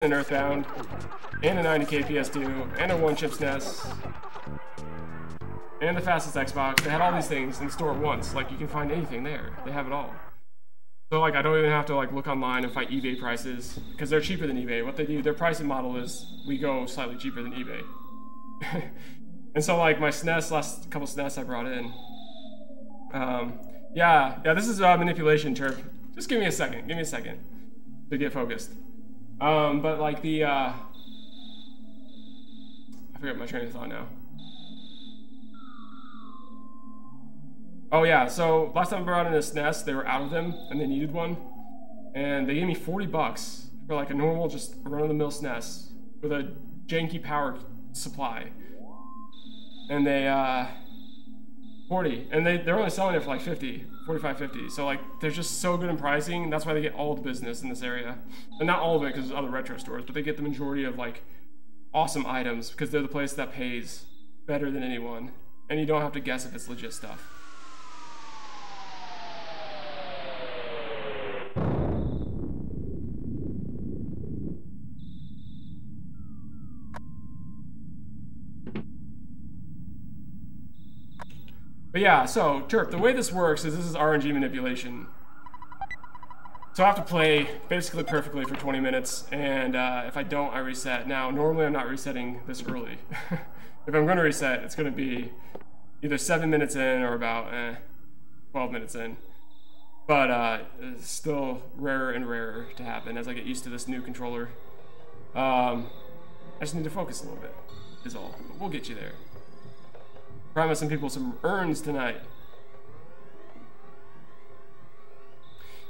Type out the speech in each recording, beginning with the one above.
an EarthBound, and a 90K PS2, and a 1-chip SNES, and the fastest Xbox. They had all these things in the store at once. Like, you can find anything there. They have it all. So, like, I don't even have to, like, look online and fight eBay prices, because they're cheaper than eBay. What they do, their pricing model is, we go slightly cheaper than eBay. And so, like, my SNES, last couple SNES I brought in. Yeah, this is manipulation, Turf. Just give me a second to get focused. But like the, I forget my train of thought now. Oh yeah, so last time I brought in a SNES, they were out of them, and they needed one. And they gave me 40 bucks for like a normal, just run-of-the-mill SNES with a janky power supply. And they, 40, and they're only selling it for like 50, 45, 50. So like, they're just so good in pricing. That's why they get all the business in this area. And not all of it, because there's other retro stores, but they get the majority of like awesome items, because they're the place that pays better than anyone. And you don't have to guess if it's legit stuff. But yeah, so, Chirp, the way this works is this is RNG manipulation. So I have to play basically perfectly for 20 minutes, and if I don't, I reset. Now, normally I'm not resetting this early. If I'm going to reset, it's going to be either 7 minutes in or about 12 minutes in. But it's still rarer and rarer to happen as I get used to this new controller. I just need to focus a little bit, is all. We'll get you there. Promising people some urns tonight.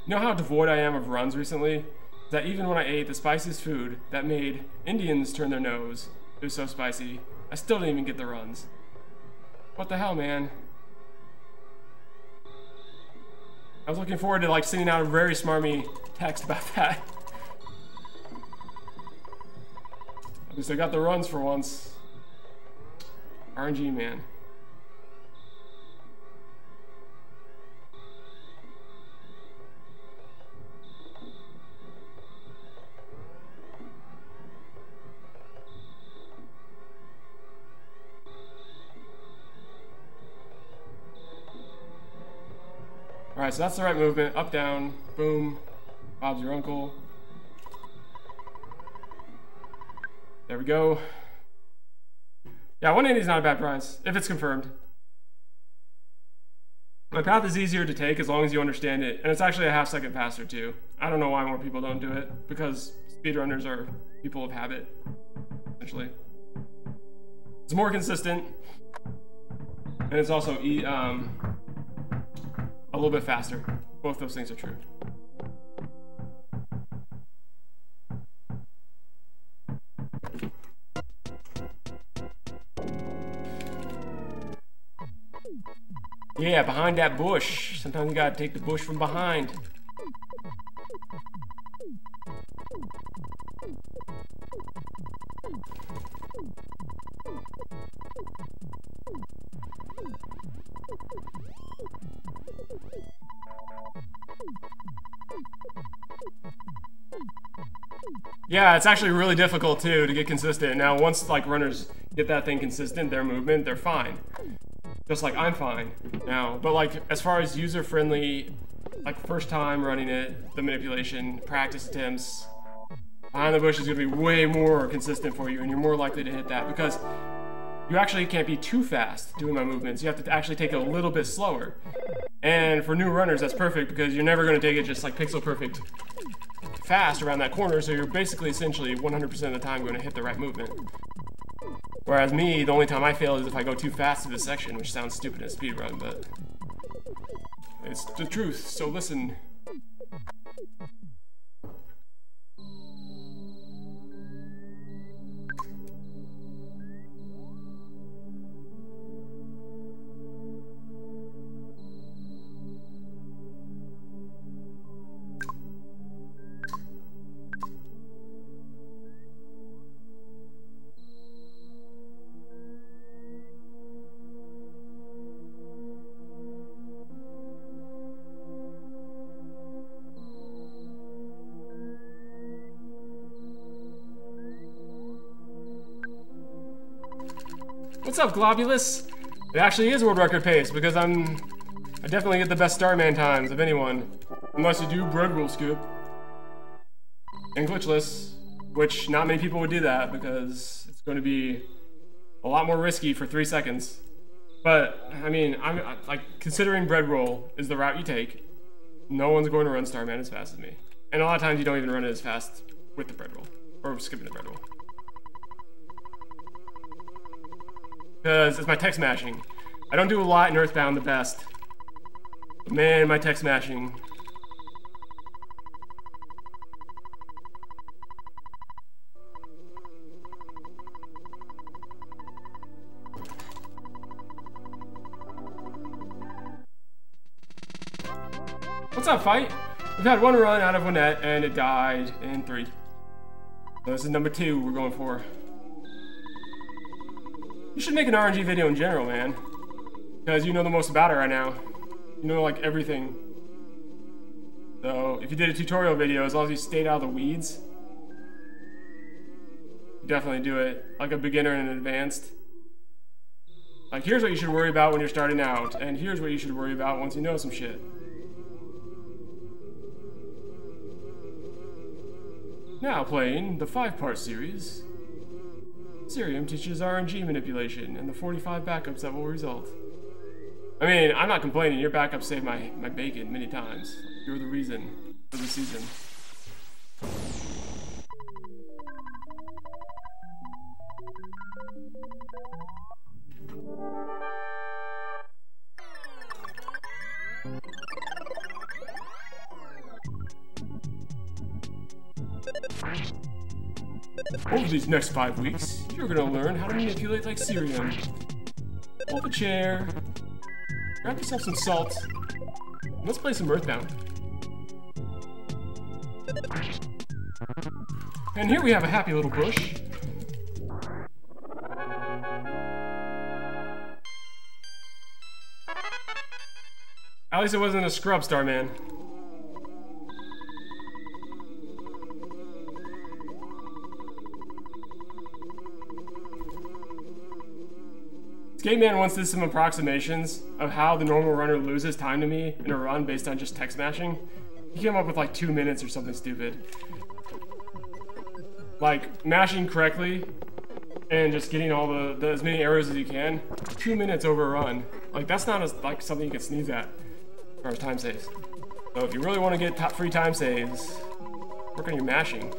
You know how devoid I am of runs recently? That even when I ate the spiciest food that made Indians turn their nose, it was so spicy, I still didn't even get the runs. What the hell, man? I was looking forward to like sending out a very smarmy text about that. At least I got the runs for once. RNG, man. Alright, so that's the right movement. Up, down, boom. Bob's your uncle. There we go. Yeah, 180 is not a bad price, if it's confirmed. My path is easier to take as long as you understand it, and it's actually a half-second faster too. I don't know why more people don't do it, because speedrunners are people of habit, essentially. It's more consistent, and it's also a little bit faster. Both those things are true. Yeah, behind that bush. Sometimes you gotta take the bush from behind. Yeah, it's actually really difficult too to get consistent. Now, once like runners get that thing consistent, their movement, they're fine. Just like I'm fine now. But like as far as user-friendly, like first time running it, the manipulation, practice attempts, behind the bush is gonna be way more consistent for you, and you're more likely to hit that because you actually can't be too fast doing my movements. You have to actually take it a little bit slower. And for new runners, that's perfect because you're never gonna take it just like pixel perfect fast around that corner, so you're basically essentially 100% of the time going to hit the right movement. Whereas me, the only time I fail is if I go too fast through this section, which sounds stupid in a speedrun, but it's the truth, so listen. What's up, Globulus? It actually is world record pace because I definitely get the best Starman times of anyone. Unless you do bread roll skip. And glitchless, which not many people would do that because it's going to be a lot more risky for 3 seconds. But, I mean, I'm like, considering bread roll is the route you take, no one's going to run Starman as fast as me. And a lot of times you don't even run it as fast with the bread roll, or skipping the bread roll. Because it's my tech smashing. I don't do a lot in EarthBound the best. But man, my tech smashing. What's up, fight? We've had one run out of Winnet and it died in 3. So this is number 2 we're going for. You should make an RNG video in general, man. Because you know the most about it right now. You know, like, everything. So, if you did a tutorial video, as long as you stayed out of the weeds, definitely do it. Like a beginner and an advanced. Like, here's what you should worry about when you're starting out, and here's what you should worry about once you know some shit. Now playing the 5-part series. Cerium teaches RNG manipulation and the 45 backups that will result. I mean, I'm not complaining. Your backups saved my bacon many times. You're the reason for the season. Over these next 5 weeks, you're gonna learn how to manipulate like Cerium. Pull up a chair, grab yourself some salt, and let's play some EarthBound. And here we have a happy little bush. At least it wasn't a scrub, Starman. Skate Man once did some approximations of how the normal runner loses time to me in a run based on just tech smashing. He came up with like 2 minutes or something stupid. Like, mashing correctly and just getting all the as many arrows as you can, 2 minutes over a run. Like, that's not like something you can sneeze at as far as time saves. So if you really want to get free time saves, work on your mashing.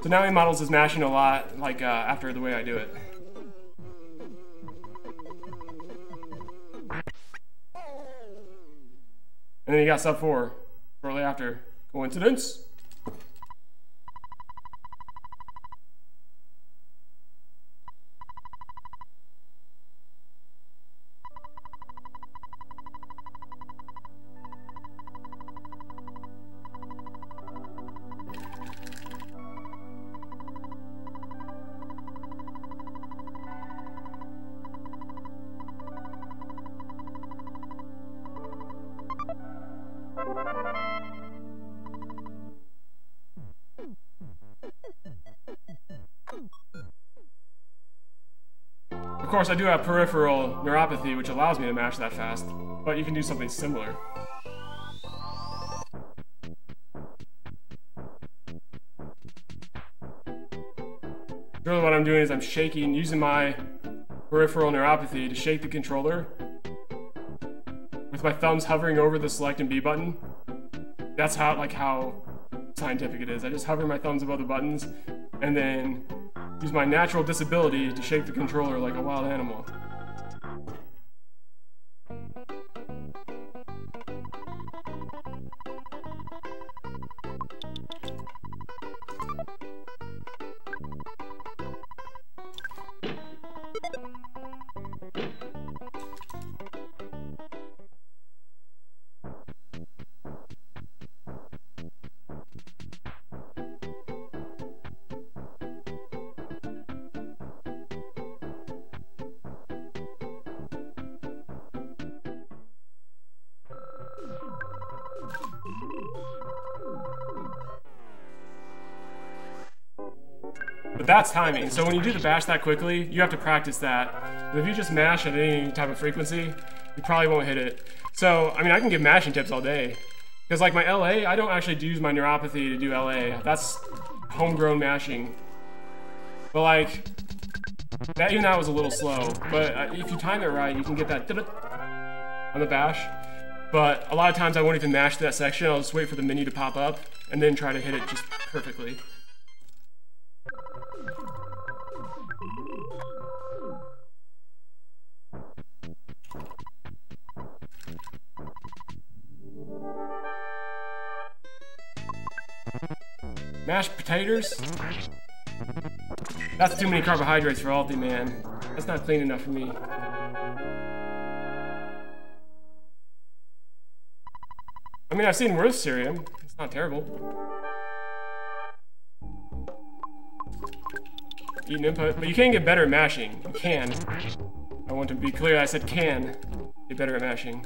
So now he models his mashing a lot, like, after the way I do it. And then he got sub 4 shortly after. Coincidence? Of course, I do have peripheral neuropathy, which allows me to mash that fast, but you can do something similar. Really what I'm doing is I'm shaking, using my peripheral neuropathy to shake the controller with my thumbs hovering over the select and B button. That's how scientific it is. I just hover my thumbs above the buttons and then use my natural disability to shake the controller like a wild animal. But that's timing. So when you do the bash that quickly, you have to practice that. But if you just mash at any type of frequency, you probably won't hit it. So, I mean, I can give mashing tips all day. Because like my LA, I don't actually use my neuropathy to do LA. That's homegrown mashing. But like, even that was a little slow. But if you time it right, you can get that on the bash. But a lot of times I won't even mash that section. I'll just wait for the menu to pop up and then try to hit it just perfectly. Mashed potatoes? That's too many carbohydrates for Alti, man. That's not clean enough for me. I mean, I've seen worse cereal. It's not terrible. Eat an input, but you can get better at mashing. You can. I want to be clear, I said can get better at mashing.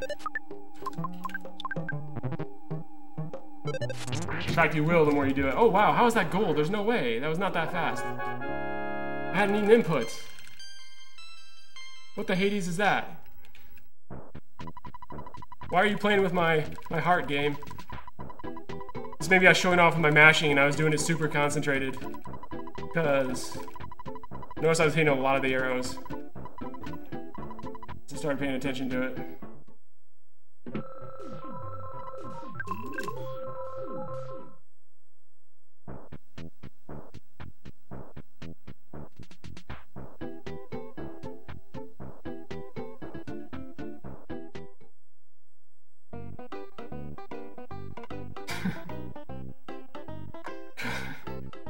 In fact, you will the more you do it. Oh wow, how is that gold? There's no way. That was not that fast. I hadn't eaten inputs. What the Hades is that? Why are you playing with my heart game? This maybe I was showing off with my mashing and I was doing it super concentrated. Because notice I was hitting a lot of the arrows. So I started paying attention to it.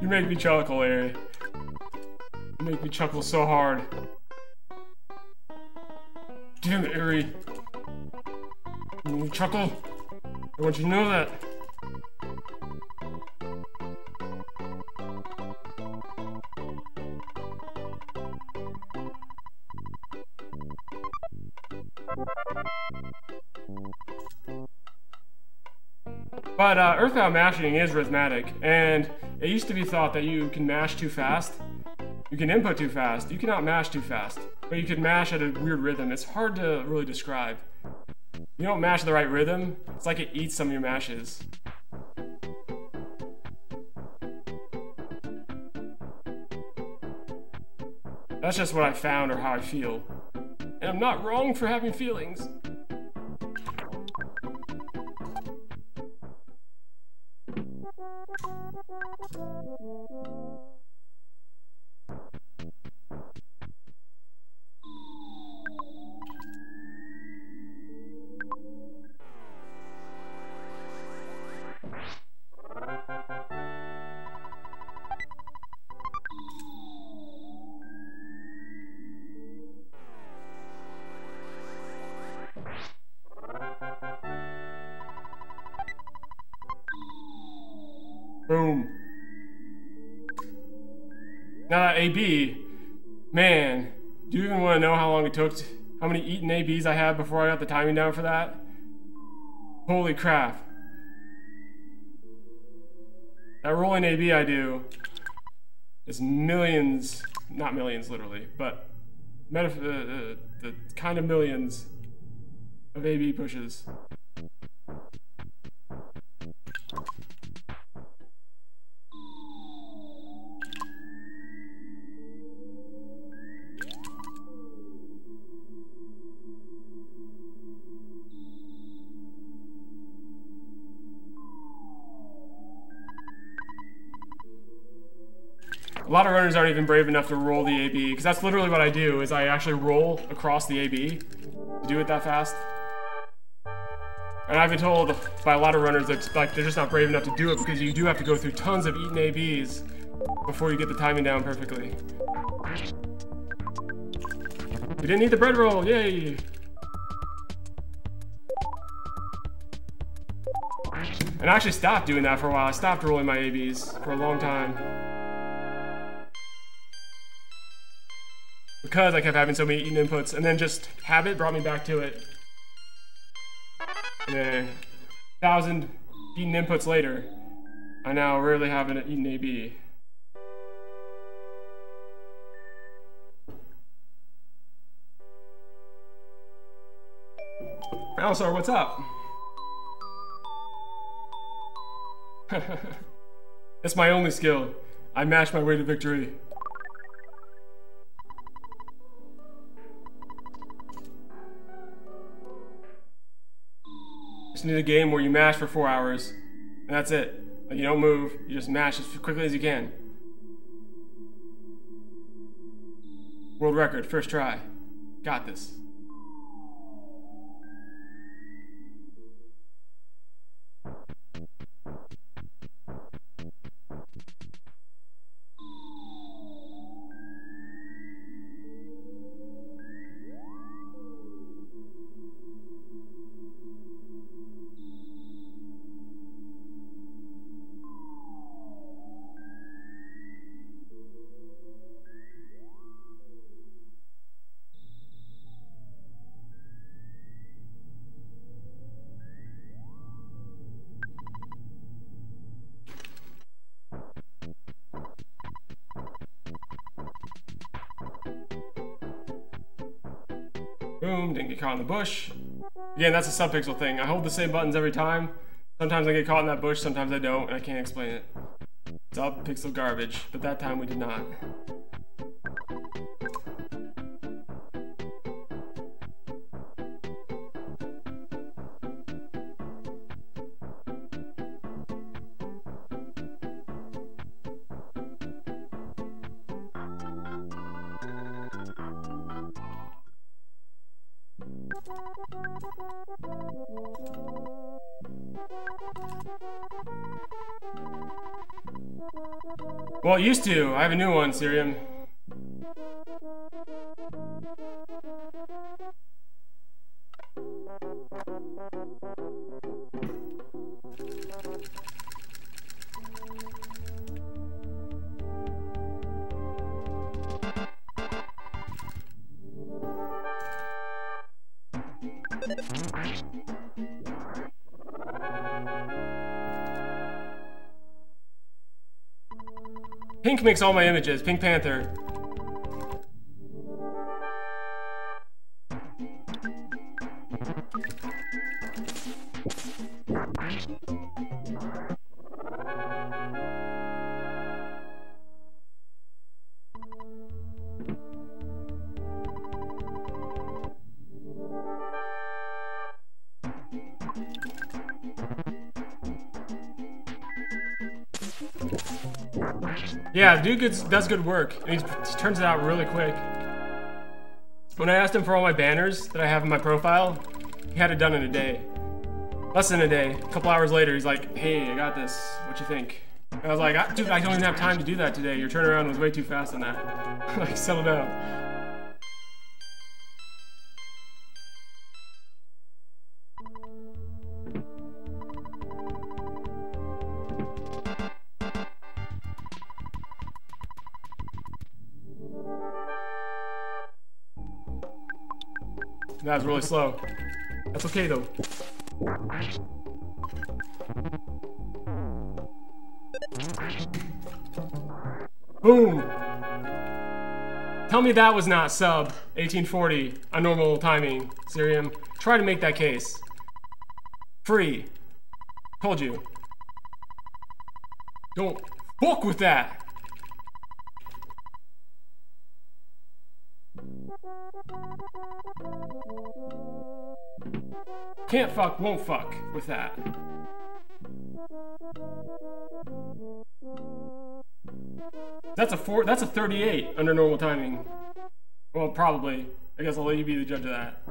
You make me chuckle, Larry. You make me chuckle so hard. Damn it, Ari. You chuckle? I want you to know that. But EarthBound mashing is rhythmic, and it used to be thought that you can mash too fast. You can input too fast. You cannot mash too fast, but you can mash at a weird rhythm. It's hard to really describe. You don't mash the right rhythm, it's like it eats some of your mashes. That's just what I found or how I feel. And I'm not wrong for having feelings. Boom. Now that AB, man, do you even want to know how long it took, how many eaten ABs I had before I got the timing down for that? Holy crap. That rolling AB I do is millions, not millions literally, but the kind of millions of AB pushes. A lot of runners aren't even brave enough to roll the AB, because that's literally what I do, is I actually roll across the AB to do it that fast. And I've been told by a lot of runners that like they're just not brave enough to do it because you do have to go through tons of eaten ABs before you get the timing down perfectly. We didn't need the bread roll, yay! And I actually stopped doing that for a while. I stopped rolling my ABs for a long time. Because I kept having so many eaten inputs, and then just habit brought me back to it. And then 1,000 eaten inputs later, I now rarely have an eaten AB. Alsar, what's up? That's my only skill. I mash my way to victory. Just need a game where you mash for 4 hours, and that's it. Like, you don't move, you just mash as quickly as you can. World record, first try. Got this. Boom, didn't get caught in the bush. Again, that's a subpixel thing. I hold the same buttons every time. Sometimes I get caught in that bush, sometimes I don't, and I can't explain it. Subpixel garbage, but that time we did not. Well, it used to. I have a new one, Sirium. Pink makes all my images. Pink Panther. Yeah, dude does good work. And he turns it out really quick. When I asked him for all my banners that I have in my profile, he had it done in a day. Less than a day. A couple hours later, he's like, hey, I got this. What you think? And I was like, dude, I don't even have time to do that today. Your turnaround was way too fast on that. Like, settle down. That was really slow. That's okay though. Boom! Tell me that was not sub 1840 on normal timing, Sirium. Try to make that case. Free. Told you. Don't fuck with that! Can't fuck, won't fuck with that. That's a 38 under normal timing. Well, probably. I guess I'll let you be the judge of that.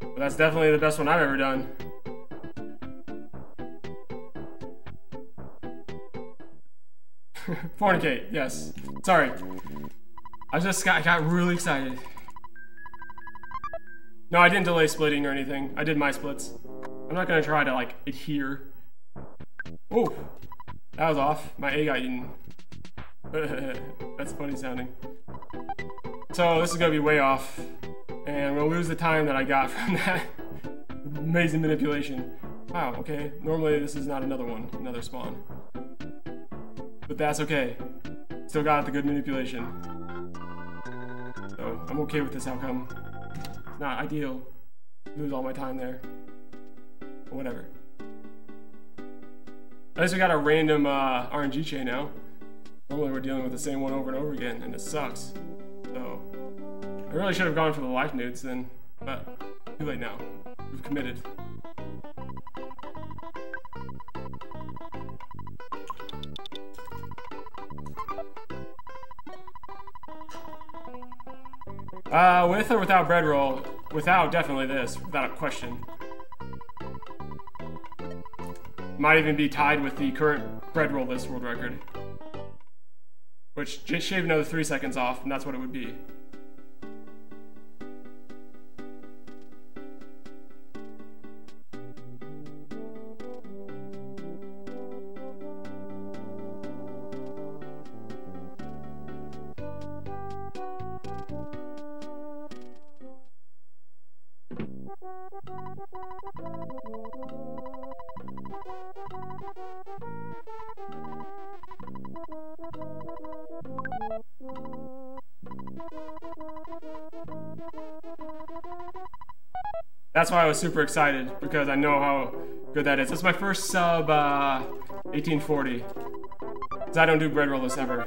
But that's definitely the best one I've ever done. Fornicate, yes. Sorry. I got really excited. No, I didn't delay splitting or anything. I did my splits. I'm not gonna try to, like, adhere. Oh, that was off. My A got eaten. That's funny sounding. So this is gonna be way off. And we'll lose the time that I got from that amazing manipulation. Wow, okay. Normally this is not another one, another spawn. But that's okay. Still got the good manipulation. So I'm okay with this outcome. It's not ideal. Lose all my time there. But whatever. At least we got a random RNG chain now. Normally we're dealing with the same one over and over again, and it sucks. So, I really should have gone for the life nudes then, but too late now. We've committed. With or without bread roll? Without, definitely this, without a question. Might even be tied with the current bread roll list world record. Which, just shave another 3 seconds off, and that's what it would be. That's why I was super excited, because I know how good that is. That's my first sub 1840. Because I don't do bread rollers ever.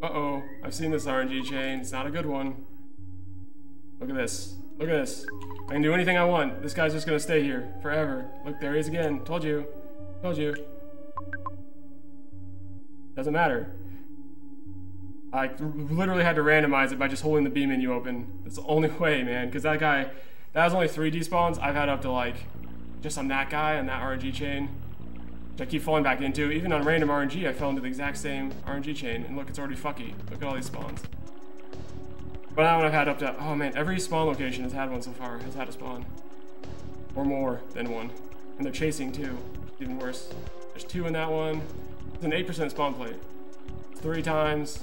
Uh-oh, I've seen this RNG chain. It's not a good one. Look at this. Look at this. I can do anything I want. This guy's just gonna stay here forever. Look, there he is again. Told you. Told you. Doesn't matter. I literally had to randomize it by just holding the B menu open. That's the only way, man. Because that guy, that was only 3 despawns. I've had up to like, just on that guy, on that RNG chain. Which I keep falling back into. Even on random RNG, I fell into the exact same RNG chain. And look, it's already fucky. Look at all these spawns. But that one I've had up to, oh man, every spawn location has had one so far. Has had a spawn. Or more than one. And they're chasing too. Even worse. There's 2 in that one. It's an 8% spawn plate. 3 times.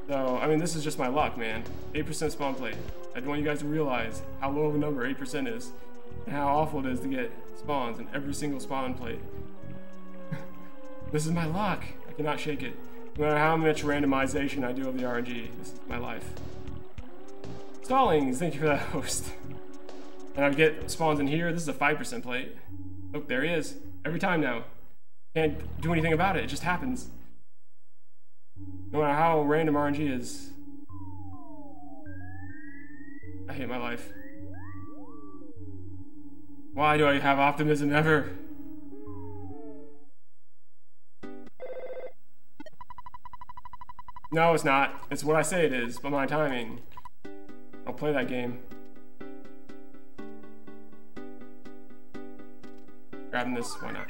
So, I mean, this is just my luck, man. 8% spawn plate. I want you guys to realize how low of a number 8% is. And how awful it is to get spawns in every single spawn plate. This is my luck. I cannot shake it. No matter how much randomization I do of the RNG, this is my life. Stallings, thank you for that host. And I get spawns in here. This is a 5% plate. Look, there he is. Every time now. Can't do anything about it. It just happens. No matter how random RNG is. I hate my life. Why do I have optimism ever? No, it's not. It's what I say it is, but my timing. I'll play that game. Grabbing this, why not?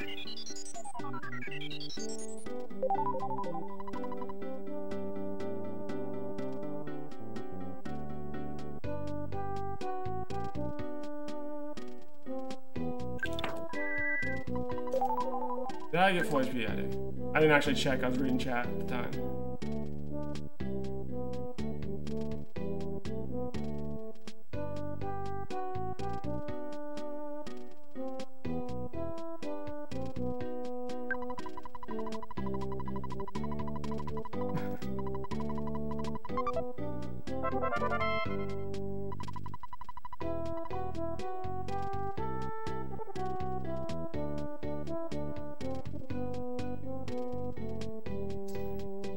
Did I get full HP? I did. I didn't actually check, I was reading chat at the time.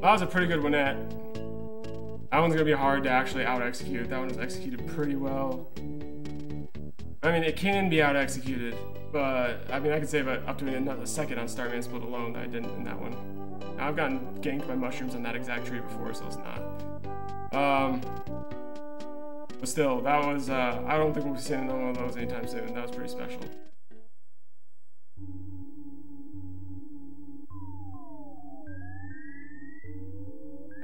That was a pretty good winette. That one's gonna be hard to actually out-execute. That one was executed pretty well. I mean, it can be out-executed, but I mean, I could save up to a second on Starman Split alone that I didn't in that one. Now, I've gotten ganked by mushrooms on that exact tree before, so it's not. But still, that was, I don't think we'll be seeing another one of those anytime soon. That was pretty special.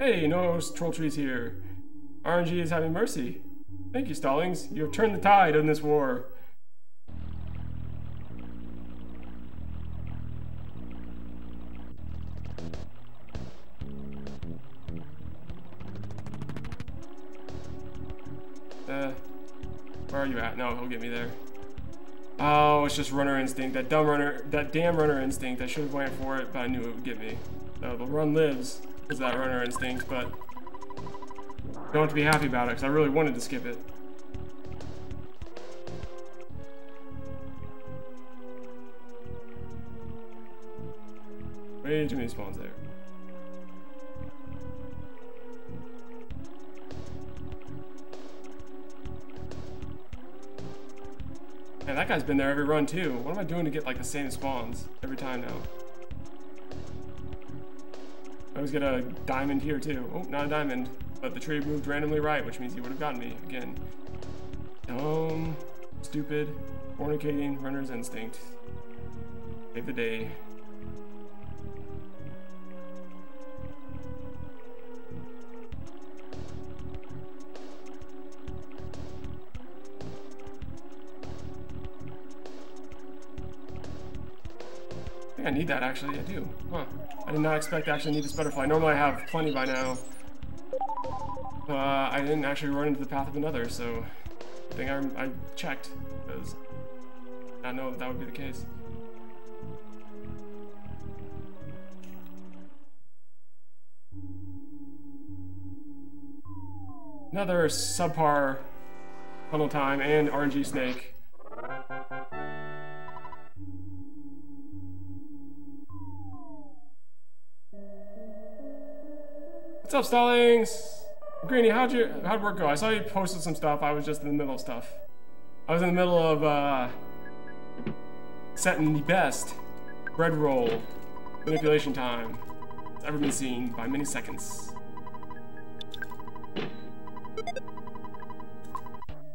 Hey, no troll trees here. RNG is having mercy. Thank you, Stallings. You have turned the tide in this war. Where are you at? No, he'll get me there. Oh, it's just runner instinct. That damn runner instinct. I should have went for it, but I knew it would get me. So the run lives is that runner instinct, but don't have to be happy about it because I really wanted to skip it. Way too many spawns there. Man, that guy's been there every run too. What am I doing to get like the same spawns every time now? I always get a diamond here too. Oh, not a diamond, but the tree moved randomly right, which means he would have gotten me again. Dumb, stupid, fornicating, runner's instinct. Save the day. I need that actually, I do. Huh. I did not expect to actually need this butterfly. Normally I have plenty by now. I didn't actually run into the path of another, so I think I checked, because I know that would be the case. Another subpar funnel time and RNG snake. What's up, Stallings? Greeny, how'd work go? I saw you posted some stuff. I was just in the middle of stuff. I was in the middle of setting the best bread roll manipulation time that's ever been seen by many seconds.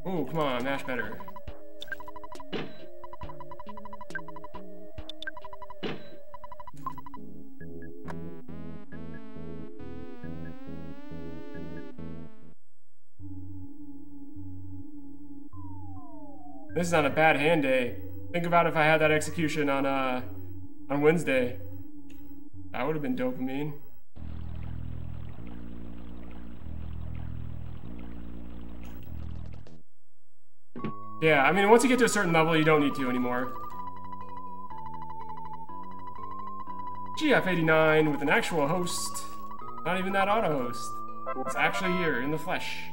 Oh, come on, mash better. This is on a bad hand day. Think about if I had that execution on Wednesday. That would have been dopamine. Yeah, I mean, once you get to a certain level, you don't need to anymore. GF89 with an actual host. Not even that auto host. It's actually here in the flesh.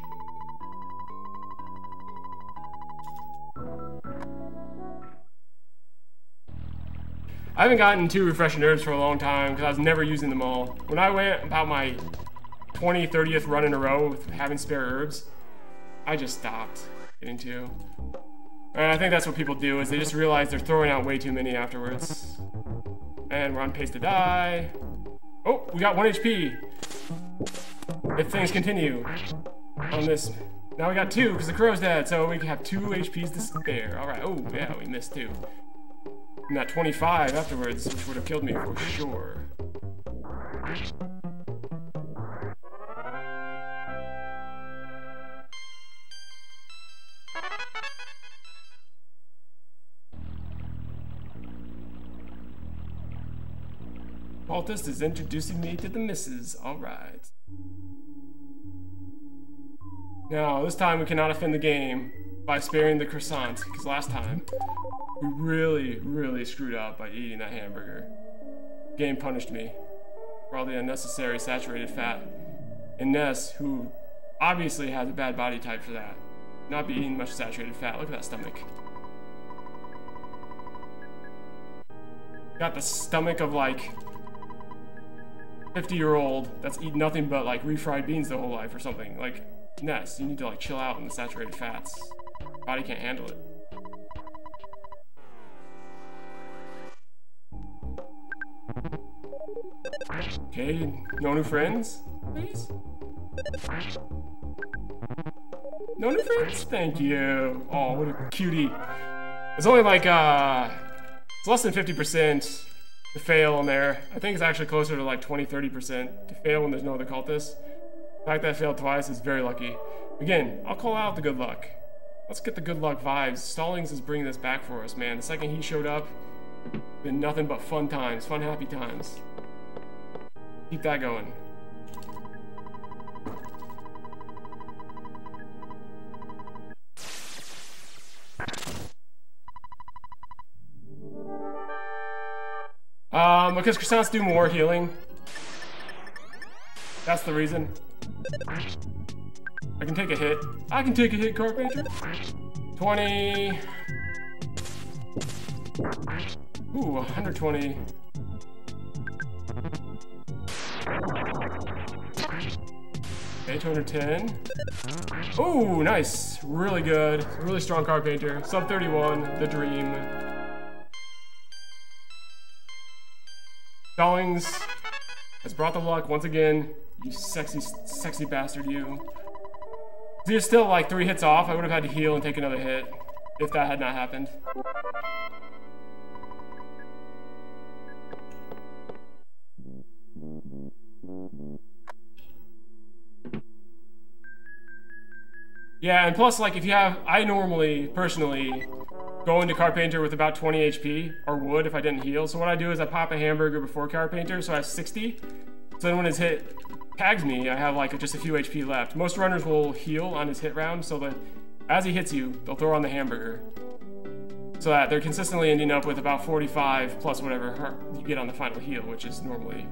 I haven't gotten 2 refreshing herbs for a long time because I was never using them all. When I went about my 30th run in a row with having spare herbs, I just stopped getting 2. And I think that's what people do, is they just realize they're throwing out way too many afterwards. And we're on pace to die. Oh, we got 1 HP. If things continue on this. Now we got 2 because the crow's dead, so we can have 2 HPs to spare. All right, oh yeah, we missed 2. And that 25 afterwards, which would have killed me for sure. Baltus is introducing me to the missus. All right. Now, this time we cannot offend the game by sparing the croissant, because last time we really screwed up by eating that hamburger. The game punished me for all the unnecessary saturated fat. And Ness, who obviously has a bad body type for that, not be eating much saturated fat. Look at that stomach. Got the stomach of like 50-year-old that's eaten nothing but like refried beans the whole life or something. Like, Ness, you need to like chill out on the saturated fats. Body can't handle it. Okay, no new friends, please? No new friends? Thank you. Oh, what a cutie. It's only like, it's less than 50% to fail in there. I think it's actually closer to like 20-30% to fail when there's no other cultists. The fact that I failed twice is very lucky. Again, I'll call out the good luck. Let's get the good luck vibes. Stallings is bringing this back for us, man. The second he showed up, been nothing but fun times, fun happy times. Keep that going. Because croissants do more healing. That's the reason. I can take a hit. I can take a hit, Carpenter. 20. Ooh, 120. Okay, 210. Ooh, nice. Really good. Really strong Carpenter. Sub 31, the dream. Stallings has brought the luck once again. You sexy, sexy bastard, you. If you're still like 3 hits off, I would have had to heal and take another hit if that had not happened. Yeah, and plus, like, if you have, I normally, personally, go into Carpenter with about 20 HP, or would if I didn't heal. So what I do is I pop a hamburger before Carpenter, so I have 60. So then when his hit tags me, I have like just a few HP left. Most runners will heal on his hit round, so that as he hits you, they'll throw on the hamburger. So that they're consistently ending up with about 45 plus whatever you get on the final heal, which is normally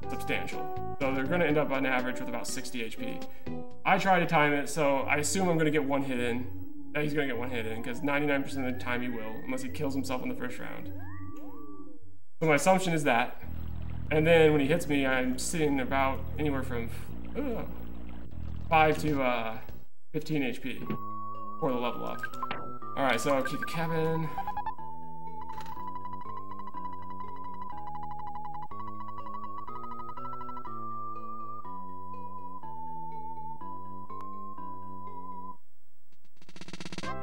substantial. So they're going to end up on average with about 60 HP. I try to time it, so I assume I'm going to get one hit in. He's going to get one hit in, because 99% of the time he will, unless he kills himself in the first round. So my assumption is that. And then when he hits me, I'm sitting about anywhere from 5 to 15 HP for the level up. Alright, so I'll keep the cabin.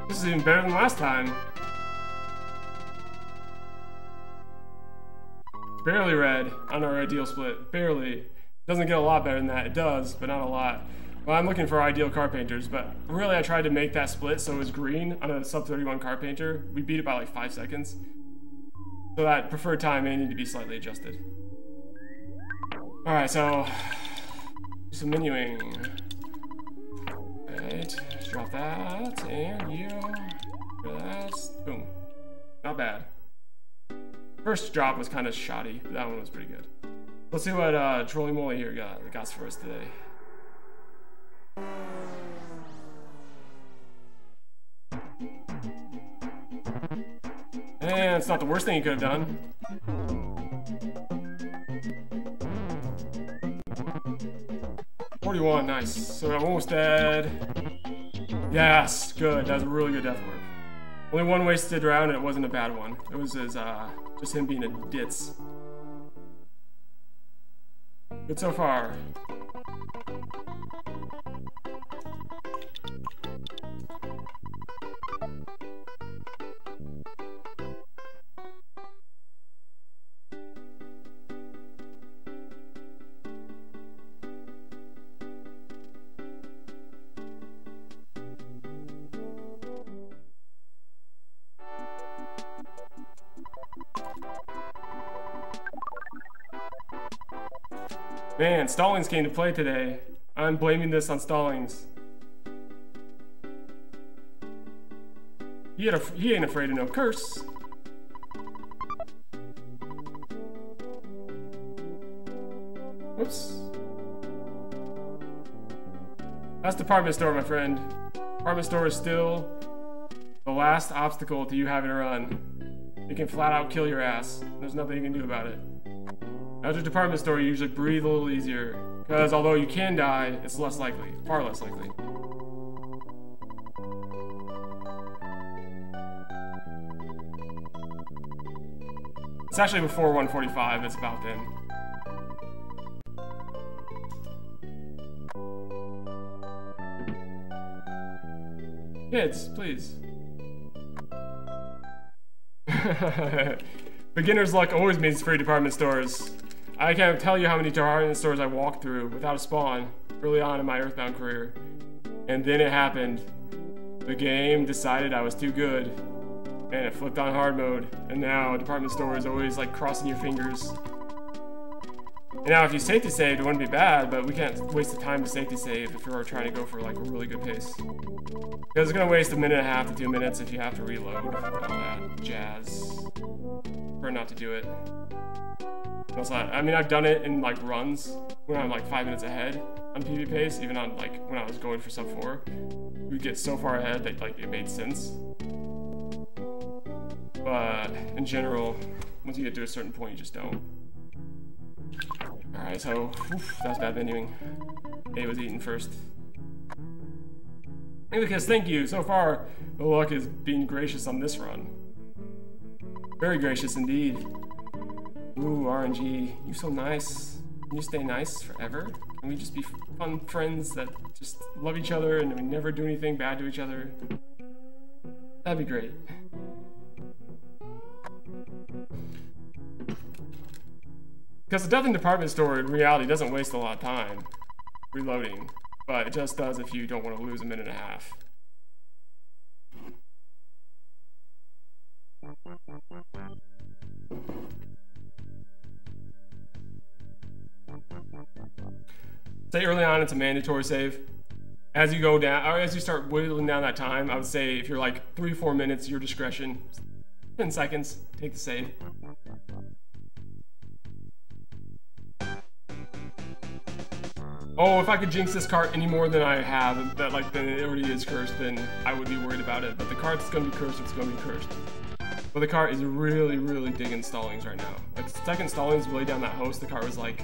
This is even better than last time. Barely red on our ideal split. Barely. Doesn't get a lot better than that. It does, but not a lot. Well, I'm looking for ideal Carpenters, but really I tried to make that split so it was green on a sub 31 Carpenter. We beat it by like 5 seconds. So that preferred time may need to be slightly adjusted. Alright, so some menuing. Alright, drop that, and you, that, boom. Not bad. First drop was kind of shoddy, but that one was pretty good. Let's see what Trolly Molly here got for us today. And it's not the worst thing he could have done. $41, nice. So I'm almost dead. Yes, good. That was a really good death work. Only one wasted round, and it wasn't a bad one. It was his, just him being a ditz. Good so far. Man, Stallings came to play today. I'm blaming this on Stallings. He ain't afraid of no curse. Whoops. That's department store, my friend. Department store is still the last obstacle to you having a run. It can flat out kill your ass. There's nothing you can do about it. After department store, you usually breathe a little easier, because although you can die, it's less likely, far less likely. It's actually before 145, it's about then. Kids, please. Beginner's luck always means free department stores. I can't tell you how many department stores I walked through without a spawn early on in my Earthbound career. And then it happened. The game decided I was too good, and it flipped on hard mode. And now a department store is always like crossing your fingers. And now if you safety saved, it wouldn't be bad, but we can't waste the time to safety save if we're trying to go for like a really good pace. Because it's gonna waste 1.5 to 2 minutes if you have to reload and all that jazz. Prefer not to do it. Also, I mean, I've done it in like runs when I'm like 5 minutes ahead on PvP pace, even on like when I was going for sub 4. We'd get so far ahead that like it made sense. But in general, once you get to a certain point, you just don't. Alright, so that was bad menuing. A was eaten first. Because thank you. So far, the luck is being gracious on this run. Very gracious indeed. Ooh, RNG, you so nice. Can you stay nice forever? Can we just be fun friends that just love each other and we never do anything bad to each other? That'd be great. Because the death in department store in reality doesn't waste a lot of time reloading, but it just does if you don't want to lose 1.5 minutes. Say early on it's a mandatory save. As you go down, or as you start whittling down that time, I would say if you're like 3-4 minutes, your discretion. 10 seconds, take the save. Oh, if I could jinx this cart any more than I have, that like then it already is cursed, then I would be worried about it. But the cart's gonna be cursed, it's gonna be cursed. But the cart is really, really digging stallings right now. Like the second stallings lay down that host, the cart was like,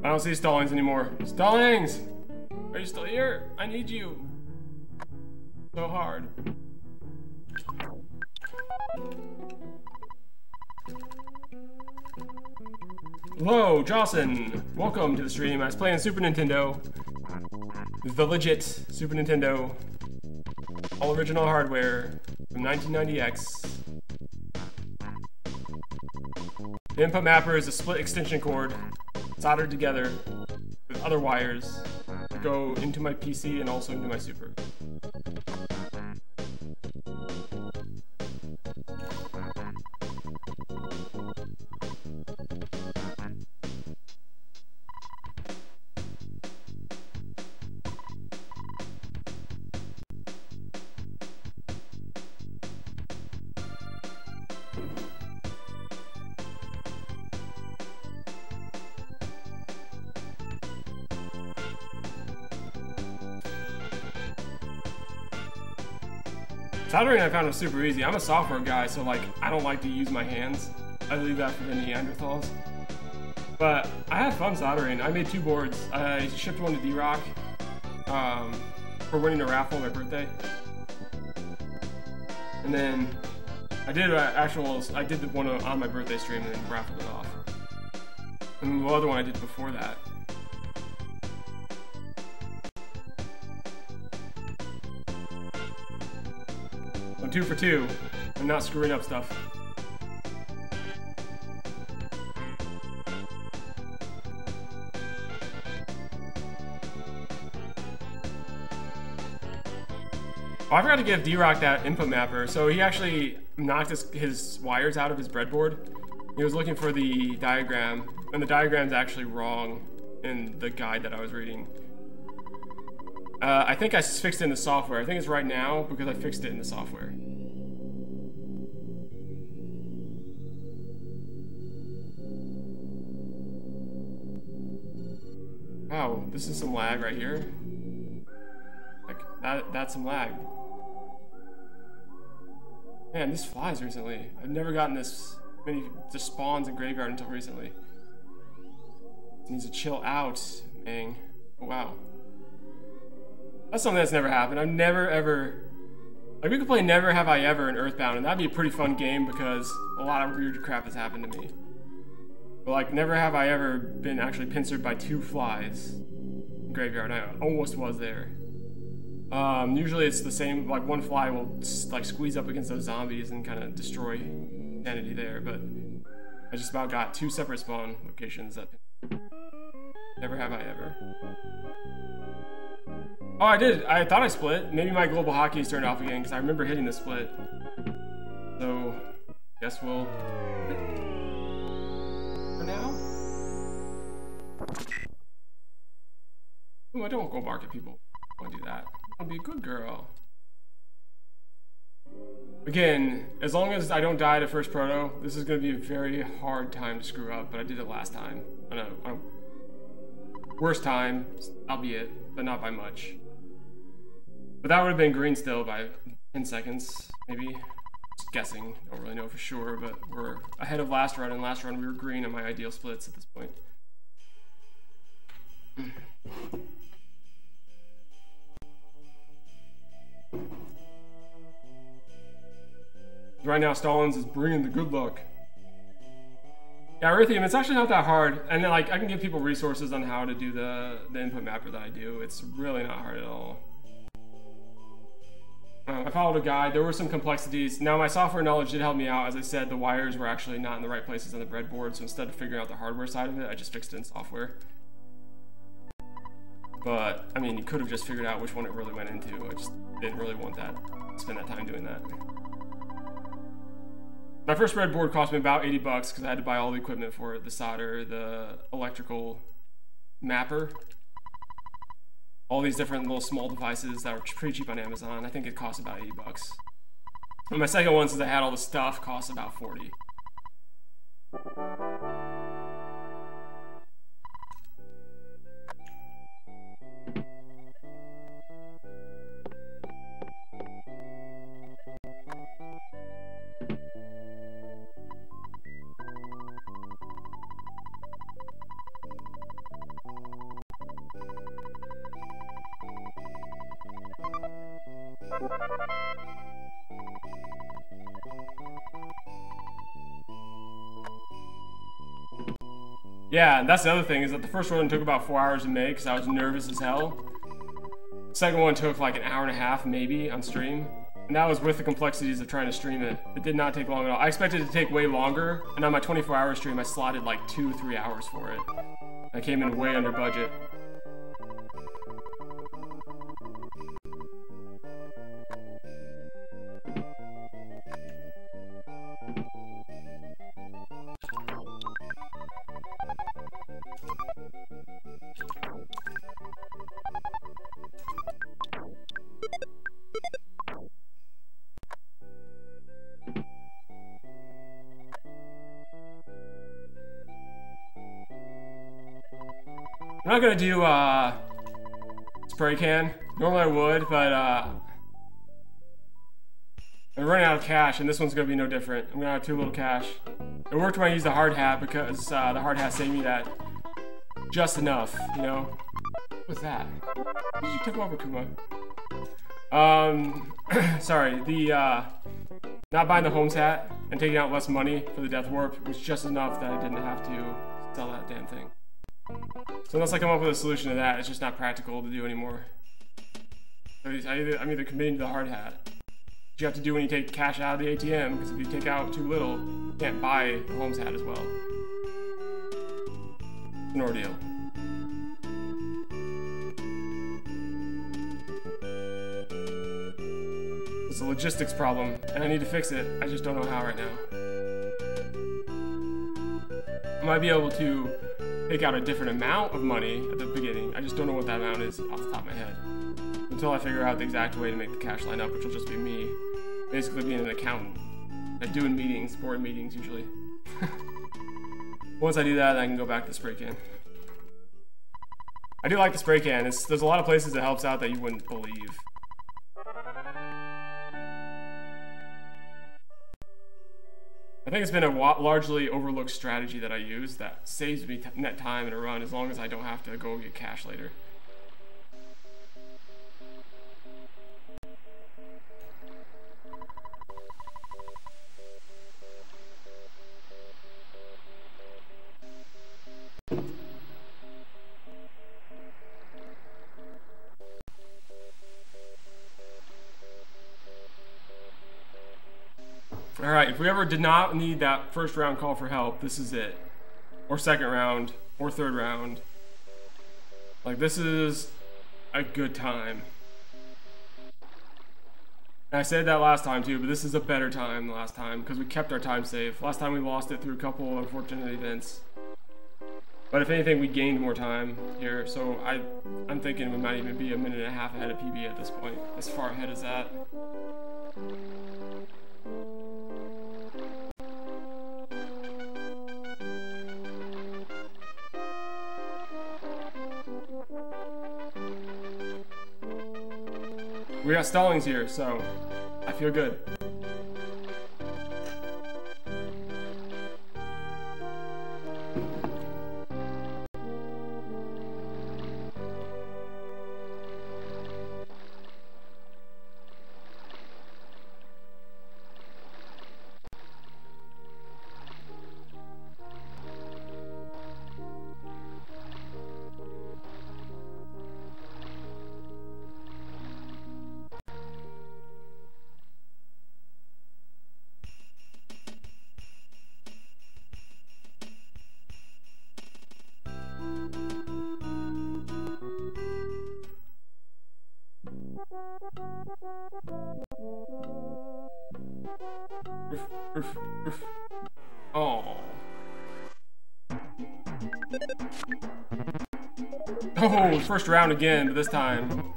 I don't see Stallings anymore. Stallings! Are you still here? I need you. So hard. Hello, Jocelyn. Welcome to the stream. I was playing Super Nintendo. The legit Super Nintendo. All original hardware from 1990X. The input mapper is a split extension cord soldered together with other wires that go into my PC and also into my Super. Soldering I found was super easy. I'm a software guy, so like I don't like to use my hands. I leave that for the Neanderthals. But I had fun soldering. I made 2 boards. I shipped one to D-Rock for winning a raffle on my birthday. And then I did I did the one on my birthday stream and then raffled it off. And the other one I did before that. I'm 2 for 2. I'm not screwing up stuff. Oh, I forgot to give D-Rock that input mapper. So he actually knocked his wires out of his breadboard. He was looking for the diagram, and the diagram's actually wrong in the guide that I was reading. I think I fixed it in the software. I think it's right now because I fixed it in the software. Wow, this is some lag right here. that's some lag. Man, these flies recently. I've never gotten this many just spawns in graveyard until recently. It needs to chill out, man. Oh, wow. That's something that's never happened. I've never ever... Like, we could play Never Have I Ever in EarthBound, and that'd be a pretty fun game because a lot of weird crap has happened to me. But, like, never have I ever been actually pincered by 2 flies in graveyard. I almost was there. Usually it's the same, like, one fly will, like, squeeze up against those zombies and kind of destroy sanity there, but I just about got 2 separate spawn locations that... Never have I ever. Oh, I did. I thought I split. Maybe my global hotkey is turned off again because I remember hitting the split. So, guess we'll... For now? Oh, I don't go bark at people. I want to do that. I want to be a good girl. Again, as long as I don't die to first proto, this is going to be a very hard time to screw up, but I did it last time. On a worst time, albeit, but not by much. But that would have been green still by 10 seconds, maybe. Just guessing, don't really know for sure, but we're ahead of last run, and last run we were green on my ideal splits at this point. Right now, Stallings is bringing the good luck. Yeah, Earthium, it's actually not that hard, and then, like, I can give people resources on how to do the input mapper that I do. It's really not hard at all. I followed a guide. There were some complexities. Now, my software knowledge did help me out. As I said, the wires were actually not in the right places on the breadboard, so instead of figuring out the hardware side of it, I just fixed it in software. But, I mean, you could have just figured out which one it really went into. I just didn't really want that, spend that time doing that. My first breadboard cost me about 80 bucks because I had to buy all the equipment for it, the solder, the electrical mapper, all these different little small devices that were pretty cheap on Amazon. I think it cost about 80 bucks. And my second one, since I had all the stuff, cost about 40. Yeah, that's the other thing, is that the first one took about 4 hours to make because I was nervous as hell. The second one took like an hour and a half, maybe, on stream. And that was with the complexities of trying to stream it. It did not take long at all. I expected it to take way longer, and on my 24-hour stream, I slotted like 2-3 hours for it. I came in way under budget. I'm not gonna do spray can. Normally I would, but I'm running out of cash, and this one's gonna be no different. I'm gonna have too little cash. It worked when I used the hard hat because the hard hat saved me that just enough, you know. What's that? Did you tip over, Kuma? Sorry. The not buying the Holmes hat and taking out less money for the Death Warp was just enough that I didn't have to sell that damn thing. So unless I come up with a solution to that, it's just not practical to do anymore. So I'm either committing to the hard hat. You have to do when you take cash out of the ATM, because if you take out too little, you can't buy the Holmes hat as well. It's an ordeal. It's a logistics problem, and I need to fix it. I just don't know how right now. I might be able to take out a different amount of money at the beginning. I just don't know what that amount is off the top of my head. Until I figure out the exact way to make the cash line up, which will just be me basically being an accountant. And doing meetings, board meetings usually. Once I do that, I can go back to the spray can. I do like the spray can. There's a lot of places it helps out that you wouldn't believe. I think it's been a largely overlooked strategy that I use that saves me net time in a run as long as I don't have to go get cash later. Alright, if we ever did not need that first round call for help, this is it. Or second round, or third round. Like, this is a good time. And I said that last time too, but this is a better time than last time, because we kept our time safe. Last time we lost it through a couple unfortunate events. But if anything, we gained more time here, so I'm thinking we might even be a minute and a half ahead of PB at this point. As far ahead as that. We got stallings here, so I feel good. Oh. Oh, first round again, but this time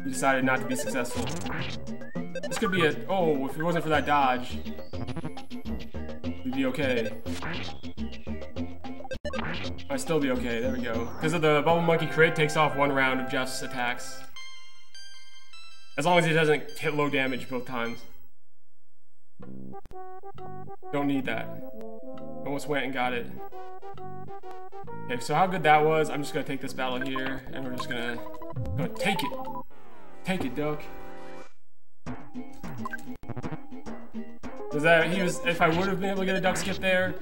we decided not to be successful. This could be a... Oh, if it wasn't for that dodge, we'd be okay. Might still be okay, there we go. Because of the Bubble Monkey crit takes off one round of Jeff's attacks. As long as he doesn't hit low damage both times. Don't need that. Almost went and got it. Okay, so how good that was, I'm just gonna take this battle here, and we're just gonna take it. Take it, Duck. Because if I would have been able to get a duck skip there,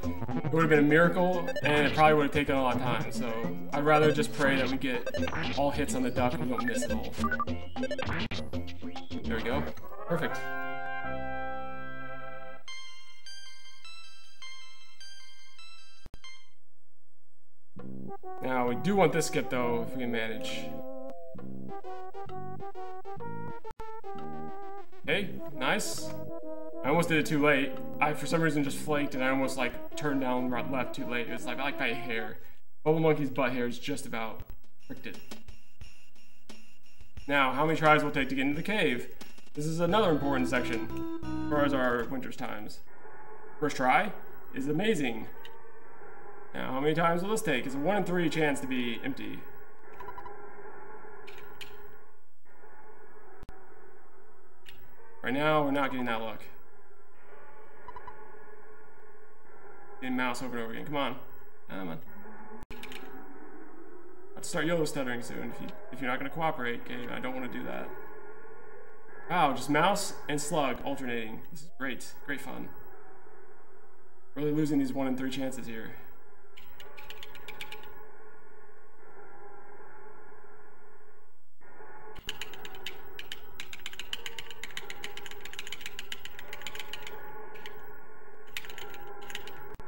it would have been a miracle, and it probably would have taken a lot of time. So I'd rather just pray that we get all hits on the duck and we don't miss it all. There we go. Perfect. Now, we do want this skip, though, if we can manage. Okay, nice. I almost did it too late. I, for some reason, just flaked, and I almost, like, turned down right left too late. It was like by a hair. Bubble Monkey's butt hair is just about pricked it. Now, how many tries will it take to get into the cave? This is another important section, as far as our winter's times. First try is amazing. Now, how many times will this take? It's a 1 in 3 chance to be empty. Right now, we're not getting that luck. Getting mouse over and over again. Come on. Come on. I'll have to start YOLO stuttering soon if you're not going to cooperate. Okay, I don't want to do that. Wow, just mouse and slug alternating. This is great. Great fun. Really losing these 1 in 3 chances here.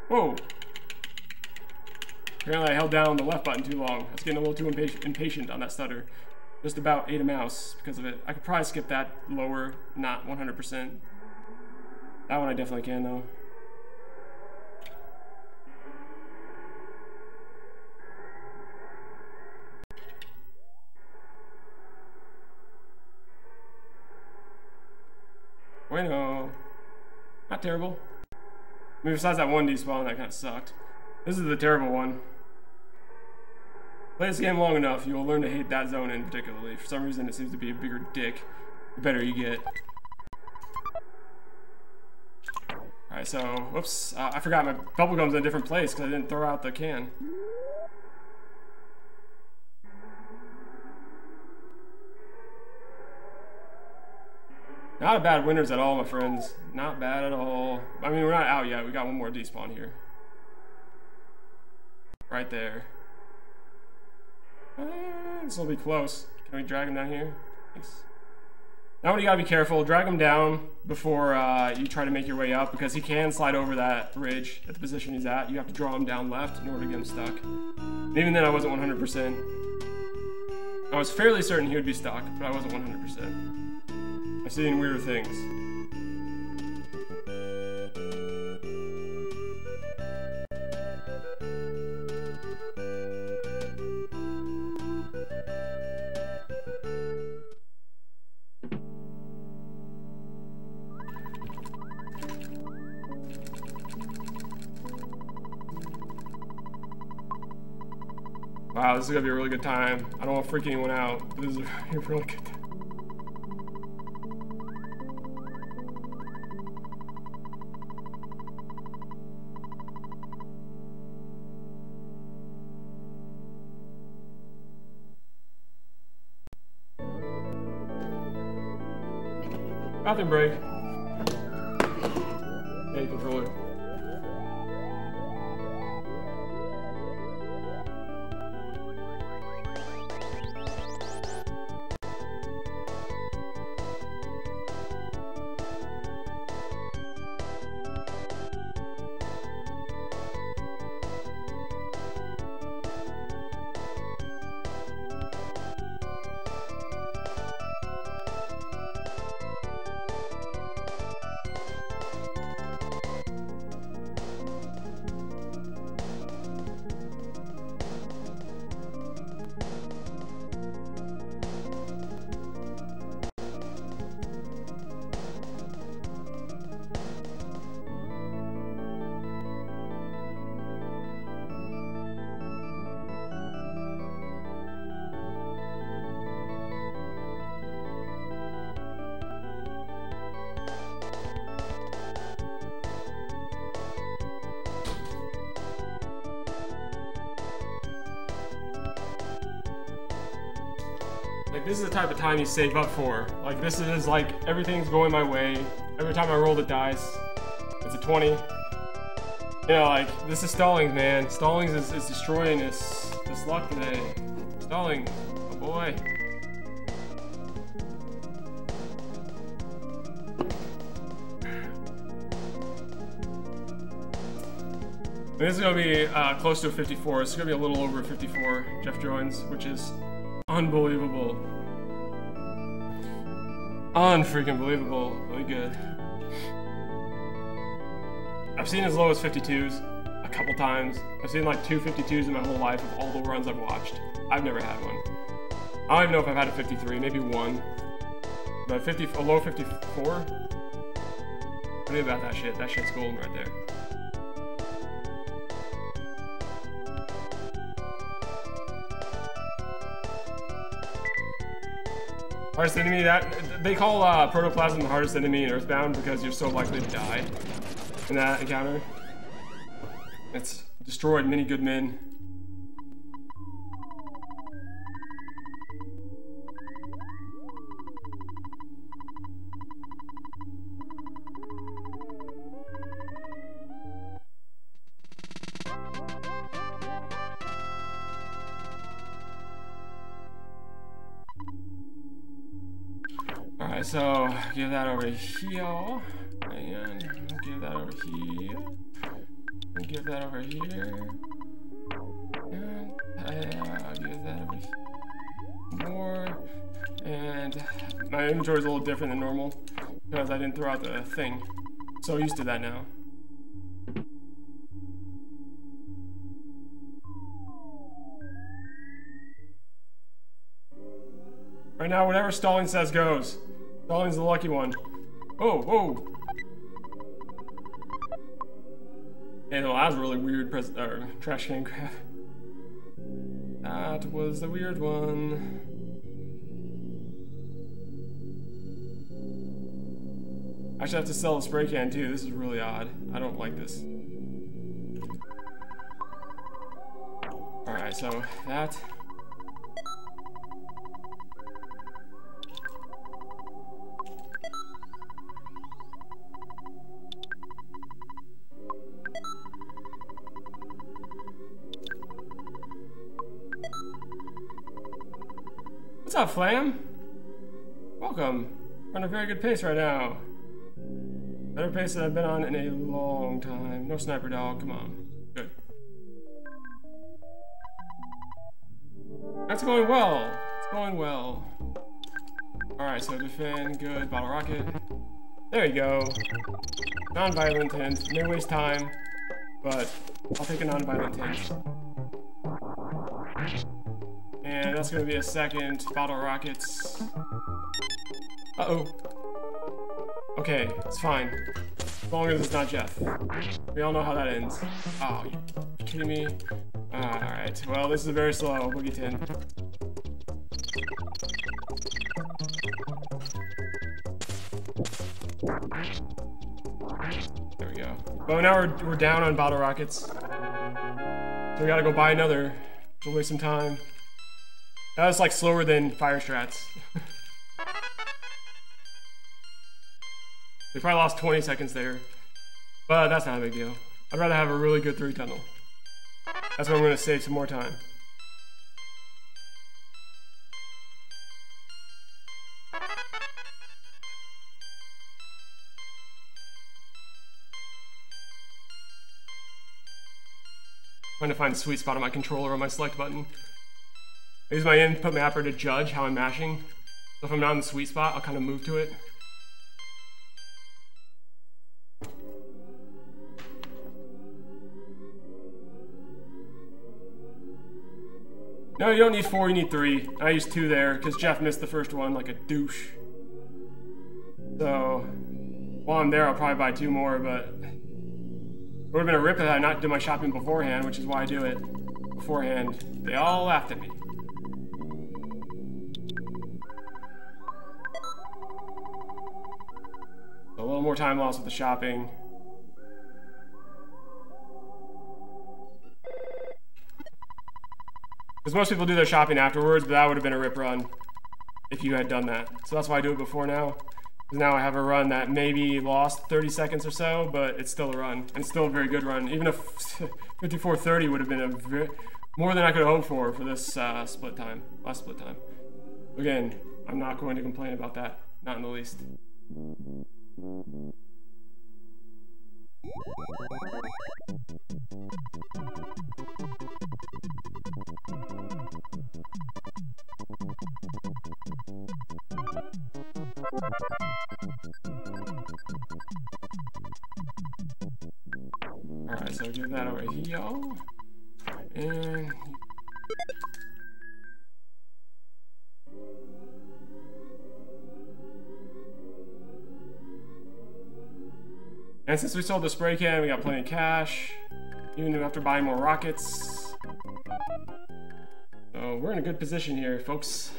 Whoa! Apparently I held down the left button too long. I was getting a little too impatient on that stutter. Just about ate a mouse because of it. I could probably skip that lower, not 100%. That one I definitely can, though. Bueno. Not terrible. I mean, besides that one despawn, that kind of sucked. This is the terrible one. Play this game long enough, you will learn to hate that zone in particularly. For some reason, it seems to be a bigger dick the better you get. Alright, Alright, so, whoops, I forgot my bubblegum's in a different place because I didn't throw out the can. Not bad winners at all, my friends. Not bad at all. I mean, we're not out yet. We got one more despawn here. Right there. This will be close. Can we drag him down here? Thanks. Now you gotta be careful. Drag him down before you try to make your way up, because he can slide over that ridge at the position he's at. You have to draw him down left in order to get him stuck. And even then, I wasn't 100%. I was fairly certain he would be stuck, but I wasn't 100%. I've seen weirder things. Wow, this is gonna be a really good time. I don't want to freak anyone out, but this is a really good time. Bathroom break. Hey, controller. Like, this is the type of time you save up for. Like, this is like, everything's going my way. Every time I roll the dice, it's a 20. You know, like, this is Stallings, man. Stallings is destroying this luck today. Stallings, oh boy. This is gonna be close to a 54. It's gonna be a little over a 54, Jeff joins, which is unbelievable. Unfreaking believable. Really good. I've seen as low as 52s a couple times. I've seen like 2 52s in my whole life of all the runs I've watched. I've never had one. I don't even know if I've had a 53, maybe one. But a low 54? What do you about that shit? That shit's golden right there. Hardest enemy, that they call protoplasm the hardest enemy in EarthBound because you're so likely to die in that encounter. It's destroyed many good men. Alright, so give that over here, and give that over here, and give that over here, and give that over here more, and my inventory is a little different than normal because I didn't throw out the thing. So used to that now. Right now, whatever Stallings says goes. Stallings the lucky one. Oh, whoa. Hey, no, that was a really weird trash can grab. That was the weird one. I should have to sell a spray can too. This is really odd. I don't like this. Alright, so that. What's up, Flam? Welcome. We're on a very good pace right now. Better pace than I've been on in a long time. No sniper dog, come on. Good. That's going well. It's going well. Alright, so defend, good, bottle rocket. There you go. Non-violent hint. May waste time, but I'll take a non-violent hint. And that's gonna be a second bottle rockets. Uh-oh. Okay, it's fine. As long as it's not Jeff. We all know how that ends. Oh, you kidding me? Alright, well, this is very slow. Boogie Tin. There we go. But now we're down on bottle rockets. So we gotta go buy another. We'll waste some time. That was like slower than fire strats. We probably lost 20 seconds there, but that's not a big deal. I'd rather have a really good 3 tunnel. That's why I'm going to save some more time. Trying to find the sweet spot on my controller on my select button. I use my input mapper to judge how I'm mashing. So if I'm not in the sweet spot, I'll kind of move to it. No, you don't need 4, you need 3. I used 2 there, because Jeff missed the first one like a douche. So, while I'm there, I'll probably buy 2 more, but it would have been a rip if I not did my shopping beforehand, which is why I do it beforehand. They all laughed at me. So a little more time lost with the shopping. Because most people do their shopping afterwards, but that would have been a rip run if you had done that. So that's why I do it before now. Because now I have a run that maybe lost 30 seconds or so, but it's still a run. And it's still a very good run. Even if 54:30 would have been more than I could have hoped for this last split time. Again, I'm not going to complain about that. Not in the least. Alright, so give that over here. And since we sold the spray can, we got plenty of cash. Even though we have to buy more rockets. So we're in a good position here, folks.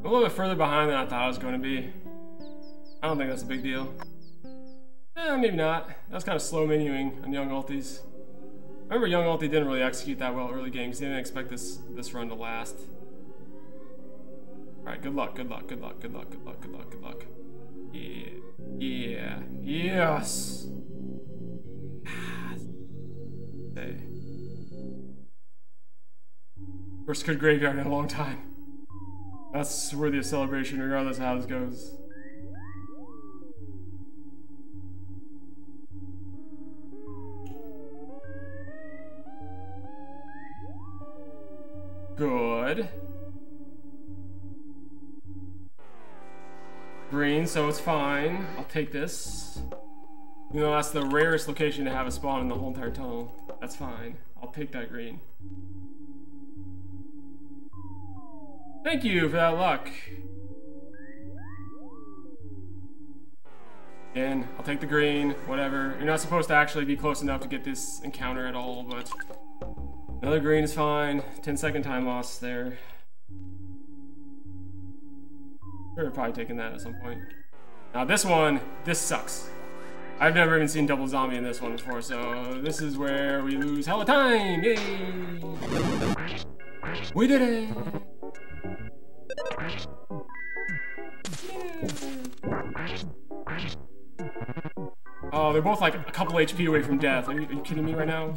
A little bit further behind than I thought I was going to be. I don't think that's a big deal. Maybe not. That was kind of slow menuing on Young Ultis. I remember Young Ulti didn't really execute that well early game because he didn't expect this run to last. Alright, good luck, good luck, good luck, good luck, good luck, good luck, good luck. Yeah. Yeah. Yes! Hey. First good graveyard in a long time. That's worthy of celebration regardless of how this goes. Good. green, so it's fine. I'll take this. You know, that's the rarest location to have a spawn in the whole entire tunnel. That's fine. I'll take that green. Thank you for that luck. And I'll take the green, whatever. You're not supposed to actually be close enough to get this encounter at all, but another green is fine. 10-second time loss there. Should have probably taken that at some point. Now this one, this sucks. I've never even seen double zombie in this one before, so this is where we lose hella time! Yay! We did it! Yeah. Oh, they're both like a couple HP away from death. Are you kidding me right now?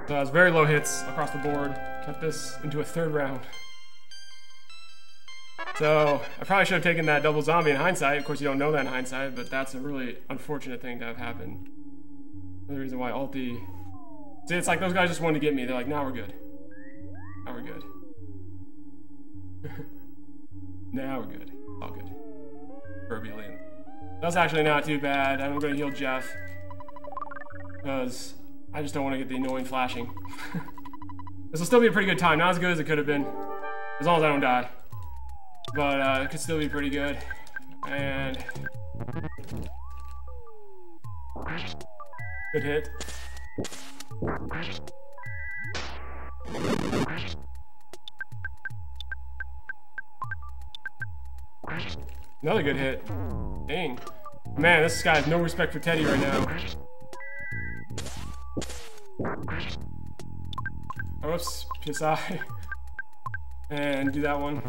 So it's very low hits across the board. Kept this into a third round. So I probably should have taken that double zombie in hindsight. Of course, you don't know that in hindsight, but that's a really unfortunate thing to have happened. Another reason why ulti. See, it's like those guys just wanted to get me. They're like, now we're good. Now we're good. Now we're good. All good. Proverbially. That's actually not too bad. I'm gonna heal Jeff. Because I just don't want to get the annoying flashing. This will still be a pretty good time. Not as good as it could have been. As long as I don't die. But it could still be pretty good. And good hit. Another good hit. Dang. Man, this guy has no respect for Teddy right now. Oops, PSI. And do that one.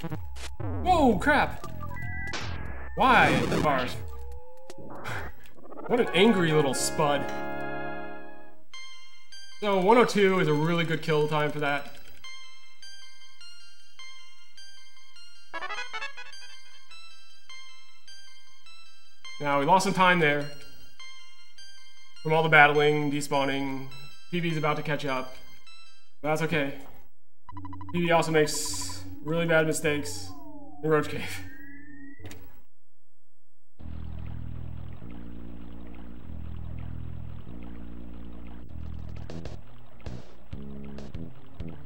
Whoa, crap! Why, Barf? What an angry little spud. So 102 is a really good kill time for that. Now, we lost some time there from all the battling, despawning. PB's about to catch up, but that's okay. PB also makes really bad mistakes in Roach Cave.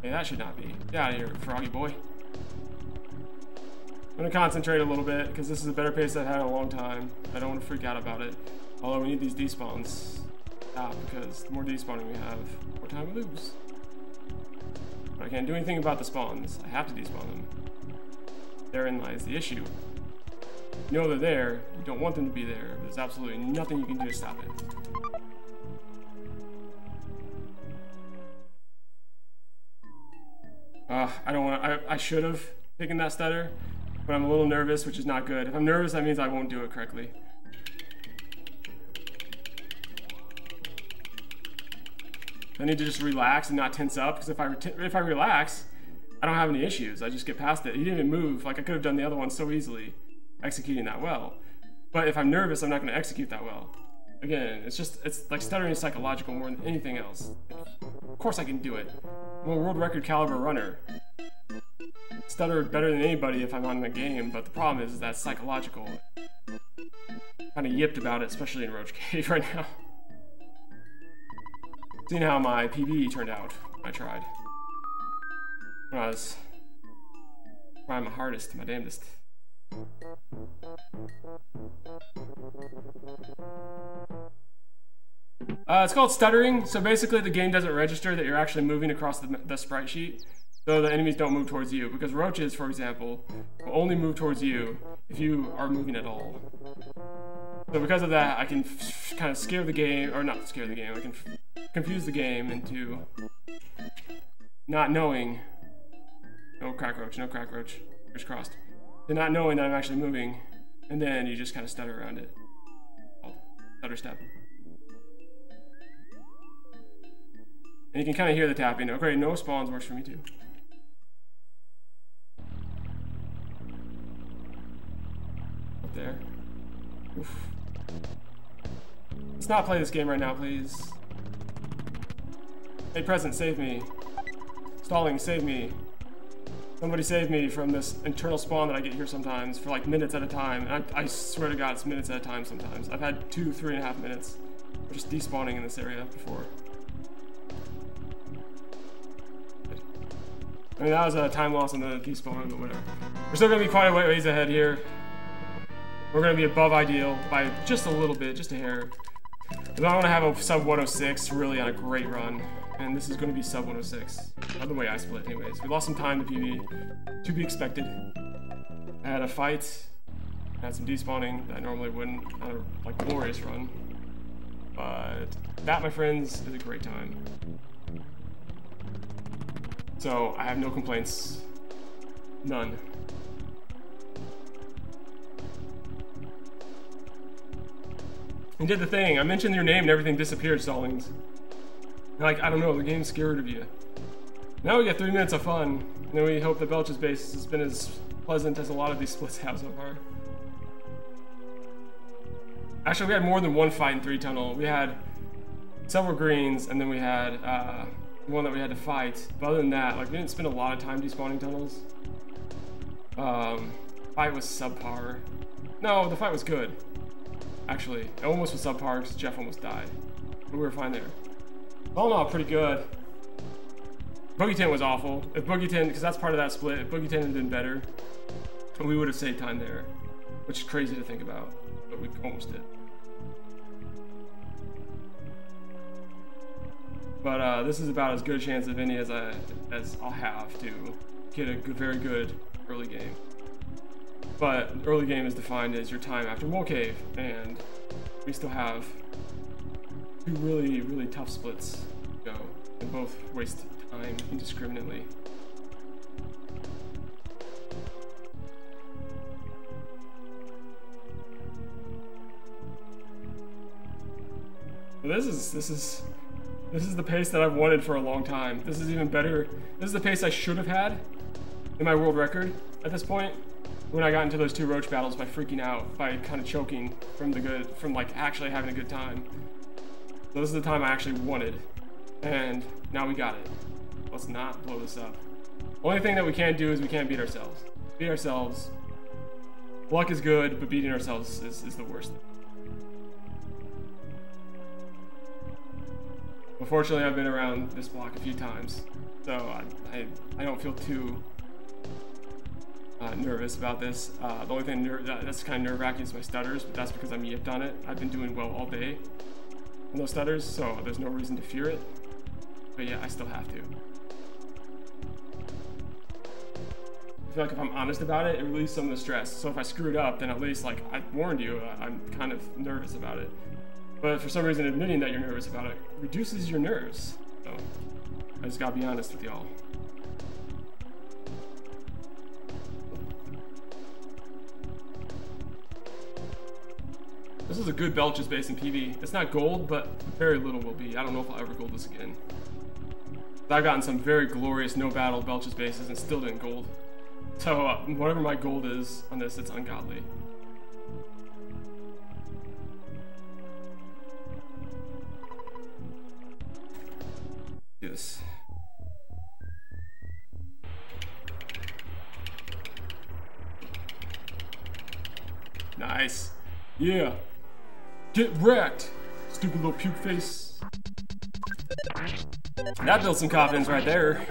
Hey, that should not be. Get out of here, froggy boy. I'm gonna concentrate a little bit because this is a better pace I've had in a long time. I don't want to freak out about it. Although we need these despawns out because the more despawning we have, the more time we lose. But I can't do anything about the spawns. I have to despawn them. Therein lies the issue. You know they're there. You don't want them to be there. There's absolutely nothing you can do to stop it. I don't want to. I should have taken that stutter. But I'm a little nervous, which is not good. If I'm nervous, that means I won't do it correctly. I need to just relax and not tense up, because if I relax, I don't have any issues. I just get past it. He didn't even move. Like, I could have done the other one so easily, executing that well. But if I'm nervous, I'm not going to execute that well. Again, it's like stuttering is psychological more than anything else. Of course I can do it. I'm a world record caliber runner. Stutter better than anybody if I'm on the game, but the problem is that's psychological. Kind of yipped about it, especially in Roach Cave right now. Seeing how my PB turned out when I tried. When I was trying my hardest, my damnedest. It's called stuttering, so basically the game doesn't register that you're actually moving across the sprite sheet. So the enemies don't move towards you, because roaches, for example, will only move towards you if you are moving at all. So because of that, I can kind of scare the game, or not scare the game, I can confuse the game into not knowing, no crack roach, fingers crossed, to not knowing that I'm actually moving, and then you just kind of stutter around it. Stutter step. And you can kind of hear the tapping. Okay, no spawns works for me too. Up there. Oof. Let's not play this game right now, please. Hey, Present, save me. Stalling, save me. Somebody save me from this internal spawn that I get here sometimes for like minutes at a time. And I swear to God, it's minutes at a time sometimes. I've had 3.5 minutes of just despawning in this area before. I mean, that was a time loss on the despawn, but whatever. We're still gonna be quite a ways ahead here. We're gonna be above ideal by just a little bit, just a hair. But I want to have a sub 106 really on a great run. And this is going to be sub 106. Not the way I split anyways. We lost some time to PB. To be expected. I had a fight. I had some despawning that I normally wouldn't on a like glorious run. But that, my friends, is a great time. So I have no complaints. None. You did the thing. I mentioned your name and everything disappeared, Stallings. Like, I don't know, the game's scared of you. Now we get 3 minutes of fun. And then we hope that Belch's base has been as pleasant as a lot of these splits have so far. Actually, we had more than one fight in 3 tunnel. We had several greens, and then we had one that we had to fight. But other than that, like, we didn't spend a lot of time despawning tunnels. Fight was subpar. No, the fight was good. Actually, it almost was subpar because Jeff almost died. But we were fine there. All in all, pretty good. Boogie Tin was awful. If Boogie Tin, because that's part of that split, if Boogie Tin had been better, we would have saved time there. Which is crazy to think about, but we almost did. But this is about as good a chance of any as I'll have to get a very good early game. But early game is defined as your time after Mole Cave, and we still have 2 really, really tough splits to go, and both waste time indiscriminately. But this is the pace that I've wanted for a long time. This is even better. This is the pace I should have had in my world record at this point. When I got into those 2 roach battles by freaking out, by kind of choking from like actually having a good time. So this is the time I actually wanted, and now we got it. Let's not blow this up. Only thing that we can't do is we can't beat ourselves. Beat ourselves. Luck is good, but beating ourselves is the worst. Unfortunately, I've been around this block a few times, so I don't feel too nervous about this. The only thing that's kind of nerve-wracking is my stutters, but that's because I'm yipped on it. I've been doing well all day on those stutters, so there's no reason to fear it. But yeah, I still have to. I feel like if I'm honest about it, it relieves some of the stress. So if I screwed up, then at least like I warned you, I'm kind of nervous about it. But for some reason, admitting that you're nervous about it reduces your nerves. So I just gotta be honest with y'all. This is a good Belch's base in PB. It's not gold, but very little will be. I don't know if I'll ever gold this again. I've gotten some very glorious no battle Belch's bases and still didn't gold. So whatever my gold is on this, it's ungodly. Yes. Nice. Yeah. Get wrecked, stupid little puke face. That built some confidence right there.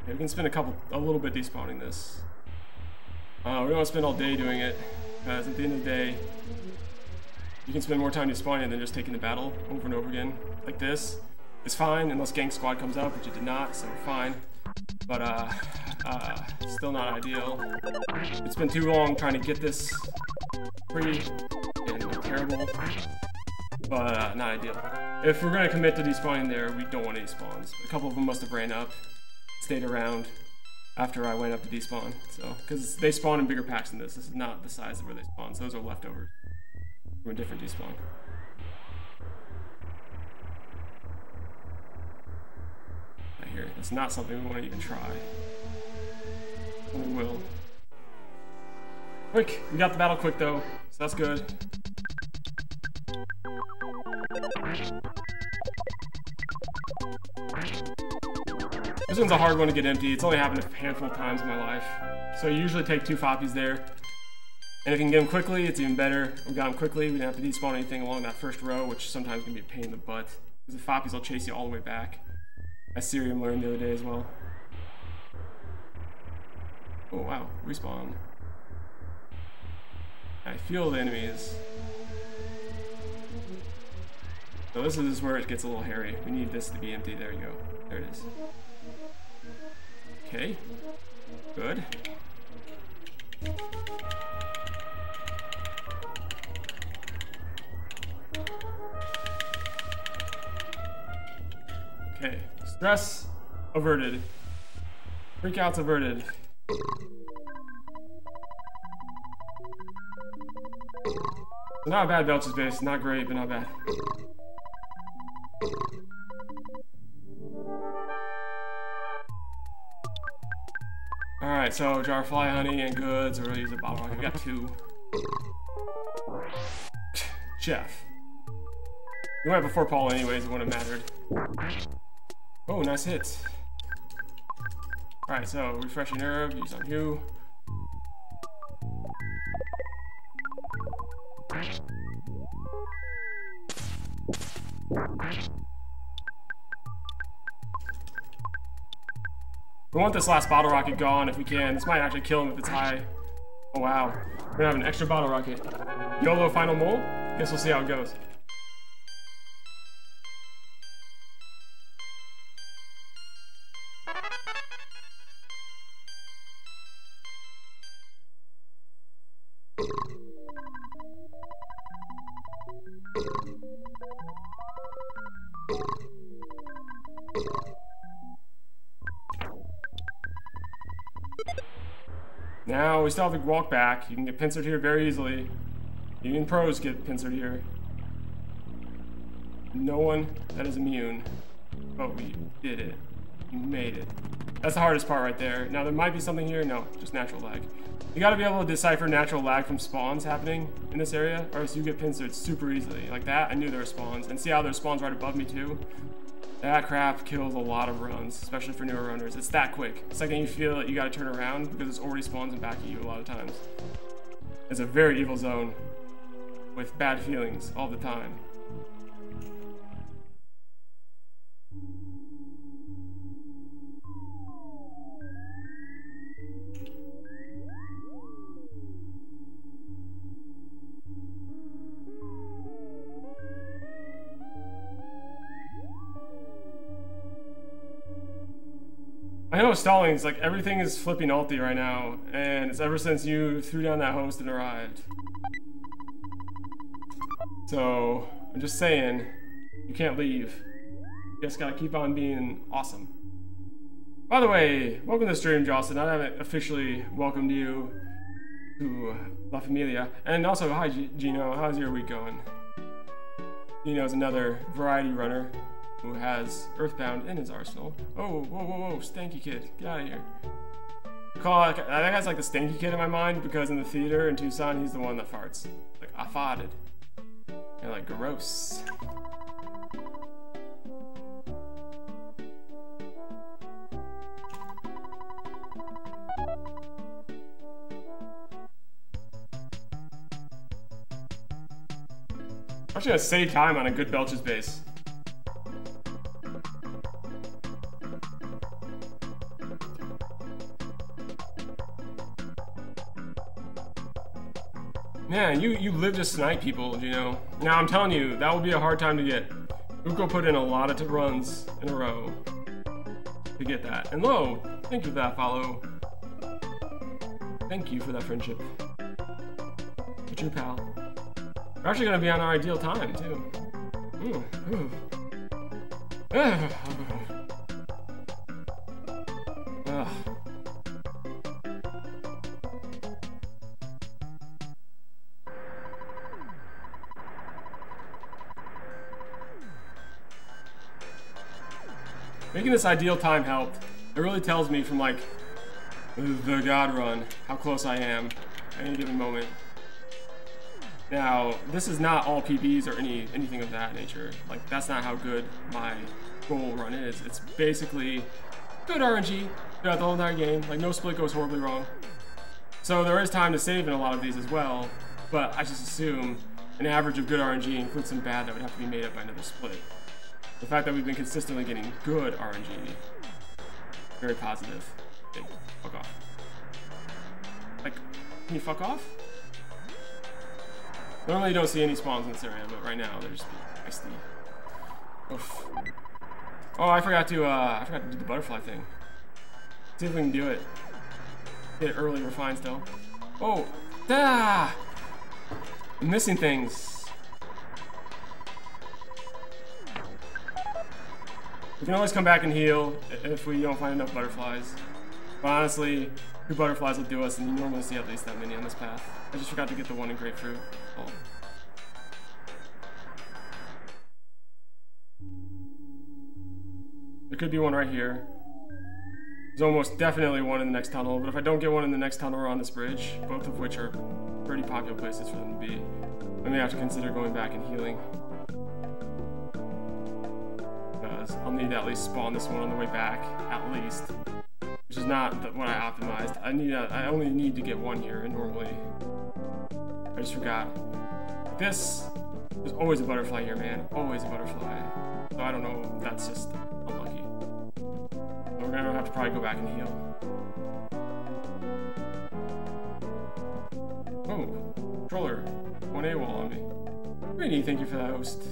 Yeah, we can spend a little bit despawning this. We don't want to spend all day doing it, because at the end of the day, you can spend more time despawning than just taking the battle over and over again. Like this. It's fine unless Gang Squad comes up, which it did not, so we're fine. But still not ideal. It's been too long trying to get this free and terrible, but not ideal. If we're gonna commit to despawning there, we don't want any spawns. A couple of them must have ran up, stayed around after I went up to despawn. So, because they spawn in bigger packs than this. This is not the size of where they spawn. So those are leftovers from a different despawn. Here. It's not something we want to even try. We will. Quick, we got the battle quick though, so that's good. This one's a hard one to get empty. It's only happened a handful of times in my life. So you usually take 2 Foppies there. And if you can get them quickly, it's even better. We got them quickly, we didn't have to despawn anything along that first row, which sometimes can be a pain in the butt. Because the Foppies will chase you all the way back. As Sirium learned the other day as well. Oh wow, respawn. I feel the enemies. So this is where it gets a little hairy. We need this to be empty. There you go. There it is. Okay. Good. Okay. Stress averted. Freakouts averted. So not a bad Belch's base. Not great, but not bad. Alright, so jar of fly honey and goods, or really use a bottle rocket. We got 2. Chef. We went before Paul anyways, it wouldn't have mattered. Oh, nice hit. Alright, so refreshing herb, use on Hugh. We want this last bottle rocket gone if we can. This might actually kill him if it's high. Oh wow. We're gonna have an extra bottle rocket. YOLO final mole? Guess we'll see how it goes. Now we still have to walk back. You can get pincered here very easily. Even pros get pincered here. No one that is immune. But we did it. We made it. That's the hardest part right there. Now there might be something here. No, just natural lag. You gotta be able to decipher natural lag from spawns happening in this area, or else you get pincered super easily. Like that, I knew there were spawns. And see how there's spawns right above me too? That crap kills a lot of runs, especially for newer runners. It's that quick. The second you feel it, you gotta turn around because it's already spawns in back of you a lot of times. It's a very evil zone with bad feelings all the time. I know Stallings, like everything is flipping ulti right now, and it's ever since you threw down that host and arrived. So, I'm just saying, you can't leave. You just gotta keep on being awesome. By the way, welcome to the stream, Jocelyn. I haven't officially welcomed you to La Familia. And also, hi Gino, how's your week going? Gino's another variety runner who has EarthBound in his arsenal. Oh, whoa, whoa, whoa, Stanky Kid, get out of here. That guy's like the Stanky Kid in my mind because in the theater in Tucson, he's the one that farts. Like, I farted. You're like, gross. I'm actually gonna save time on a good Belch's base. Man, you live to snipe people, you know. Now I'm telling you, that will be a hard time to get. Uko put in a lot of runs in a row to get that. And Lo, thank you for that follow. Thank you for that friendship. It's your pal. We're actually gonna be on our ideal time too. Ooh, ooh. Ugh. Making this ideal time helped. It really tells me from like the God run how close I am. at any given moment. Now, this is not all PBs or anything of that nature. Like, that's not how good my goal run is. It's basically good RNG throughout the whole entire game. Like, no split goes horribly wrong. So there is time to save in a lot of these as well, but I just assume an average of good RNG includes some bad that would have to be made up by another split. The fact that we've been consistently getting good RNG, very positive. Okay, fuck off. Like, can you fuck off? Normally you don't see any spawns in this area, but right now they're just feisty. Oof. Oh, I forgot to do the butterfly thing. See if we can do it. Get it early, we're fine still. Oh, ah! I'm missing things. We can always come back and heal if we don't find enough butterflies. But honestly, 2 butterflies will do us, and you normally see at least that many on this path. I just forgot to get the one in grapefruit. Oh. There could be one right here. There's almost definitely one in the next tunnel, but if I don't get one in the next tunnel or on this bridge, both of which are pretty popular places for them to be, I may have to consider going back and healing. Because I'll need to at least spawn this one on the way back, at least. Which is not what I optimized. I only need to get one here, and normally I just forgot. There's always a butterfly here, man. Always a butterfly. So I don't know if that's just unlucky. We're gonna have to probably go back and heal. Oh, controller. 1 AWOL on me. Rainy, thank you for that host.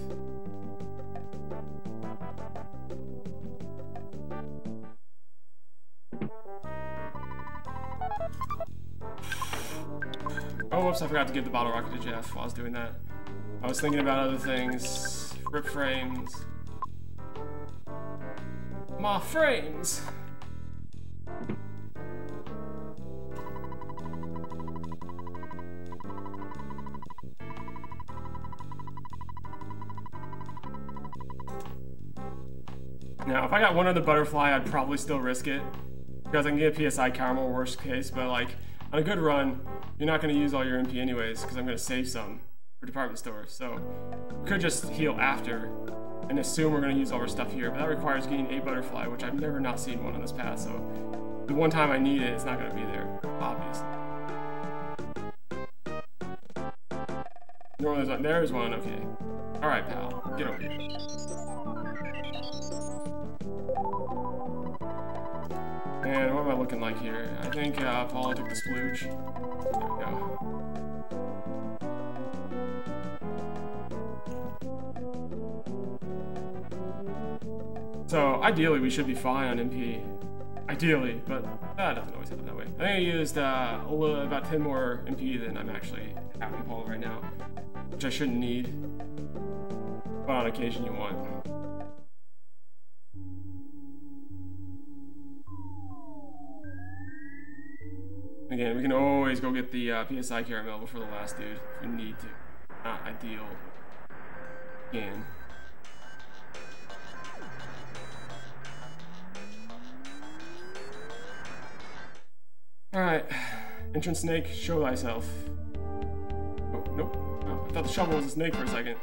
Oh, whoops, I forgot to give the bottle rocket to Jeff while I was doing that. I was thinking about other things. Rip frames. My frames! Now, if I got one other butterfly, I'd probably still risk it. Because I can get PSI caramel, worst case, but like, on a good run, you're not going to use all your MP anyways, because I'm going to save some for department store. So, we could just heal after, and assume we're going to use all our stuff here, but that requires getting a butterfly, which I've never not seen one on this path, so the one time I need it, it's not going to be there, obviously. Normally there's one, okay. Alright, pal, get over here. And what am I looking like here? I think Paula took the splooge. There we go. So ideally we should be fine on MP. Ideally, but that doesn't always happen that way. I think I used about 10 more MP than I'm actually having Paula right now, which I shouldn't need, but on occasion you want. Again, we can always go get the PSI caramel before the last dude if we need to. Not ideal. Again. Alright. Entrance snake, show thyself. Oh, nope. Oh, I thought the shovel was a snake for a second.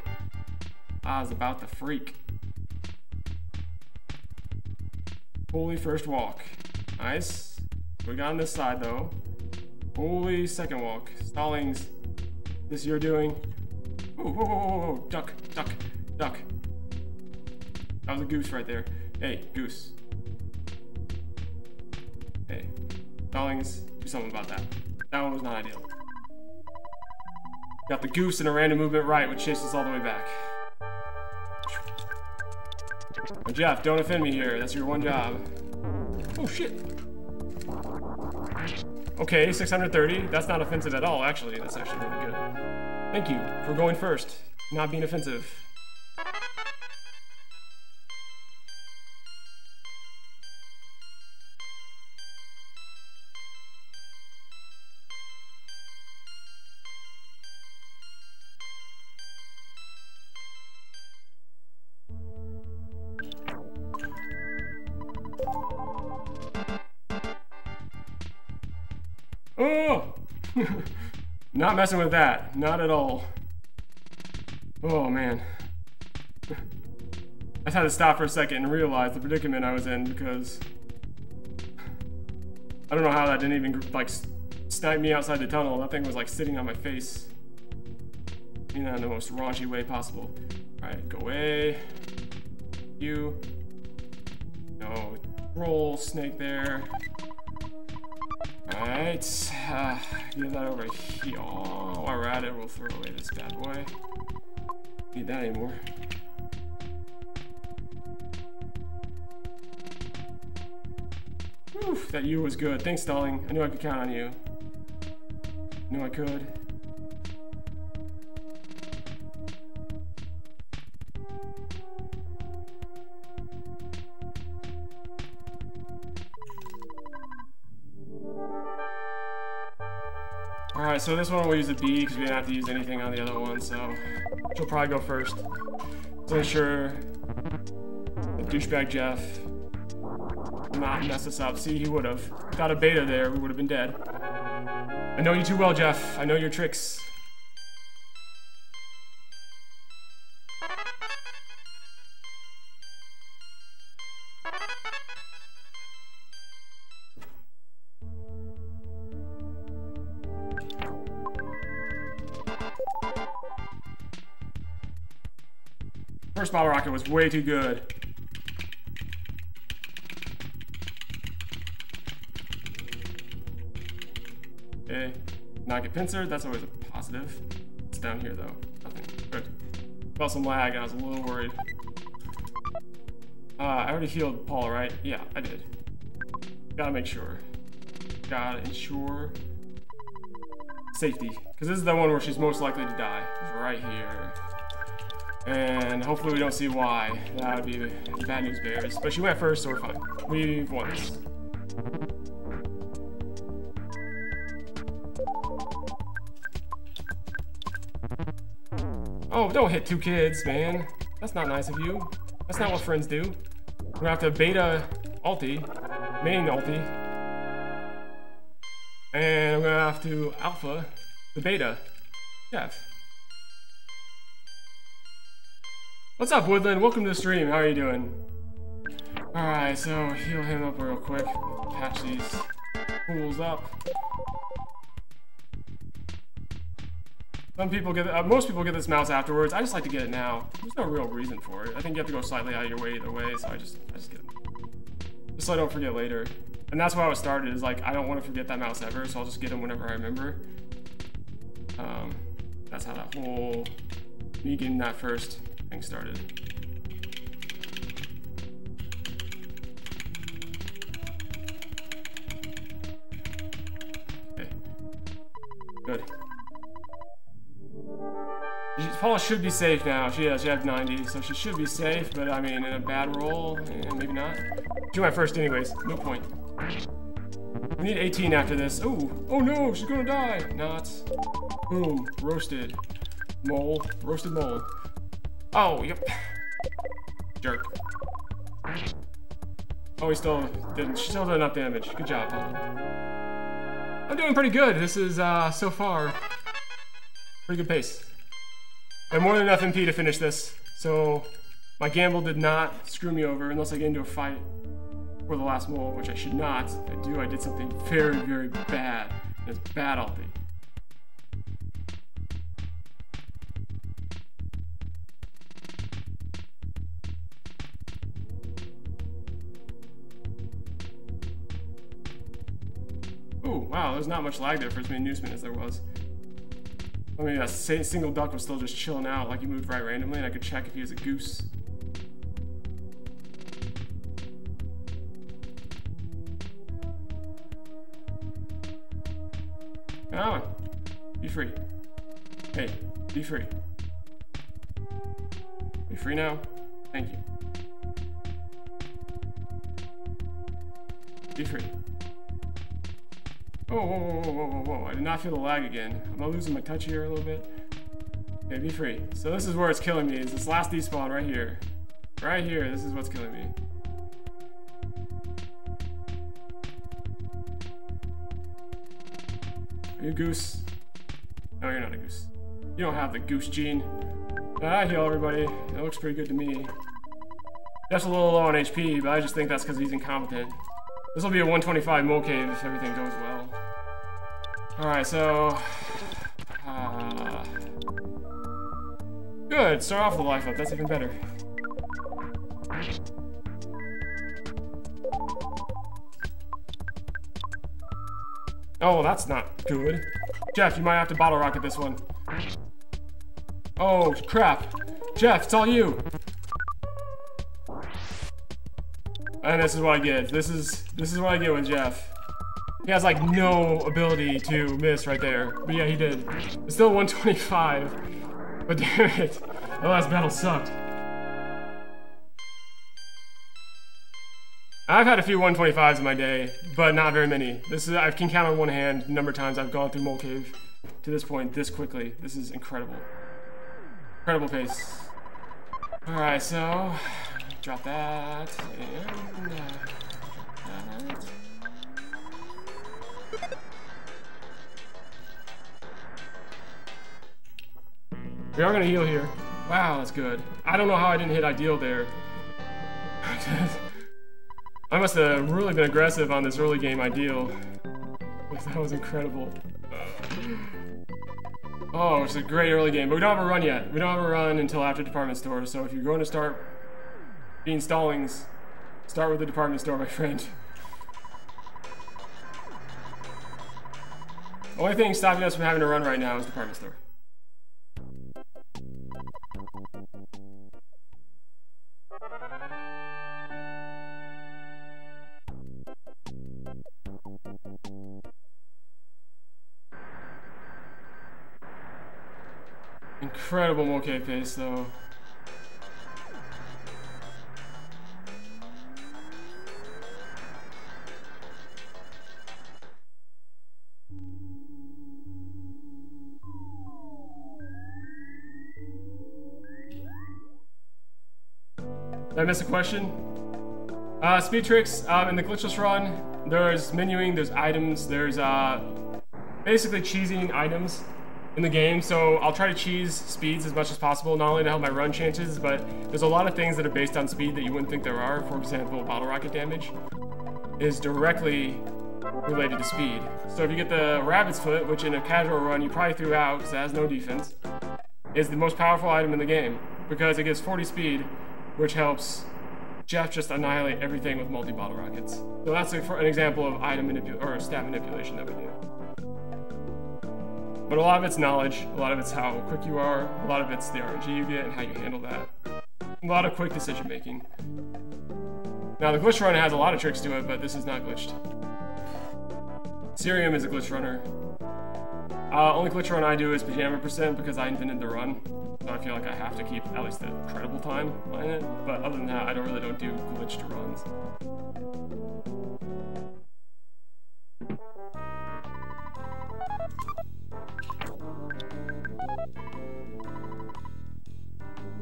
I was about to freak. Holy first walk. Nice. We got on this side though. Holy second walk. Stallings. This you're doing. Ooh, whoa, whoa, whoa, whoa. Duck, duck, duck. That was a goose right there. Hey, goose. Hey. Stallings, do something about that. That one was not ideal. Got the goose in a random movement right, which chased us all the way back. Oh, Jeff, don't offend me here. That's your one job. Oh, shit. Okay, 630. That's not offensive at all, actually. That's actually really good. Thank you for going first, not being offensive. Oh! Not messing with that. Not at all. Oh, man. I had to stop for a second and realize the predicament I was in because I don't know how that didn't even like snipe me outside the tunnel. That thing was like sitting on my face. You know, in the most raunchy way possible. Alright, go away. You. No, roll, snake there. Alright, give that over here. Oh, while we're at it, we'll throw away this bad boy. Need that anymore. Oof, that U was good. Thanks, Stalling. I knew I could count on you. Knew I could. Alright, so this one we'll use a B because we didn't have to use anything on the other one, so she'll probably go first. So ensure the douchebag Jeff not mess us up. See, he would have. Without a beta there, we would have been dead. I know you too well, Jeff. I know your tricks. First bottle rocket was way too good. Okay, not get pincered, that's always a positive. It's down here though, nothing, good. Felt some lag and I was a little worried. I already healed Paul, right? Yeah, I did. Gotta make sure. Gotta ensure safety, because this is the one where she's most likely to die. It's right here. And hopefully we don't see why. That would be bad news bears. But she went first, so we're fine. We've won this. Oh, don't hit two kids, man. That's not nice of you. That's not what friends do. We're gonna have to beta ulti, main ulti. And I'm gonna have to alpha the beta. Jeff. What's up, Woodland? Welcome to the stream. How are you doing? Alright, so heal him up real quick. Patch these fools up. Some people get most people get this mouse afterwards. I just like to get it now. There's no real reason for it. I think you have to go slightly out of your way either way, so I just get it. Just so I don't forget later. And that's why I was started, is like I don't want to forget that mouse ever, so I'll just get him whenever I remember. That's how that whole me getting that first thing started. Okay. Good. Paula should be safe now. She had 90, so she should be safe, but I mean, in a bad roll, maybe not. She went first anyways, no point. We need 18 after this. Ooh, oh no, she's gonna die. Not. Boom, roasted. Mole, roasted mole. Oh, yep. Jerk. Oh, he still didn't. She still did enough damage. Good job, Paula. I'm doing pretty good. This is, so far, pretty good pace. I have more than enough MP to finish this, so my gamble did not screw me over unless I get into a fight for the last mole, which I should not. If I do, I did something very, very bad. It's bad ulti. Ooh, wow, there's not much lag there for as many newsmen as there was. I mean, that single duck was still just chilling out, like he moved right randomly, and I could check if he was a goose. Come on, be free. Hey, be free. Be free now. Thank you. Be free. Oh, whoa, whoa, whoa, whoa, whoa, whoa. I did not feel the lag again. Am I losing my touch here a little bit? Okay, be free. So this is where it's killing me, is this last despawn right here. Right here, this is what's killing me. Are you goose? No, you're not a goose. You don't have the goose gene. I heal everybody. That looks pretty good to me. That's a little low on HP, but I just think that's because he's incompetent. This will be a 125 mole cave if everything goes well. Alright, so... good, start off with the life up, that's even better. Oh, that's not good. Jeff, you might have to bottle rocket this one. Oh, crap. Jeff, it's all you. And this is what I get. This is what I get with Jeff. He has like no ability to miss right there. But yeah, he did. It's still 125. But damn it. The last battle sucked. I've had a few 125s in my day, but not very many. I can count on one hand the number of times I've gone through Mole Cave to this point this quickly. This is incredible. Incredible pace. Alright, so drop that and that. We are gonna heal here. Wow, that's good. I don't know how I didn't hit ideal there. I must have really been aggressive on this early game ideal. That was incredible. Oh, it's a great early game, but we don't have a run yet. We don't have a run until after department store, so if you're going to start being stallings, start with the department store, my friend. The only thing stopping us from having a run right now is department store. Incredible Mole Cave pace, though. Did I miss a question? Speed tricks in the glitchless run. There's menuing, there's items, there's basically cheesing items in the game, so I'll try to cheese speeds as much as possible, not only to help my run chances, but there's a lot of things that are based on speed that you wouldn't think there are. For example, bottle rocket damage is directly related to speed. So if you get the rabbit's foot, which in a casual run you probably threw out because it has no defense, is the most powerful item in the game because it gives 40 speed, which helps Jeff just annihilate everything with multi-bottle rockets. So that's an example of item or stat manipulation that we do. But a lot of it's knowledge, a lot of it's how quick you are, a lot of it's the RNG you get and how you handle that. A lot of quick decision making. Now the glitch run has a lot of tricks to it, but this is not glitched. Cerium is a glitch runner. Only glitch run I do is pajama percent because I invented the run. So I feel like I have to keep at least the credible time on it. But other than that, I really don't do glitched runs.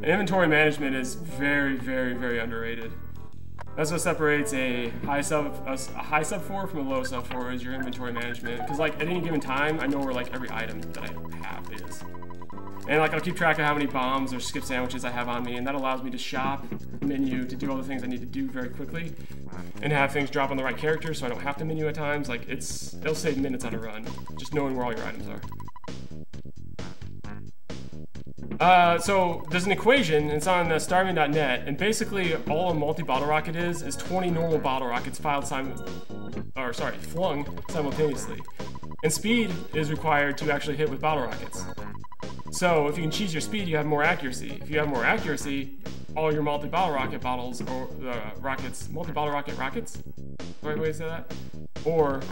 Inventory management is very, very, very underrated. That's what separates a high sub 4 from a low sub 4 is your inventory management. Because like at any given time, I know where like every item that I have is. And like I'll keep track of how many bombs or skip sandwiches I have on me, and that allows me to shop, menu, to do all the things I need to do very quickly, and have things drop on the right character so I don't have to menu at times. Like it'll save minutes on a run, just knowing where all your items are. So there's an equation, it's on starving.net, and basically all a multi-bottle rocket is 20 normal bottle rockets flung simultaneously. And speed is required to actually hit with bottle rockets. So if you can cheese your speed, you have more accuracy. If you have more accuracy, all your multi-bottle rocket bottles, or rockets, multi-bottle rocket rockets? The right way to say that? Or,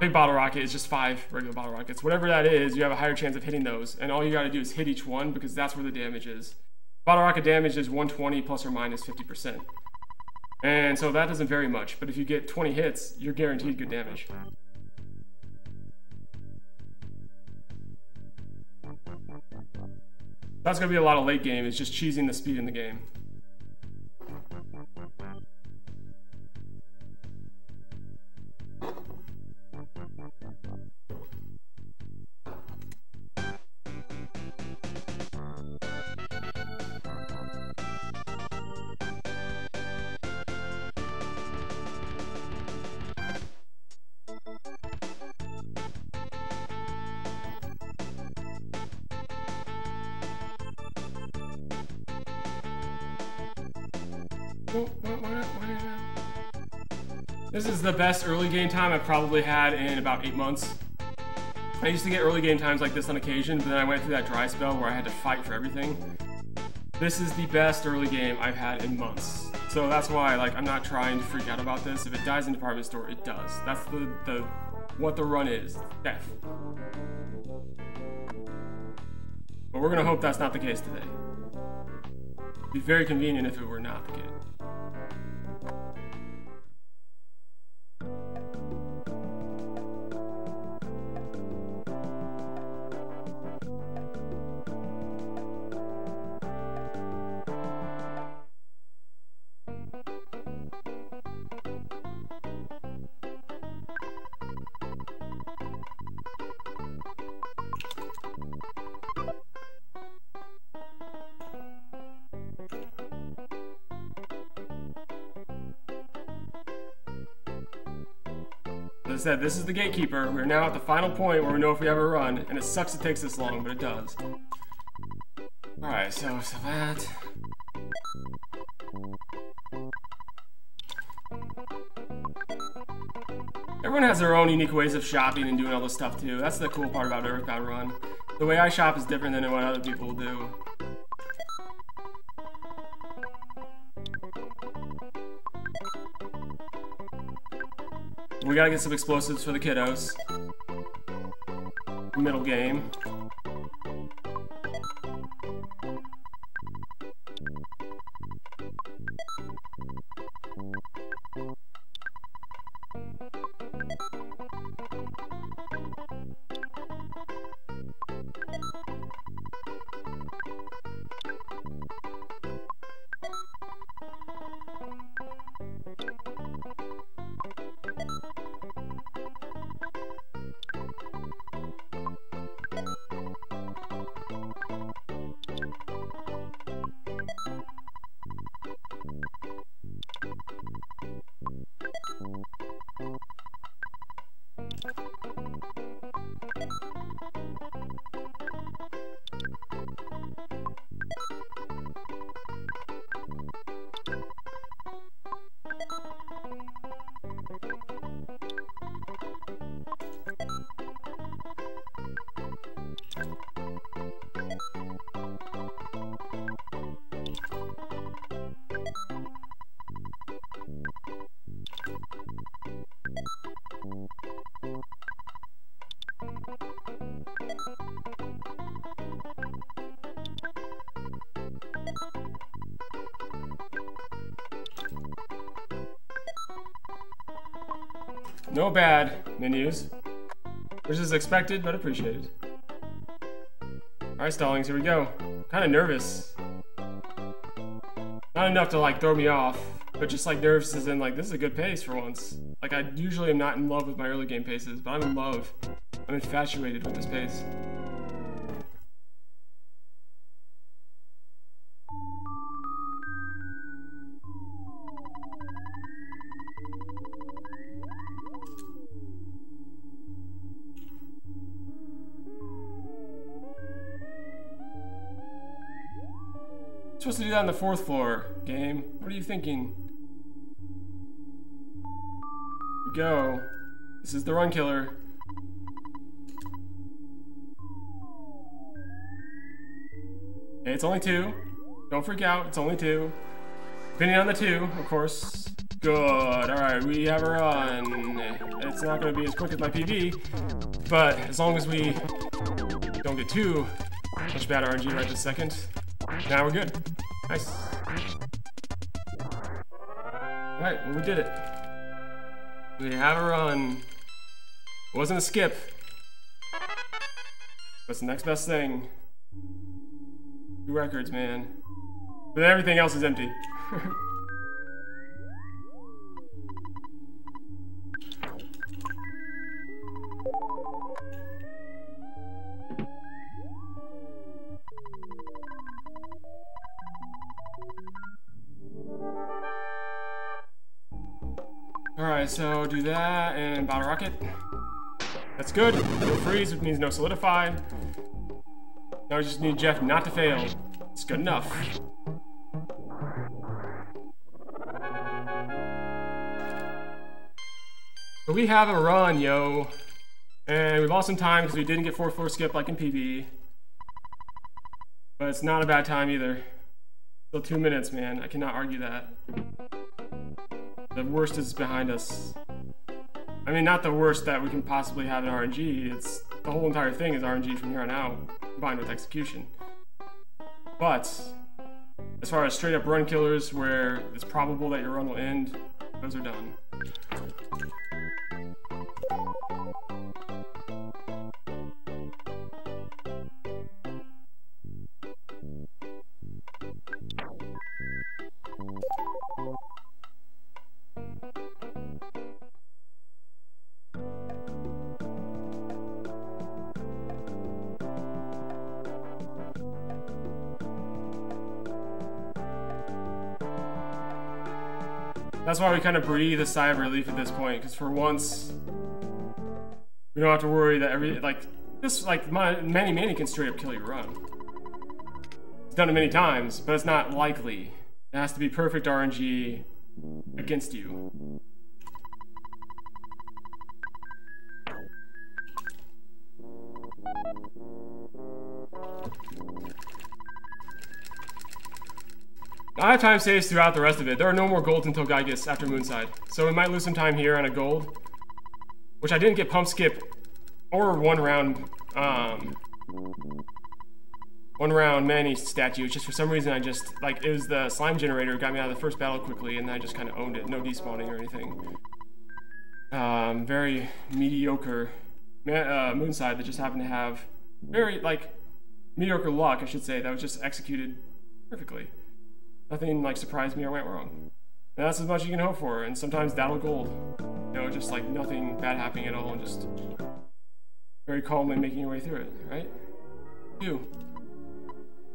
big bottle rocket is just 5 regular bottle rockets. Whatever that is, you have a higher chance of hitting those. And all you gotta do is hit each one because that's where the damage is. Bottle rocket damage is 120 plus or minus 50%. And so that doesn't vary much, but if you get 20 hits, you're guaranteed good damage. That's gonna be a lot of late game, is just cheesing the speed in the game. This is the best early game time I've probably had in about 8 months. I used to get early game times like this on occasion, but then I went through that dry spell where I had to fight for everything. This is the best early game I've had in months. So that's why, like, I'm not trying to freak out about this. If it dies in department store, it does. That's what the run is. Death. But we're gonna hope that's not the case today. It'd be very convenient if it were not the case. As I said, this is the gatekeeper. We're now at the final point where we know if we have a run, and it sucks it takes this long, but it does. Alright, so that. Everyone has their own unique ways of shopping and doing all this stuff too. That's the cool part about EarthBound Run. The way I shop is different than what other people do. We gotta get some explosives for the kiddos. Middle game. No bad menus, which is expected but appreciated. Alright, Stallings, here we go. Kind of nervous. Not enough to like throw me off, but just like nervous as in like this is a good pace for once. Like I usually am not in love with my early game paces, but I'm in love. I'm infatuated with this pace. Supposed to do that on the 4th floor, game. What are you thinking? Here we go. This is the run killer. Hey, it's only 2. Don't freak out, it's only 2. Depending on the 2, of course. Good, alright, we have a run. It's not gonna be as quick as my PB, but as long as we don't get too much bad RNG right this second, now we're good. Nice. Alright, well, we did it. We have a run. It wasn't a skip. What's the next best thing? 2 records, man. But everything else is empty. Alright, so do that and bottle rocket. That's good. No freeze, which means no solidify. Now we just need Jeff not to fail. It's good enough. But we have a run, yo. And we lost some time because we didn't get 4th floor skip like in PB. But it's not a bad time either. Still 2 minutes, man. I cannot argue that. The worst is behind us. I mean, not the worst that we can possibly have in RNG. It's the whole entire thing is RNG from here on out, combined with execution. But as far as straight up run killers where it's probable that your run will end, those are done. That's why we kind of breathe a sigh of relief at this point, because for once, we don't have to worry that Manny can straight up kill your run. It's done it many times, but it's not likely. It has to be perfect RNG against you. I have time saves throughout the rest of it. There are no more golds until Guy gets after Moonside. So we might lose some time here on a gold. Which I didn't get pump skip or one round Manny statue. It's just for some reason I just, like, it was the slime generator got me out of the first battle quickly and then I just kind of owned it. No despawning or anything. Very mediocre Moonside that just happened to have very, like, mediocre luck, I should say, that was just executed perfectly. Nothing like surprised me or went wrong. And that's as much as you can hope for, and sometimes that'll gold. You know, just like nothing bad happening at all, and just very calmly making your way through it, right? Now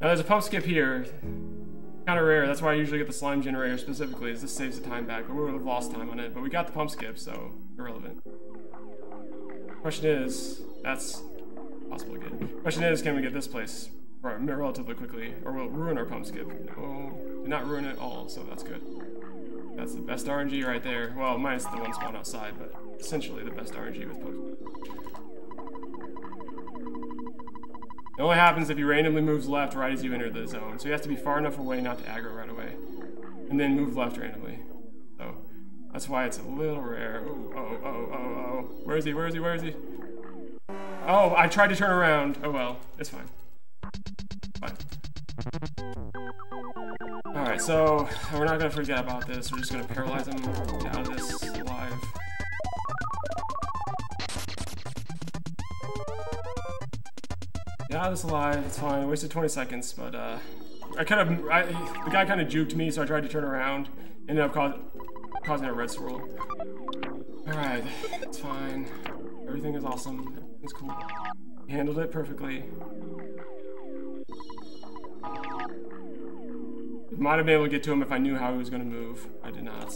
there's a pump skip here. Kind of rare, that's why I usually get the slime generator specifically, is this saves the time back, but we would have lost time on it. But we got the pump skip, so irrelevant. Question is, that's possibly good. Question is, can we get this place relatively quickly, or will it ruin our pump skip? No, did not ruin it at all, so that's good. That's the best RNG right there. Well, minus the one spawn outside, but essentially the best RNG with pump skip. It only happens if he randomly moves left right as you enter the zone, so he has to be far enough away not to aggro right away, and then move left randomly. So that's why it's a little rare. Ooh, oh. Where is he? Where is he? Where is he? Oh, I tried to turn around. Oh well, it's fine. Alright, so we're not gonna forget about this. We're just gonna paralyze him, get out of this alive. Get out of this alive, it's fine. I wasted 20 seconds, but the guy kind of juked me, so I tried to turn around. Ended up causing a red swirl. Alright, it's fine. Everything is awesome. Everything's cool. He handled it perfectly. Might have been able to get to him if I knew how he was going to move. I did not.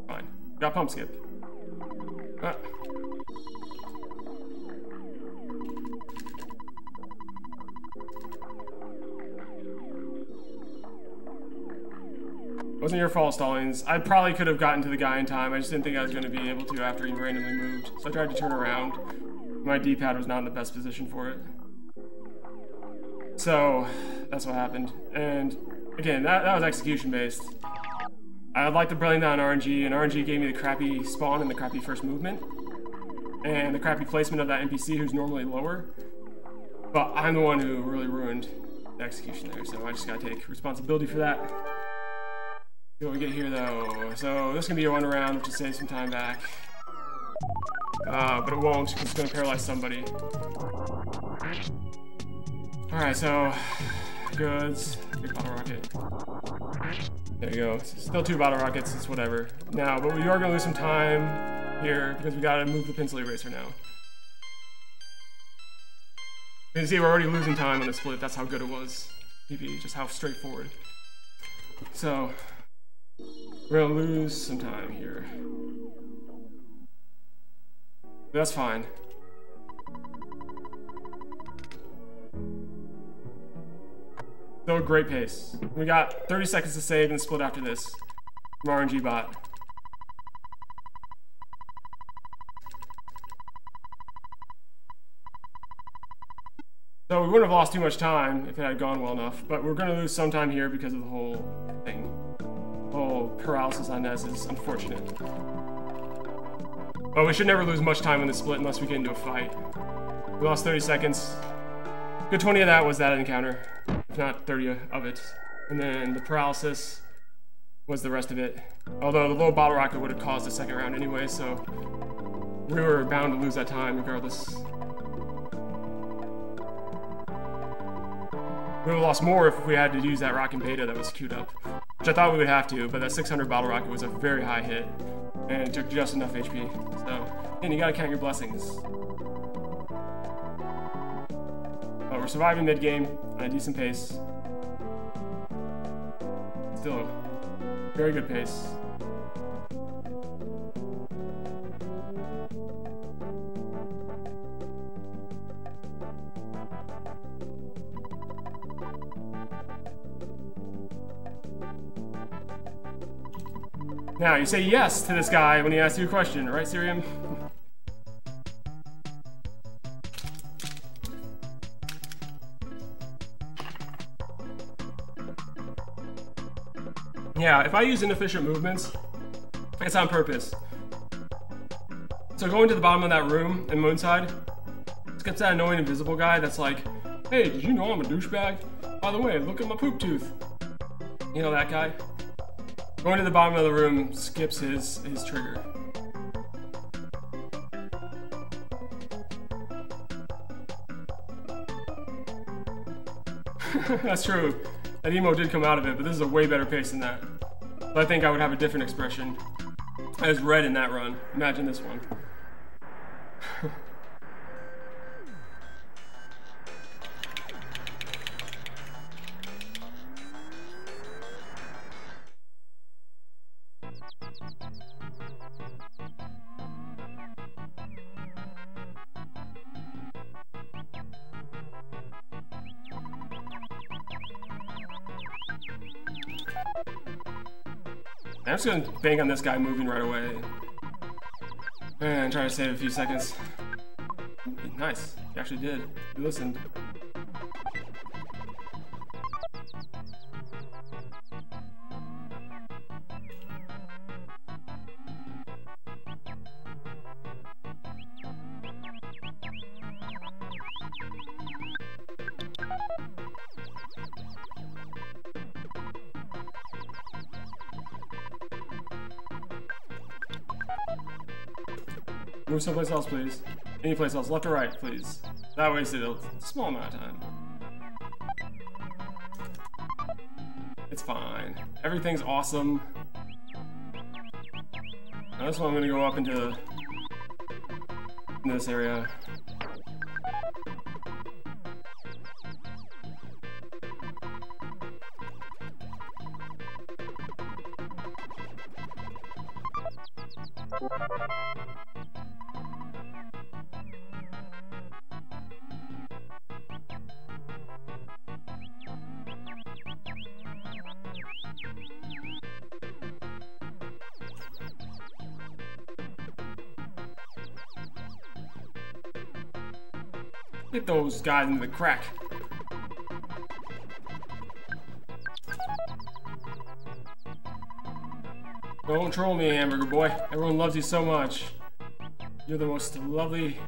Fine. Got pump skip. Wasn't your fault, Stallings. I probably could have gotten to the guy in time. I just didn't think I was going to be able to after he randomly moved. So I tried to turn around. My D-pad was not in the best position for it. So that's what happened. And again, that was execution based. I'd like to blame that on RNG, and RNG gave me the crappy spawn and the crappy first movement. And the crappy placement of that NPC who's normally lower. But I'm the one who really ruined the execution there, so I just gotta take responsibility for that. See what we get here though. So this can be a one round, which will save some time back. But it won't, because it's gonna paralyze somebody. Alright, so goods, big bottle rocket. There you go. Still 2 bottle rockets, it's whatever. Now, but we are gonna lose some time here because we gotta move the pencil eraser now. You can see we're already losing time on the split. That's how good it was. PB, just how straightforward. So we're gonna lose some time here. But that's fine. Still a great pace. We got 30 seconds to save and split after this. RNG bot. So we wouldn't have lost too much time if it had gone well enough, but we're going to lose some time here because of the whole thing. Whole paralysis on Ness is unfortunate. But we should never lose much time in the split unless we get into a fight. We lost 30 seconds. Good 20 of that was that encounter, if not 30 of it. And then the paralysis was the rest of it. Although the low bottle rocket would have caused the second round anyway, so we were bound to lose that time regardless. We would have lost more if we had to use that rocket beta that was queued up, which I thought we would have to, but that 600 bottle rocket was a very high hit, and it took just enough HP. So, and you gotta count your blessings. But we're surviving mid-game on a decent pace. Still a very good pace. Now, you say yes to this guy when he asks you a question, right, Sirium? Yeah, if I use inefficient movements, it's on purpose. So going to the bottom of that room in Moonside, it gets that annoying invisible guy that's like, hey, did you know I'm a douchebag? By the way, look at my poop tooth. You know that guy? Going to the bottom of the room skips his trigger. That's true. That emo did come out of it, but this is a way better pace than that. So I think I would have a different expression as red in that run. Imagine this one. I'm just gonna bang on this guy moving right away. And try to save a few seconds. Nice. He actually did. He listened. Move someplace else, please. Any place else, left or right, please. That wasted a small amount of time. It's fine. Everything's awesome. Now this one I'm gonna go up into this area. Get those guys into the crack. Don't troll me, hamburger boy. Everyone loves you so much. You're the most lovely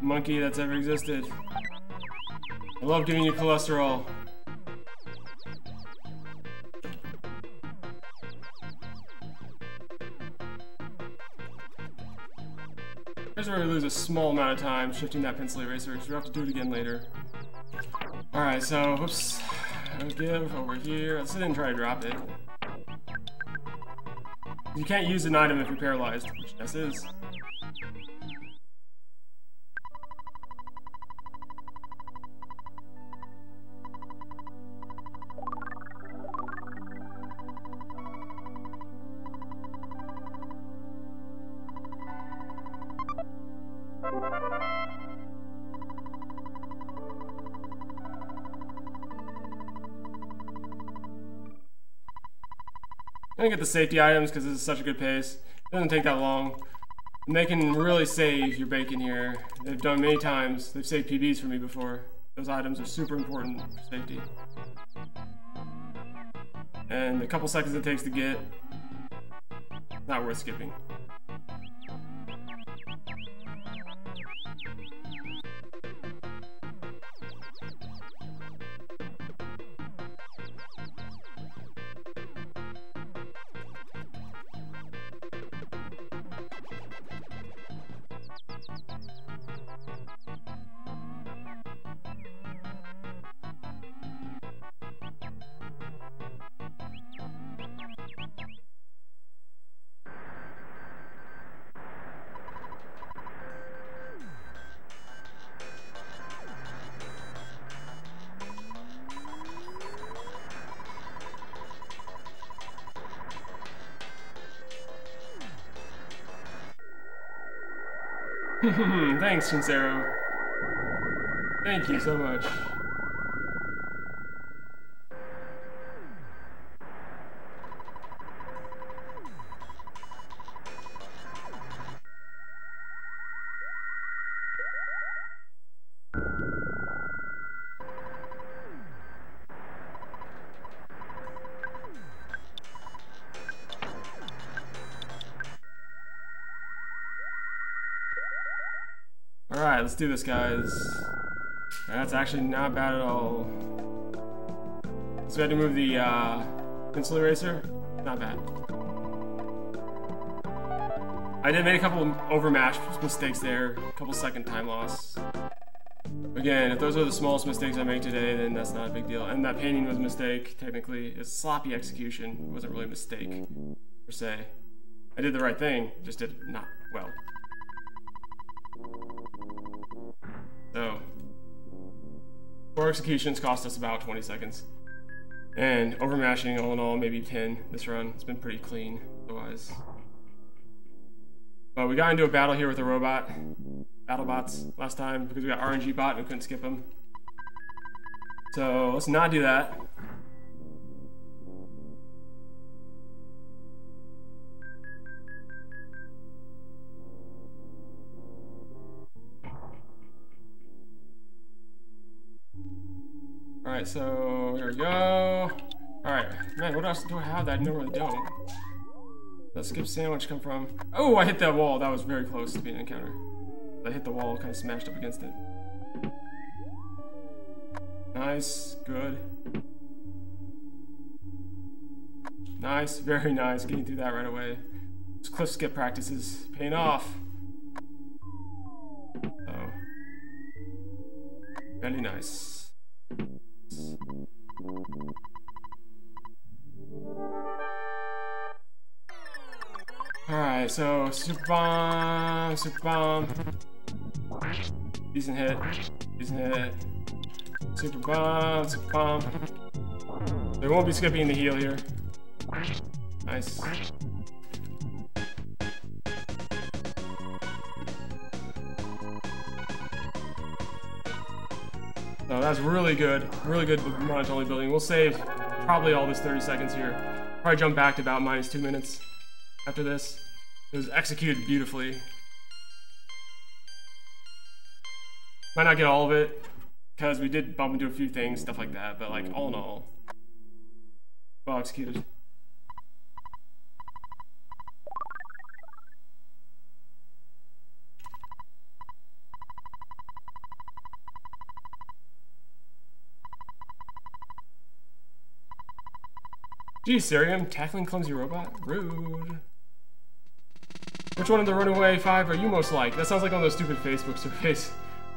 monkey that's ever existed. I love giving you cholesterol. Here's where we lose a small amount of time shifting that pencil eraser, so we'll have to do it again later. Alright, so, whoops. Give over here. Let's sit and try to drop it. You can't use an item if you're paralyzed, which this is. gonna get the safety items because this is such a good pace. It doesn't take that long. And they can really save your bacon here. They've done many times. They've saved PBs for me before. Those items are super important for safety. And the couple seconds it takes to get, not worth skipping. Thanks, Sincero. Thank you so much. Alright, let's do this, guys. That's actually not bad at all. So we had to move the pencil eraser. Not bad. I did make a couple overmatch mistakes there. A couple second time loss. Again, if those are the smallest mistakes I make today, then that's not a big deal. And that painting was a mistake, technically. It's sloppy execution. It wasn't really a mistake, per se. I did the right thing, just did it not well. So, poor executions cost us about 20 seconds. And overmashing, all in all, maybe 10 this run. It's been pretty clean, otherwise. But we got into a battle here with a robot. BattleBots last time, because we got RNG bot and we couldn't skip him. So, let's not do that. Alright, so here we go. Alright, man, what else do I have that I normally don't? That skip sandwich come from? Oh, I hit that wall. That was very close to being an encounter. I hit the wall, kind of smashed up against it. Nice, good. Nice, very nice. Getting through that right away. This cliff skip practice is paying off. Oh, very nice. Alright, so super bomb, super bomb. Decent hit, super bomb, super bomb. They won't be skipping the heal here. Nice. So that's really good Montage only building. We'll save probably all this 30 seconds here. Probably jump back to about -2 minutes after this. It was executed beautifully. Might not get all of it, because we did bump into a few things, stuff like that, but like all in all, well executed. Geez, Serium, tackling clumsy robot? Rude. Which one of the Runaway 5 are you most like? That sounds like one of those stupid Facebook surveys.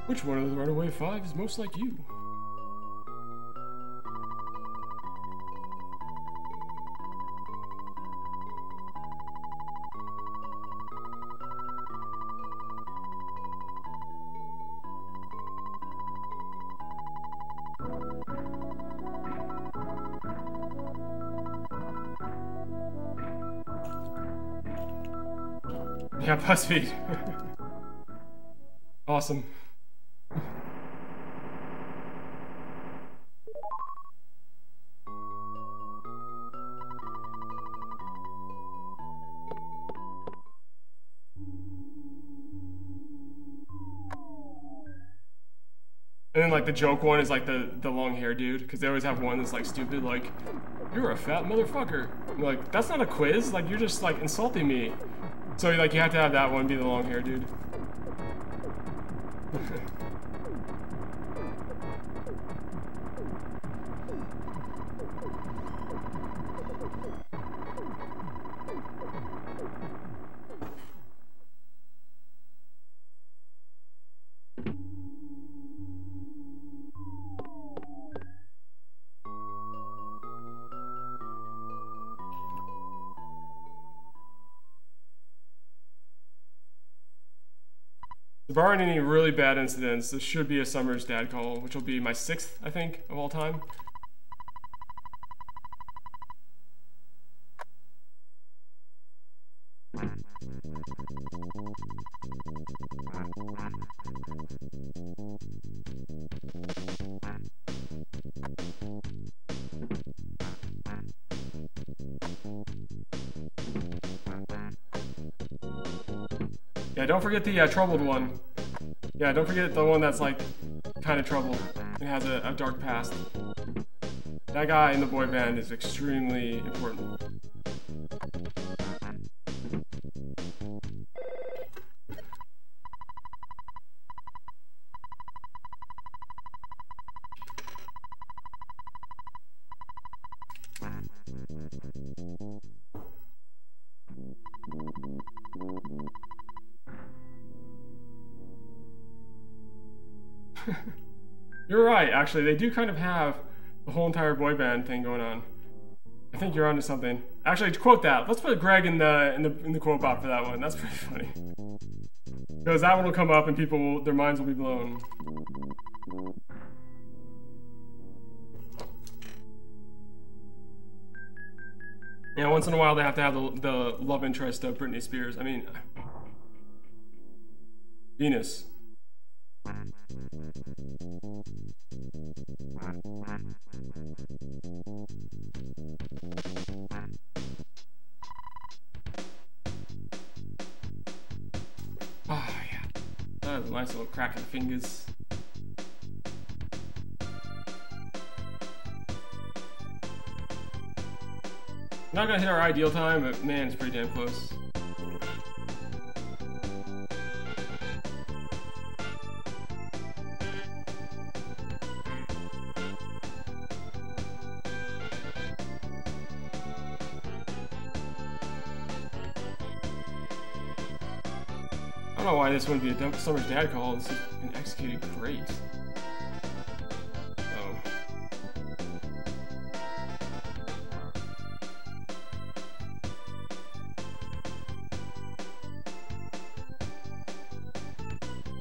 Which one of the Runaway 5 is most like you? Yeah, BuzzFeed. Awesome. then like the joke one is like the long hair dude, because they always have one that's like stupid, like, you're a fat motherfucker. And you're like, that's not a quiz, like you're just like insulting me. So like you have to have that one be the long hair dude. Barring any really bad incidents, this should be a Summer's dad call, which will be my 6th, I think, of all time. Yeah, don't forget the troubled one. Yeah, don't forget the one that's like kind of troubled and has a dark past. That guy in the boy band is extremely important. You're right, actually, they do kind of have the whole entire boy band thing going on. I think you're onto something. Actually, to quote that, let's put Greg in the quote bot for that one. That's pretty funny. Because that one will come up and people will, their minds will be blown. Yeah, once in a while they have to have the love interest of Britney Spears. I mean, Venus. Ah, yeah. That was a nice little crack in the fingers. Not gonna hit our ideal time, but man, it's pretty damn close. I don't know why this wouldn't be a Summer's dad call. This has been executed great. Oh.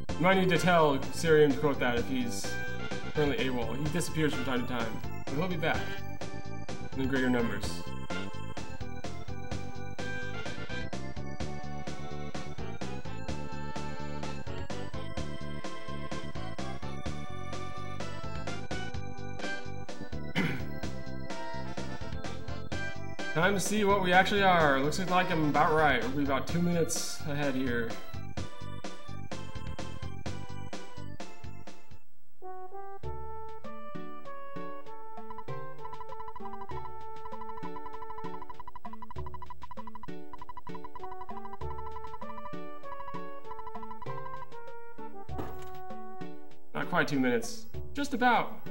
You might need to tell Syrian to quote that if he's currently AWOL. He disappears from time to time, but he'll be back in greater numbers. Time to see what we actually are. Looks like I'm about right. We'll be about 2 minutes ahead here. Not quite 2 minutes. Just about.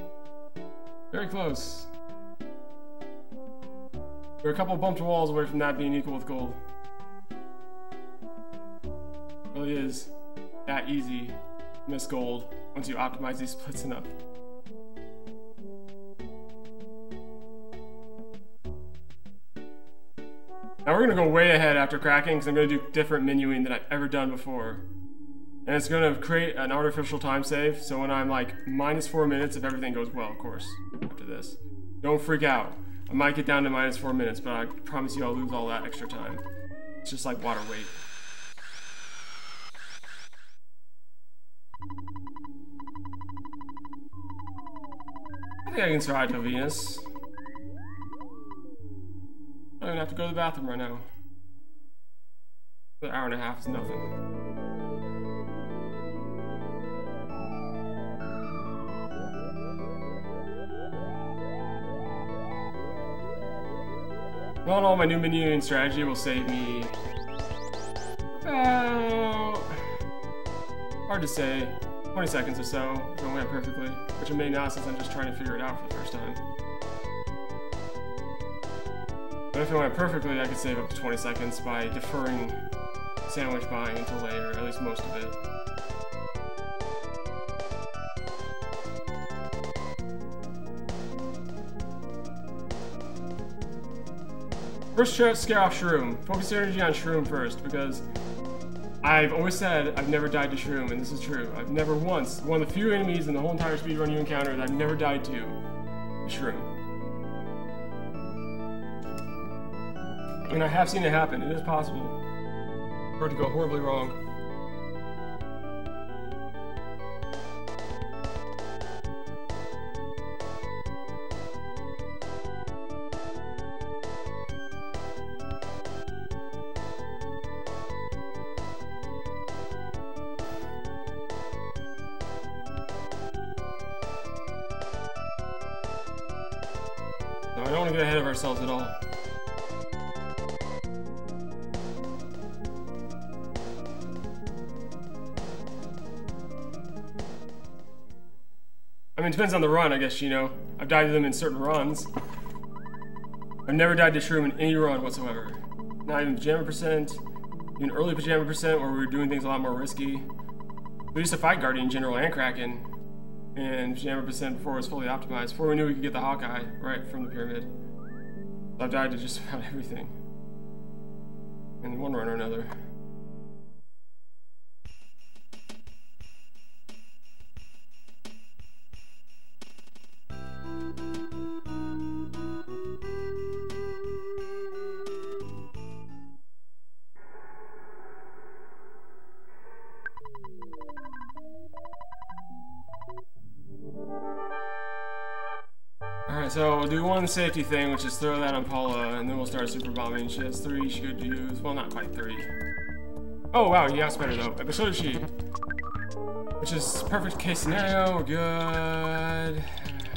Very close. We're a couple bumped walls away from that being equal with gold. It really is that easy to miss gold once you optimize these splits enough. Now we're gonna go way ahead after cracking because I'm gonna do different menuing than I've ever done before. And it's gonna create an artificial time save, so when I'm like -4 minutes, if everything goes well, of course, after this. Don't freak out. I might get down to -4 minutes, but I promise you I'll lose all that extra time. It's just like water weight. I think I can survive till Venus. I don't even have to go to the bathroom right now. An hour and a half is nothing. Not all my new menuing strategy will save me about, hard to say, 20 seconds or so if it went perfectly, which it may not since I'm just trying to figure it out for the first time. But if it went perfectly, I could save up to 20 seconds by deferring sandwich buying until later, at least most of it. First scare off Shroom. Focus your energy on Shroom first, because I've always said I've never died to Shroom, and this is true. I've never once, one of the few enemies in the whole entire speedrun you encounter that I've never died to Shroom. And I have seen it happen. It is possible for it to go horribly wrong. No, I don't want to get ahead of ourselves at all. I mean, it depends on the run, I guess, you know. I've died to them in certain runs. I've never died to Shroom in any run whatsoever. Not even Pajama Percent, even early Pajama Percent where we were doing things a lot more risky. We used to fight Guardian General and Kraken in Pajama Percent before it was fully optimized, before we knew we could get the Hawkeye right from the pyramid. So I've died to just about everything in one run or another. Alright, so we'll do one safety thing, which is throw that on Paula, and then we'll start super bombing. She has 3 she could use. Well, not quite 3. Oh, wow, he got better though. But so did she. Which is perfect case scenario. We're good.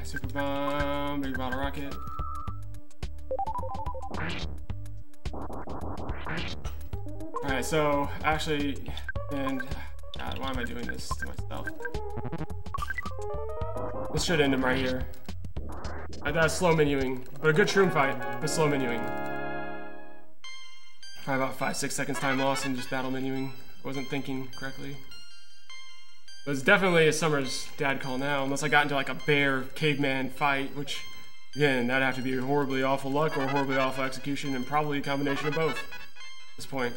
Super bomb, big bottle rocket. Alright, so actually, and God, why am I doing this to myself? This should end him right here. That's slow menuing, but a good Shroom fight with slow menuing. Probably about 5-6 seconds time loss in just battle menuing. Wasn't thinking correctly. It was definitely a Summer's dad call now, unless I got into like a bear caveman fight, which again, that'd have to be horribly awful luck or horribly awful execution, and probably a combination of both at this point.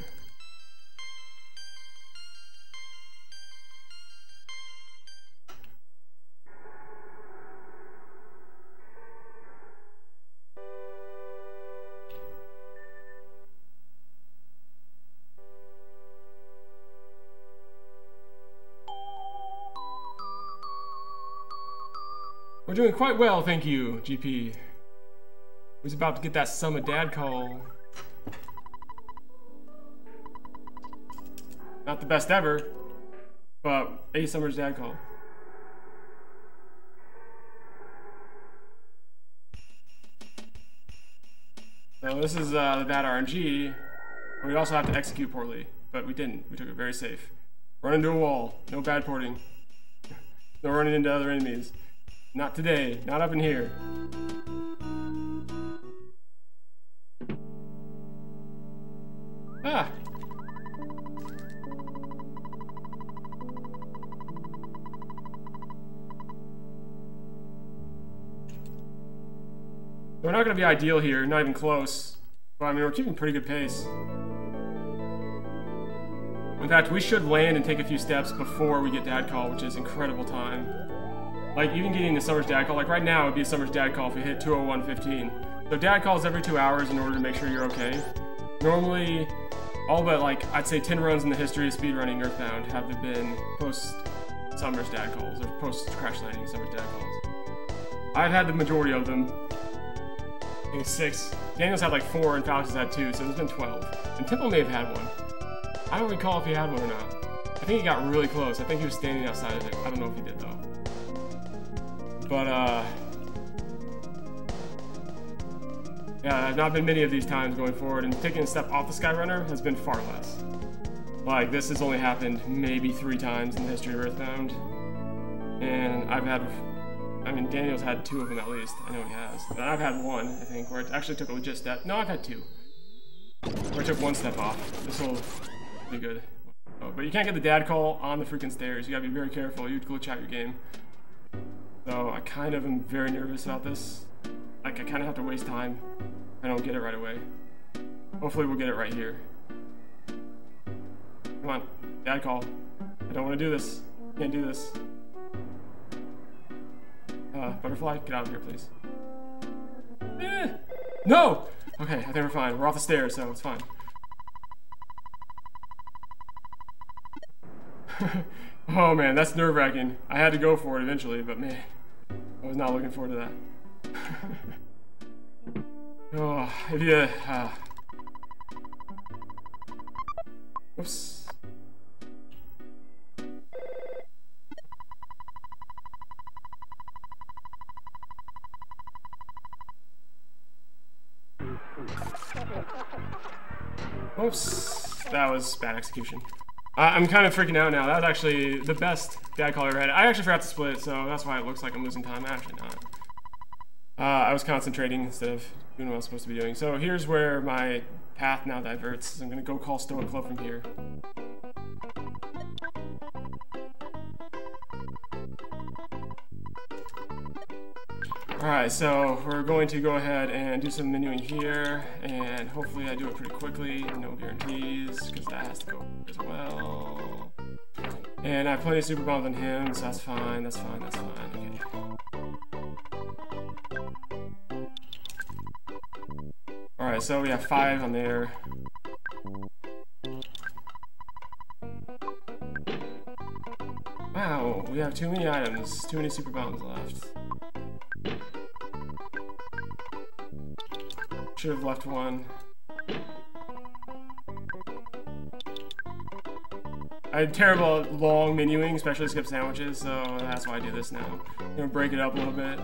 We're doing quite well, thank you, GP. Who's about to get that Summer dad call. Not the best ever, but a Summer's dad call. So this is the bad RNG. We also have to execute poorly, but we didn't. We took it very safe. Run into a wall. No bad porting. No running into other enemies. Not today. Not up in here. Ah! We're not going to be ideal here, not even close. But I mean, we're keeping pretty good pace. In fact, we should land and take a few steps before we get dad call, which is incredible time. Like, even getting the Summer's dad call, like right now it would be a Summer's dad call if we hit 201.15. So dad calls every 2 hours in order to make sure you're okay. Normally, all but like, I'd say 10 runs in the history of speedrunning EarthBound have been post-Summer's dad calls, or post-crash landing Summer's dad calls. I've had the majority of them. I think 6. Daniel's had like 4 and Falcons had 2, so there's been 12. And Temple may have had one. I don't recall if he had one or not. I think he got really close. I think he was standing outside of it. I don't know if he did though. But Yeah, I've not been many of these times going forward, and taking a step off the Sky Runner has been far less. Like, this has only happened maybe 3 times in the history of EarthBound. And I've had, I mean, Daniel's had 2 of them at least. I know he has. And I've had 1, I think, where it actually took a legit step. No, I've had 2. Where I took 1 step off. This will be good. Oh, but you can't get the dad call on the freaking stairs. You gotta be very careful. You'd glitch out your game. So I kind of am very nervous about this. Like, I kind of have to waste time. I don't get it right away. Hopefully we'll get it right here. Come on, dad call. I don't want to do this. Can't do this. Butterfly, get out of here, please. No! Okay, I think we're fine. We're off the stairs, so it's fine. Oh man, that's nerve-wracking. I had to go for it eventually, but man, I was not looking forward to that. Oh, if you... Oops. Oops, that was bad execution. I'm kind of freaking out now. That was actually the best dad call I ever had. I actually forgot to split, so that's why it looks like I'm losing time. Actually not. I was concentrating instead of doing what I was supposed to be doing. So here's where my path now diverts. I'm gonna go call Stoic Club from here. Alright, so we're going to go ahead and do some menuing here, and hopefully I do it pretty quickly, no guarantees, because that has to go as well. And I have plenty of super bombs on him, so that's fine, that's fine, that's fine, okay. Alright, so we have 5 on there. Wow, we have too many items, too many super bombs left. Should have left 1. I had terrible long menuing, especially skip sandwiches, so that's why I do this now. I'm gonna break it up a little bit.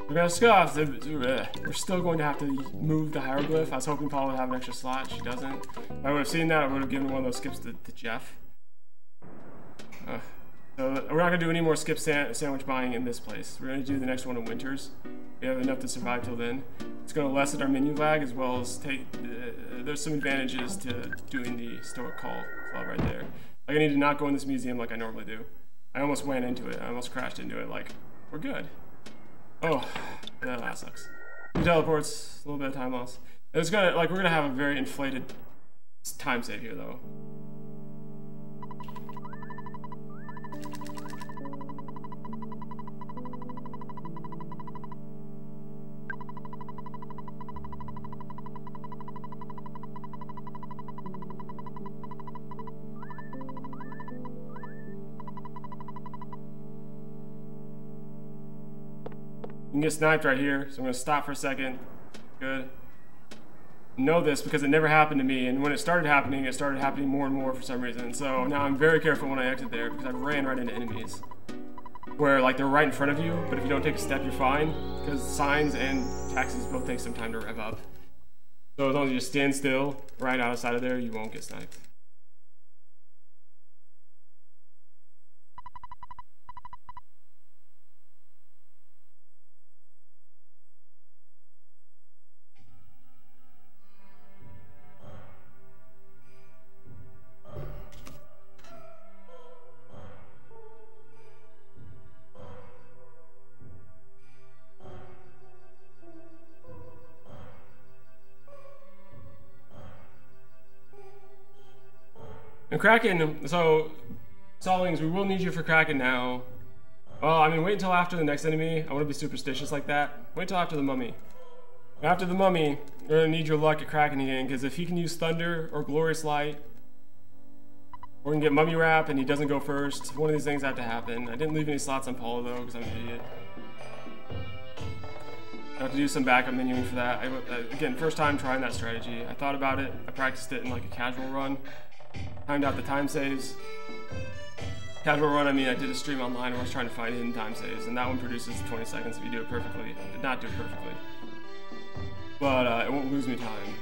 We're gonna scuff. We're still going to have to move the hieroglyph. I was hoping Paula would have an extra slot. She doesn't. If I would have seen that, I would have given one of those skips to Jeff. So we're not going to do any more skip sandwich buying in this place. We're going to do the next one in Winters. We have enough to survive till then. It's going to lessen our menu lag as well as take... there's some advantages to doing the Stoic Call club right there. Like, I need to not go in this museum like I normally do. I almost went into it. I almost crashed into it. Like, we're good. Oh, that sucks. 2 teleports, a little bit of time loss. It's gonna, like, we're going to have a very inflated time save here, though. You can get sniped right here, so I'm going to stop for a second. Good. Know this because it never happened to me, and when it started happening more and more for some reason. So now I'm very careful when I exit there because I ran right into enemies. Where, like, they're right in front of you, but if you don't take a step, you're fine. Because signs and taxis both take some time to rev up. So as long as you just stand still, right outside of there, you won't get sniped. And Kraken, so, Stallings, we will need you for Kraken now. Well, I mean, wait until after the next enemy. I want to be superstitious like that. Wait till after the mummy. After the mummy, we're going to need your luck at Kraken again, because if he can use Thunder or Glorious Light, or we can get Mummy Wrap and he doesn't go first, one of these things have to happen. I didn't leave any slots on Paula, though, because I'm an idiot. I have to do some backup menuing for that. Again, first time trying that strategy. I thought about it. I practiced it in like a casual run. Timed out the time saves. Casual run, I mean, I did a stream online where I was trying to find hidden time saves, and that one produces 20 seconds if you do it perfectly. I did not do it perfectly. But it won't lose me time.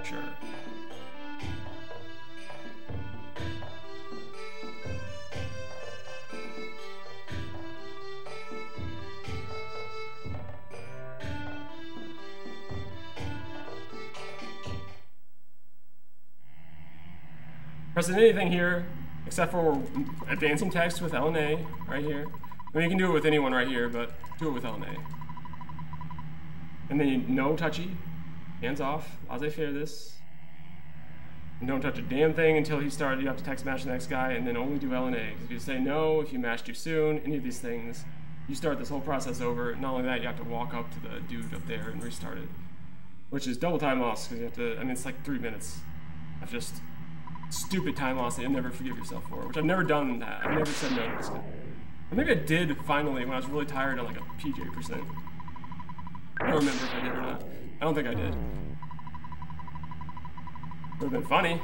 Sure. Pressing anything here, except for advancing text with L and A right here. I mean, you can do it with anyone right here, but do it with L and A. And then no touchy, hands off, laissez-faire this. And don't touch a damn thing until he starts. You have to text match the next guy, and then only do L and A. Because if you say no, if you match too soon, any of these things, you start this whole process over. Not only that, you have to walk up to the dude up there and restart it, which is double time loss because you have to. I mean, it's like 3 minutes of just stupid time loss that you'll never forgive yourself for. Which I've never done that. I've never said no to this guy. Or maybe I did finally when I was really tired on like a PJ%. I don't remember if I did or not. I don't think I did. Would have been funny.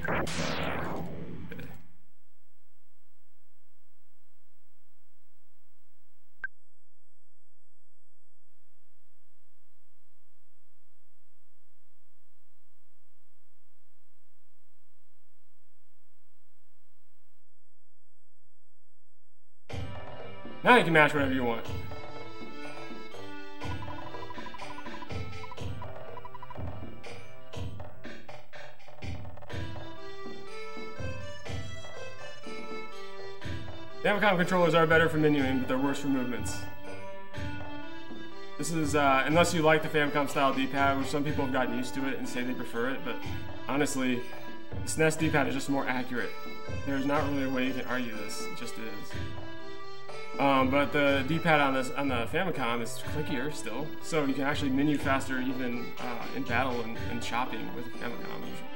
Now you can match whatever you want. Famicom controllers are better for menuing, but they're worse for movements. This is, unless you like the Famicom style D-pad, which some people have gotten used to it and say they prefer it, but honestly, the SNES D-pad is just more accurate. There's not really a way you can argue this, it just is. But the D-pad on the Famicom is clickier still, so you can actually menu faster even in battle and shopping with the Famicom usually.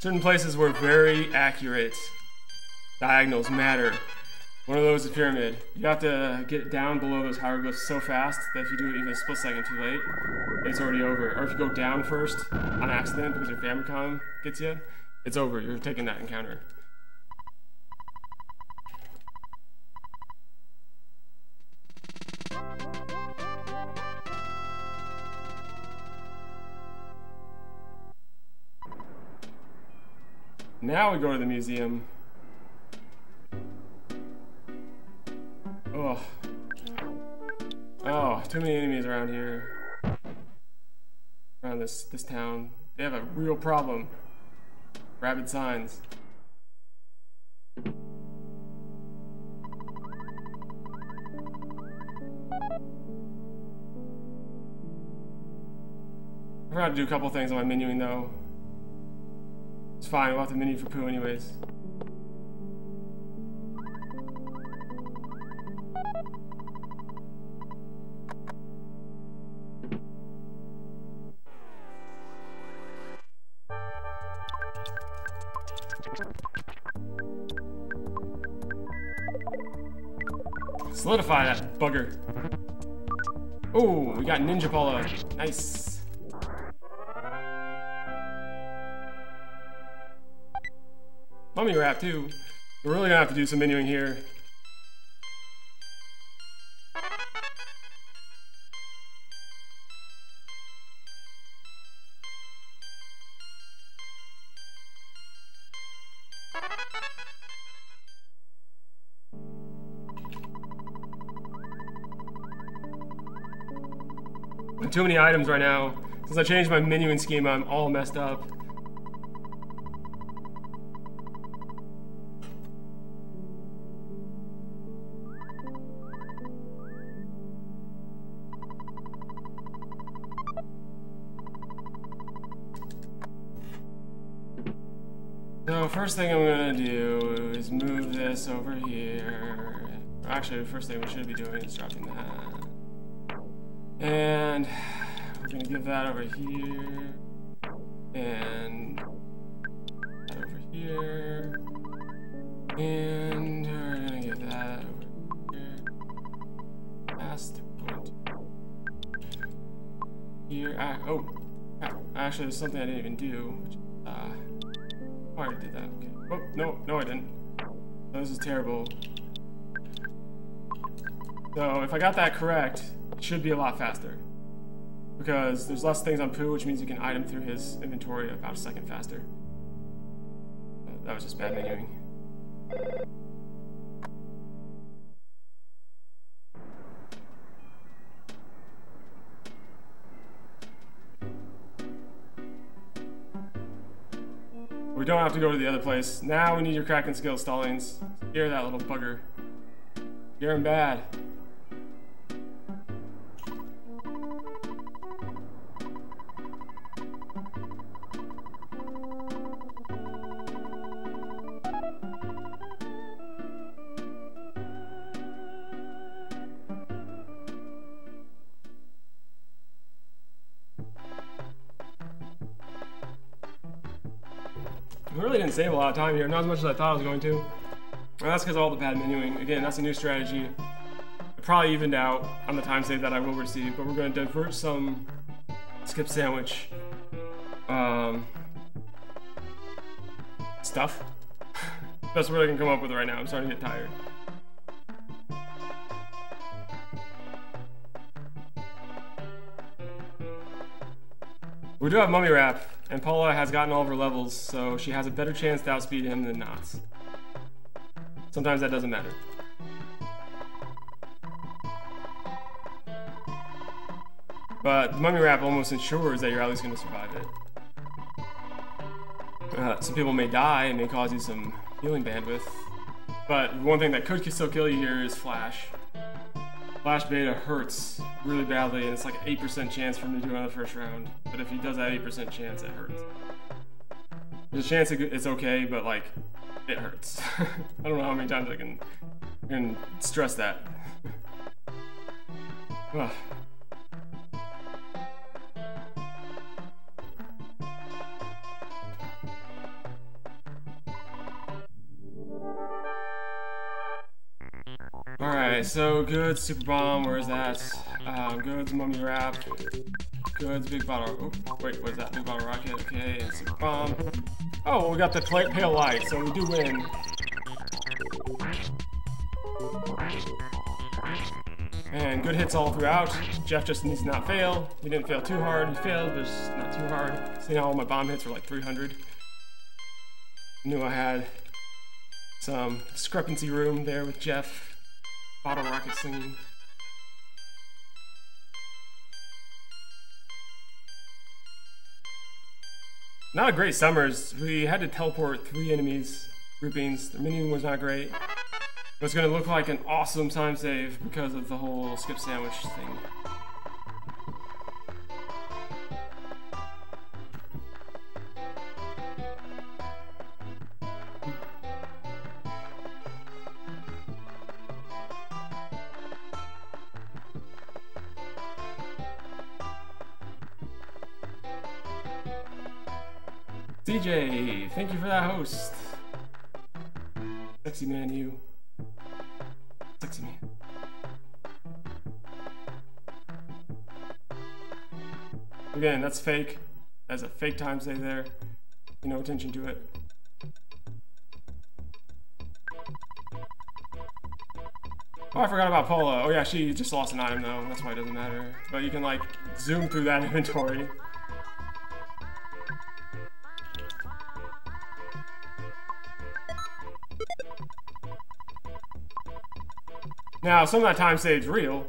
Certain places were very accurate. Diagonals matter. One of those is pyramid. You have to get down below those hieroglyphs so fast that if you do it even a split second too late, it's already over. Or if you go down first on accident because your Famicom gets you, it's over. You're taking that encounter. Now we go to the museum. Oh. Oh, too many enemies around here. Around this town. They have a real problem. Rabid signs. I forgot to do a couple things on my menuing though. It's fine, we'll have to menu for poo anyways. Solidify that bugger. Oh, we got Ninja Paula. Nice. Mummy wrap too. We're really gonna have to do some menuing here. Too many items right now. Since I changed my menuing scheme, I'm all messed up. So first thing I'm gonna do is move this over here. Actually, the first thing we should be doing is dropping that. And we're gonna give that over here. And that over here. And we're gonna give that over here. Past point. Here. Oh, actually, there's something I didn't even do. Which, oh, I already did that. Okay. Oh, no, I didn't. So this is terrible. So if I got that correct, it should be a lot faster. Because there's less things on Pooh, which means you can item through his inventory about a second faster. That was just bad menuing. We don't have to go to the other place. Now we need your Kraken skill, Stallings. Scare that little bugger. Scare him bad. I really didn't save a lot of time here, not as much as I thought I was going to. And that's because of all the bad menuing. Again, that's a new strategy. It probably evened out on the time save that I will receive, but we're going to divert some skip sandwich stuff. That's what I can come up with right now. I'm starting to get tired. We do have Mummy Wrap, and Paula has gotten all of her levels, so she has a better chance to outspeed him than not. Sometimes that doesn't matter. But Mummy Wrap almost ensures that you're at least going to survive it. Some people may die, and may cause you some healing bandwidth. But one thing that could still kill you here is Flash. Flash Beta hurts really badly, and it's like an 8% chance for him to do it on the first round. But if he does that 8% chance, it hurts. There's a chance it's okay, but like, it hurts. I don't know how many times I can stress that. Ugh. Alright, so goods, super bomb, where's that? Goods, Mummy Wrap, goods, big bottle, oh, wait, what is that? Big bottle rocket, okay, and super bomb. Oh, well, we got the pale light, so we do win. And good hits all throughout. Jeff just needs to not fail. He didn't fail too hard, he failed, but just not too hard. See how all my bomb hits were like 300. I knew I had some discrepancy room there with Jeff. Bottle rocket slinging. Not a great summers. We had to teleport 3 enemies groupings. The menu was not great. But it's going to look like an awesome time save because of the whole skip sandwich thing. DJ, thank you for that host. Sexy man, you. Sexy man. Again, that's fake. That's a fake time save there. Pay no attention to it. Oh, I forgot about Paula. Oh yeah, she just lost an item though. That's why it doesn't matter. But you can like zoom through that inventory. Now, some of that time save's real.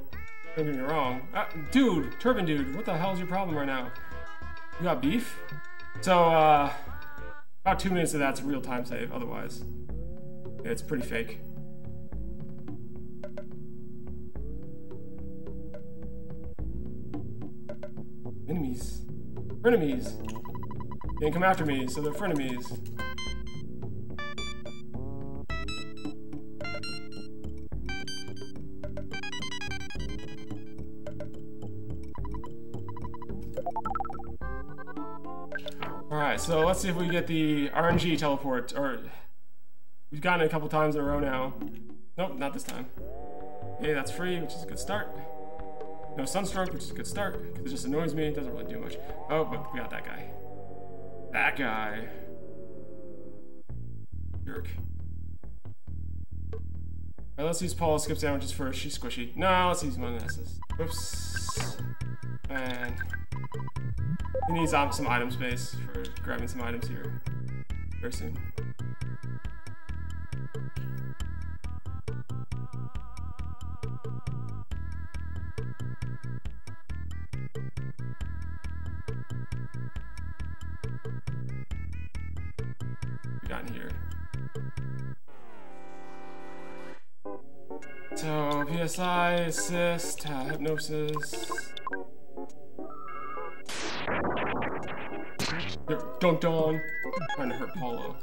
Don't get me wrong. Dude, Turban Dude, what the hell is your problem right now? You got beef? So, about 2 minutes of that's a real time save, otherwise. It's pretty fake. Enemies. Frenemies. They didn't come after me, so they're frenemies. Alright, so let's see if we get the RNG teleport, or we've gotten it a couple times in a row now. Nope, not this time. Okay, that's free, which is a good start. No sunstroke, which is a good start, because it just annoys me, it doesn't really do much. Oh, but we got that guy. That guy. Jerk. Alright, let's use Paul's skip sandwiches first, she's squishy. No, let's use one of this. Oops. And he needs some item space for grabbing some items here very soon. We got in here. So PSI, assist, hypnosis. Dunked on. Trying to hurt Paulo.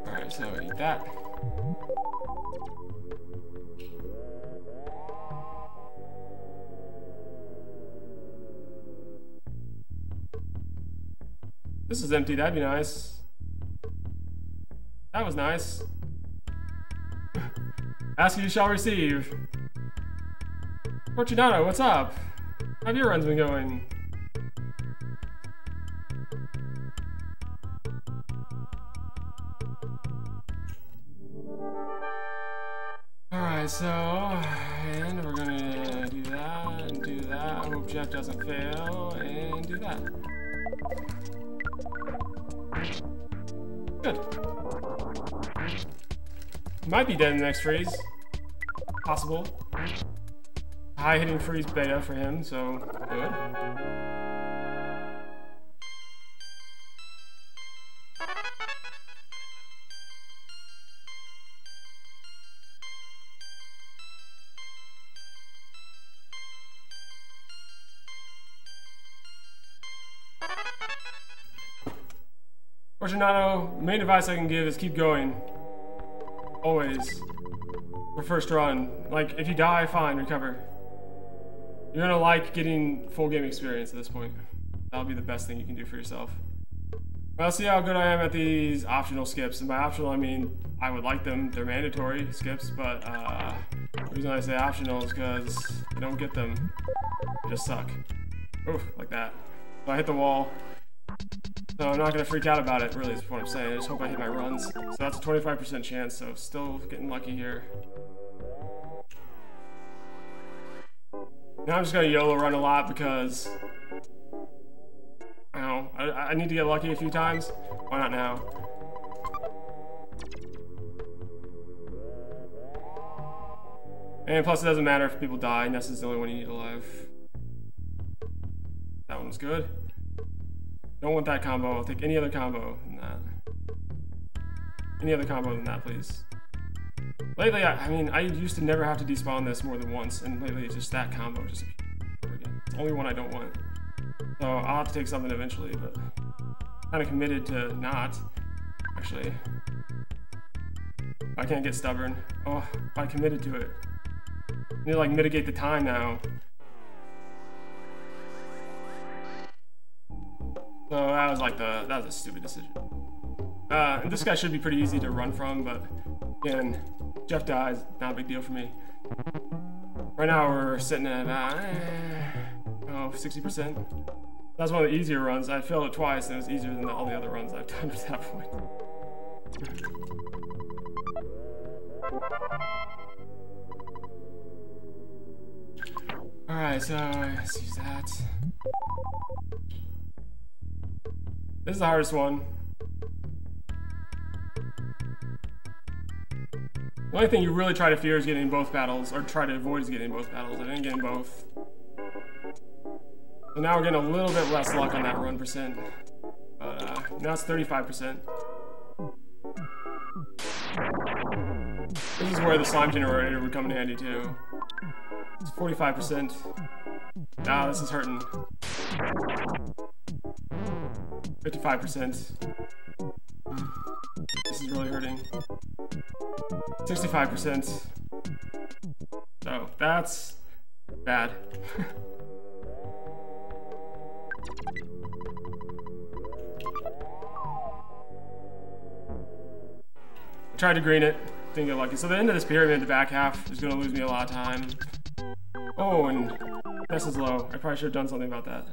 Alright, so eat that. This is empty, that'd be nice. That was nice. Ask you shall receive. Fortunato, what's up? How have your runs been going? Alright, so, and we're gonna do that, and do that. I hope Jeff doesn't fail, and do that. Good. Might be dead in the next freeze. Possible. High hitting freeze beta for him, so good. Fortunato, main advice I can give is keep going. Always. For first run. Like, if you die, fine, recover. You're gonna like getting full game experience at this point. That'll be the best thing you can do for yourself. Well, see how good I am at these optional skips. And by optional, I mean I would like them. They're mandatory skips, but the reason I say optional is because you don't get them. They just suck. Oof, like that. So I hit the wall. So I'm not gonna freak out about it, really, is what I'm saying. I just hope I hit my runs. So that's a 25% chance, so still getting lucky here. Now I'm just gonna YOLO run a lot because I don't know, I need to get lucky a few times. Why not now? And plus it doesn't matter if people die, Ness is the only one you need alive. That one was good. Don't want that combo, I'll take any other combo than that. Any other combo than that, please. Lately, I mean, I used to never have to despawn this more than once, and lately it's just that combo, just over again. It's the only one I don't want. So I'll have to take something eventually, but I'm kind of committed to not, actually. I can't get stubborn. Oh, I committed to it. I need to like mitigate the time now. So that was like that was a stupid decision. And this guy should be pretty easy to run from, but again, Jeff dies, not a big deal for me. Right now we're sitting at 60%. That's one of the easier runs. I failed it twice, and it was easier than all the other runs I've done at that point. Alright, so let's use that. This is the hardest one. The only thing you really try to fear is getting in both battles, or try to avoid is getting in both battles. I didn't get in both. So now we're getting a little bit less luck on that run percent. But now it's 35%. This is where the slime generator would come in handy too. It's 45%. Ah, this is hurting. 55%. This is really hurting. 65%. So that's Bad. I tried to green it, didn't get lucky. So the end of this pyramid, the back half, is gonna lose me a lot of time. Oh, and this is low. I probably should have done something about that.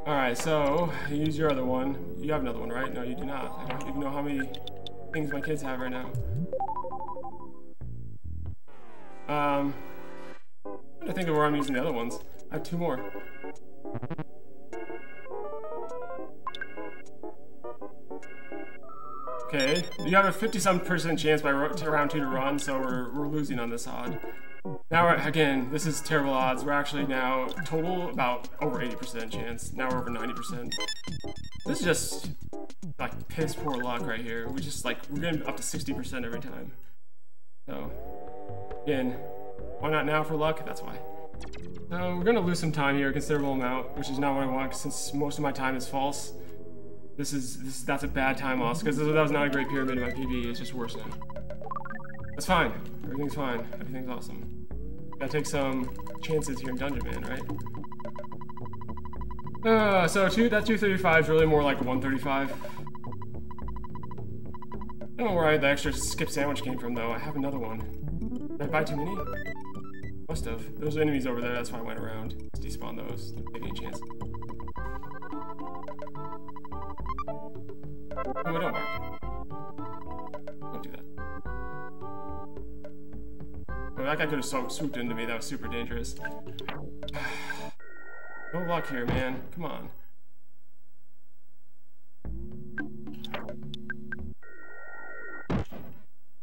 Alright, so use your other one. You have another one, right? No, you do not. I don't even know how many things my kids have right now. I'm trying to think of where I'm using the other ones. I have 2 more. Okay, you have a 50-some% chance by round 2 to run, so we're losing on this odd. Now, again, this is terrible odds. We're actually now total about over 80% chance. Now we're over 90%. This is just like piss poor luck right here. We just like, we're getting up to 60% every time. So, again, why not now for luck? That's why. So we're gonna lose some time here, a considerable amount, which is not what I want since most of my time is false. That's a bad time loss because that was not a great pyramid in my PB. It's just worse now. That's fine. Everything's fine. Everything's awesome. Gotta take some chances here in Dungeon Man, right? So that 235 is really more like 135. I don't know where the extra skip sandwich came from though. I have another one. Did I buy too many? Must have. There's enemies over there. That's why I went around. Let's despawn those. Don't take any chance. Oh, it don't work. Don't do that. Oh, that guy could have swooped into me. That was super dangerous. No luck here, man. Come on.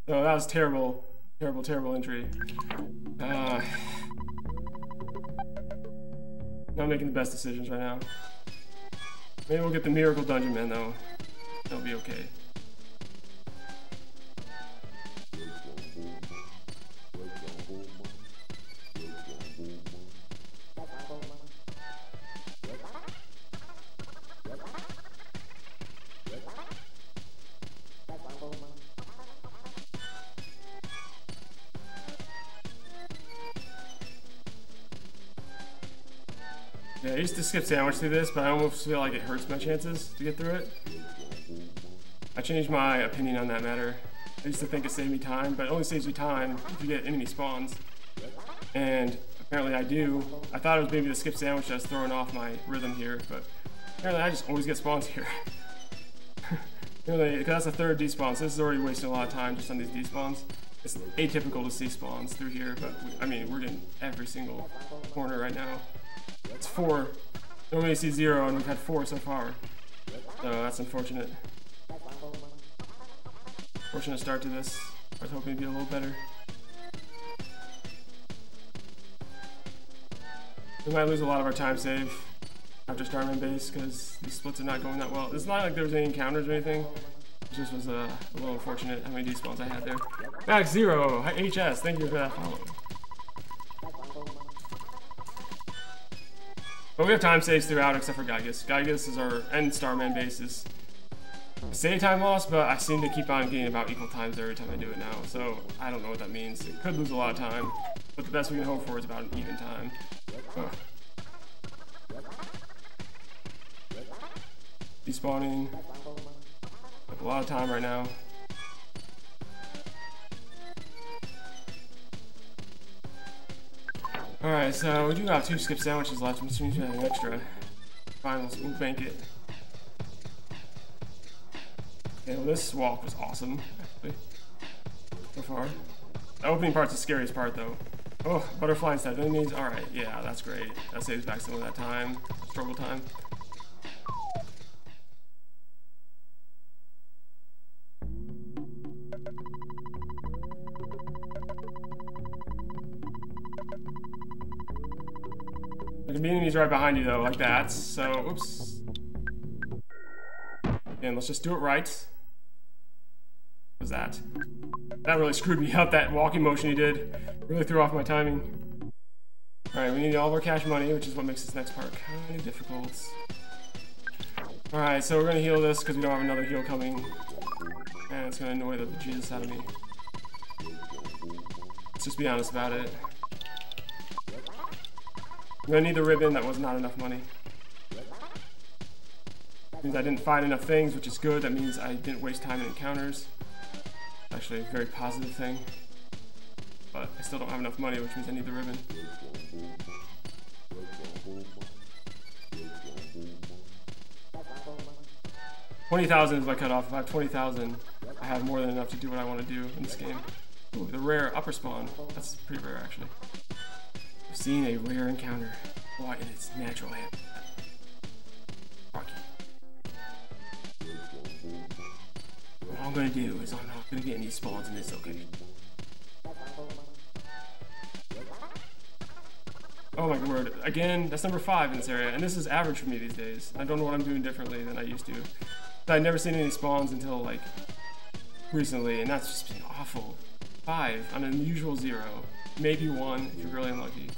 Oh, that was terrible. Terrible, terrible entry. Not making the best decisions right now. Maybe we'll get the Miracle Dungeon Man, though. That'll be okay. Yeah, I used to skip sandwich through this, but I almost feel like it hurts my chances to get through it. I changed my opinion on that matter. I used to think it saved me time, but it only saves you time if you get enemy spawns. And apparently I do. I thought it was maybe the skip sandwich that was throwing off my rhythm here, but apparently I just always get spawns here. Because that's a third despawn, so this is already wasting a lot of time just on these despawns. It's atypical to see spawns through here, but I mean, we're getting every single corner right now. It's 4. Normally you see 0, and we've had 4 so far. So that's unfortunate. Fortunate start to this. I was hoping it'd be a little better. We might lose a lot of our time save after Starman base because these splits are not going that well. It's not like there was any encounters or anything. It just was a little unfortunate how many despawns I had there. Max 0, HS, thank you for that follow. But we have time saves throughout except for Gygus. Gygus is our end Starman bases. I say time loss, but I seem to keep on getting about equal times every time I do it now. So I don't know what that means. It could lose a lot of time, but the best we can hope for is about an even time. Ugh. Despawning. Like a lot of time right now. Alright, so we do have 2 skip sandwiches left, which means we have an extra. Fine, we'll bank it. Okay, well this walk was awesome, actually. So far. The opening part's the scariest part, though. Oh, butterfly instead of enemies. Alright, yeah, that's great. That saves back some of that time. Struggle time. There can be enemies right behind you though, like that, so, oops. And let's just do it right. What was that? That really screwed me up, that walking motion he did. Really threw off my timing. Alright, we need all of our cash money, which is what makes this next part kind of difficult. Alright, so we're gonna heal this because we don't have another heal coming. And it's gonna annoy the Jesus out of me. Let's just be honest about it. I'm gonna need the ribbon. That was not enough money. Means I didn't find enough things, which is good. That means I didn't waste time in encounters. Actually, a very positive thing. But I still don't have enough money, which means I need the ribbon. 20,000 is my cutoff. If I have 20,000, I have more than enough to do what I want to do in this game. Ooh, the rare upper spawn. That's pretty rare, actually. I've seen a rare encounter. Boy, in its natural habitat. Rocky. What I'm gonna do is I'm not gonna get any spawns in this location. Oh my word. Again, that's number 5 in this area, and this is average for me these days. I don't know what I'm doing differently than I used to. I'd never seen any spawns until, like, recently, and that's just been awful. 5 on an unusual 0. Maybe 1 if you're really unlucky.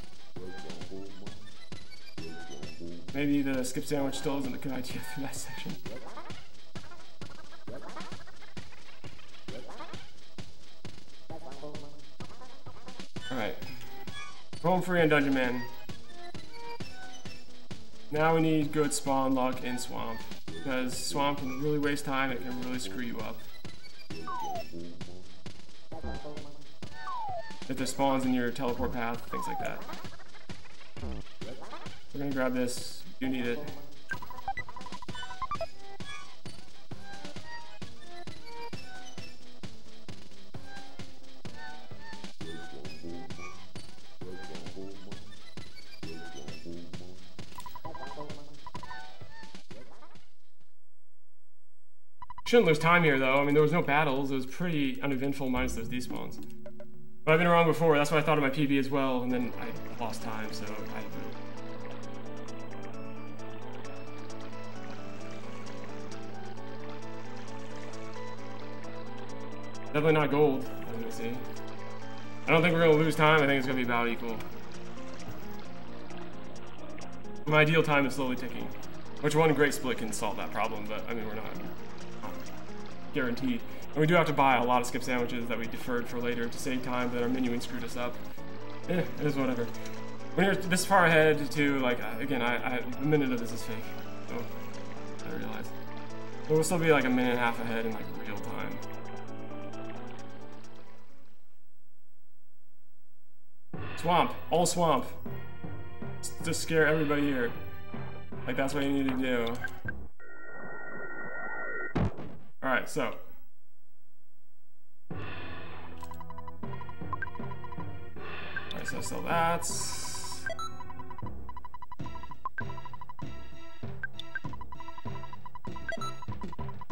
Maybe the skip sandwich still isn't a good idea through that section. Alright. Home free and Dungeon Man. Now we need good spawn luck in Swamp. Because Swamp can really waste time, it can really screw you up. If there's spawns in your teleport path, things like that. We're gonna grab this, you need it. Shouldn't lose time here though. I mean, there was no battles. It was pretty uneventful minus those despawns. But I've been wrong before. That's what I thought of my PB as well, and then I lost time, so I definitely not gold. Let me see. I don't think we're gonna lose time. I think it's gonna be about equal. My ideal time is slowly ticking, which one great split can solve that problem, but I mean, we're not guaranteed. And we do have to buy a lot of skip sandwiches that we deferred for later to save time that our menuing screwed us up. It is whatever. When you're this far ahead to, like, again, a minute of this is fake, so I realize. But we'll still be like a minute and a half ahead in, like, real time. Swamp, all swamp. To scare everybody here. Like, that's what you need to do. Alright, so. Alright, so that's.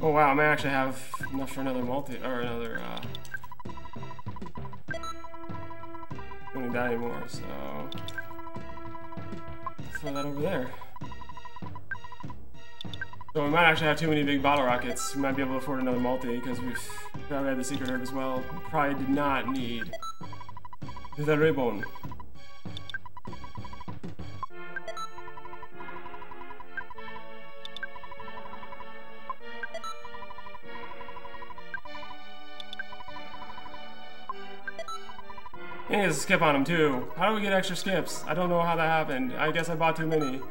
Oh wow, I may actually have enough for another multi, or another, don't need that anymore, so. Throw that over there. So we might actually have too many big bottle rockets. We might be able to afford another multi because we've probably had the secret herb as well. We probably did not need the ribbon. And there's a skip on him too. How do we get extra skips? I don't know how that happened. I guess I bought too many.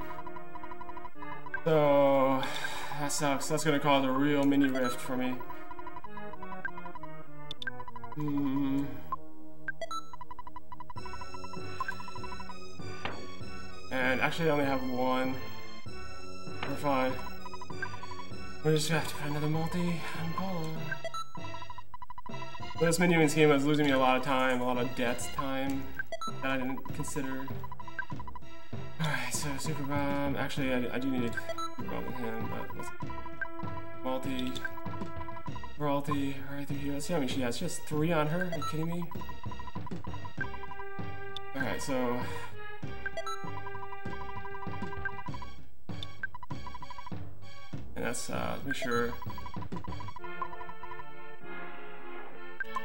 So that sucks. That's gonna cause a real mini rift for me. And actually I only have one. We're fine. We just have to put another multi on Polo. But this menuing scheme was losing me a lot of time, a lot of death time that I didn't consider. Alright, so Super Bomb. Actually, I do need Super Bomb with him, but let's. Multi. Royalty, right through here. Let's see how many she has. She has 3 on her. Are you kidding me? Alright, so. And that's, make sure.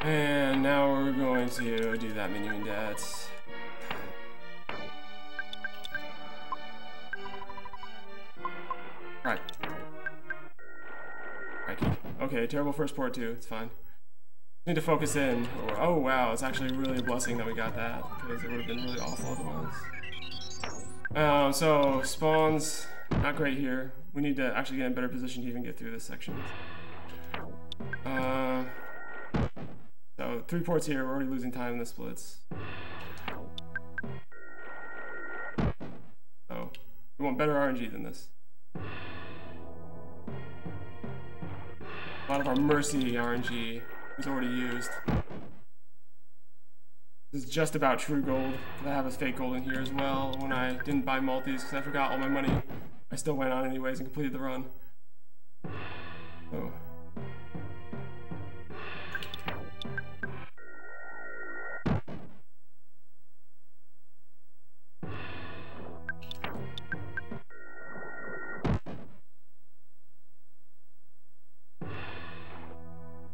And now we're going to do that menuing debts. Right. Okay, terrible first port too, it's fine. Need to focus in. Oh wow, it's actually really a blessing that we got that, because it would have been really awful otherwise. So spawns, not great here. We need to actually get in a better position to even get through this section. So 3 ports here, we're already losing time in the splits. So we want better RNG than this. A lot of our Mercy RNG was already used. This is just about true gold, because I have a fake gold in here as well. When I didn't buy multis because I forgot all my money, I still went on anyways and completed the run. So.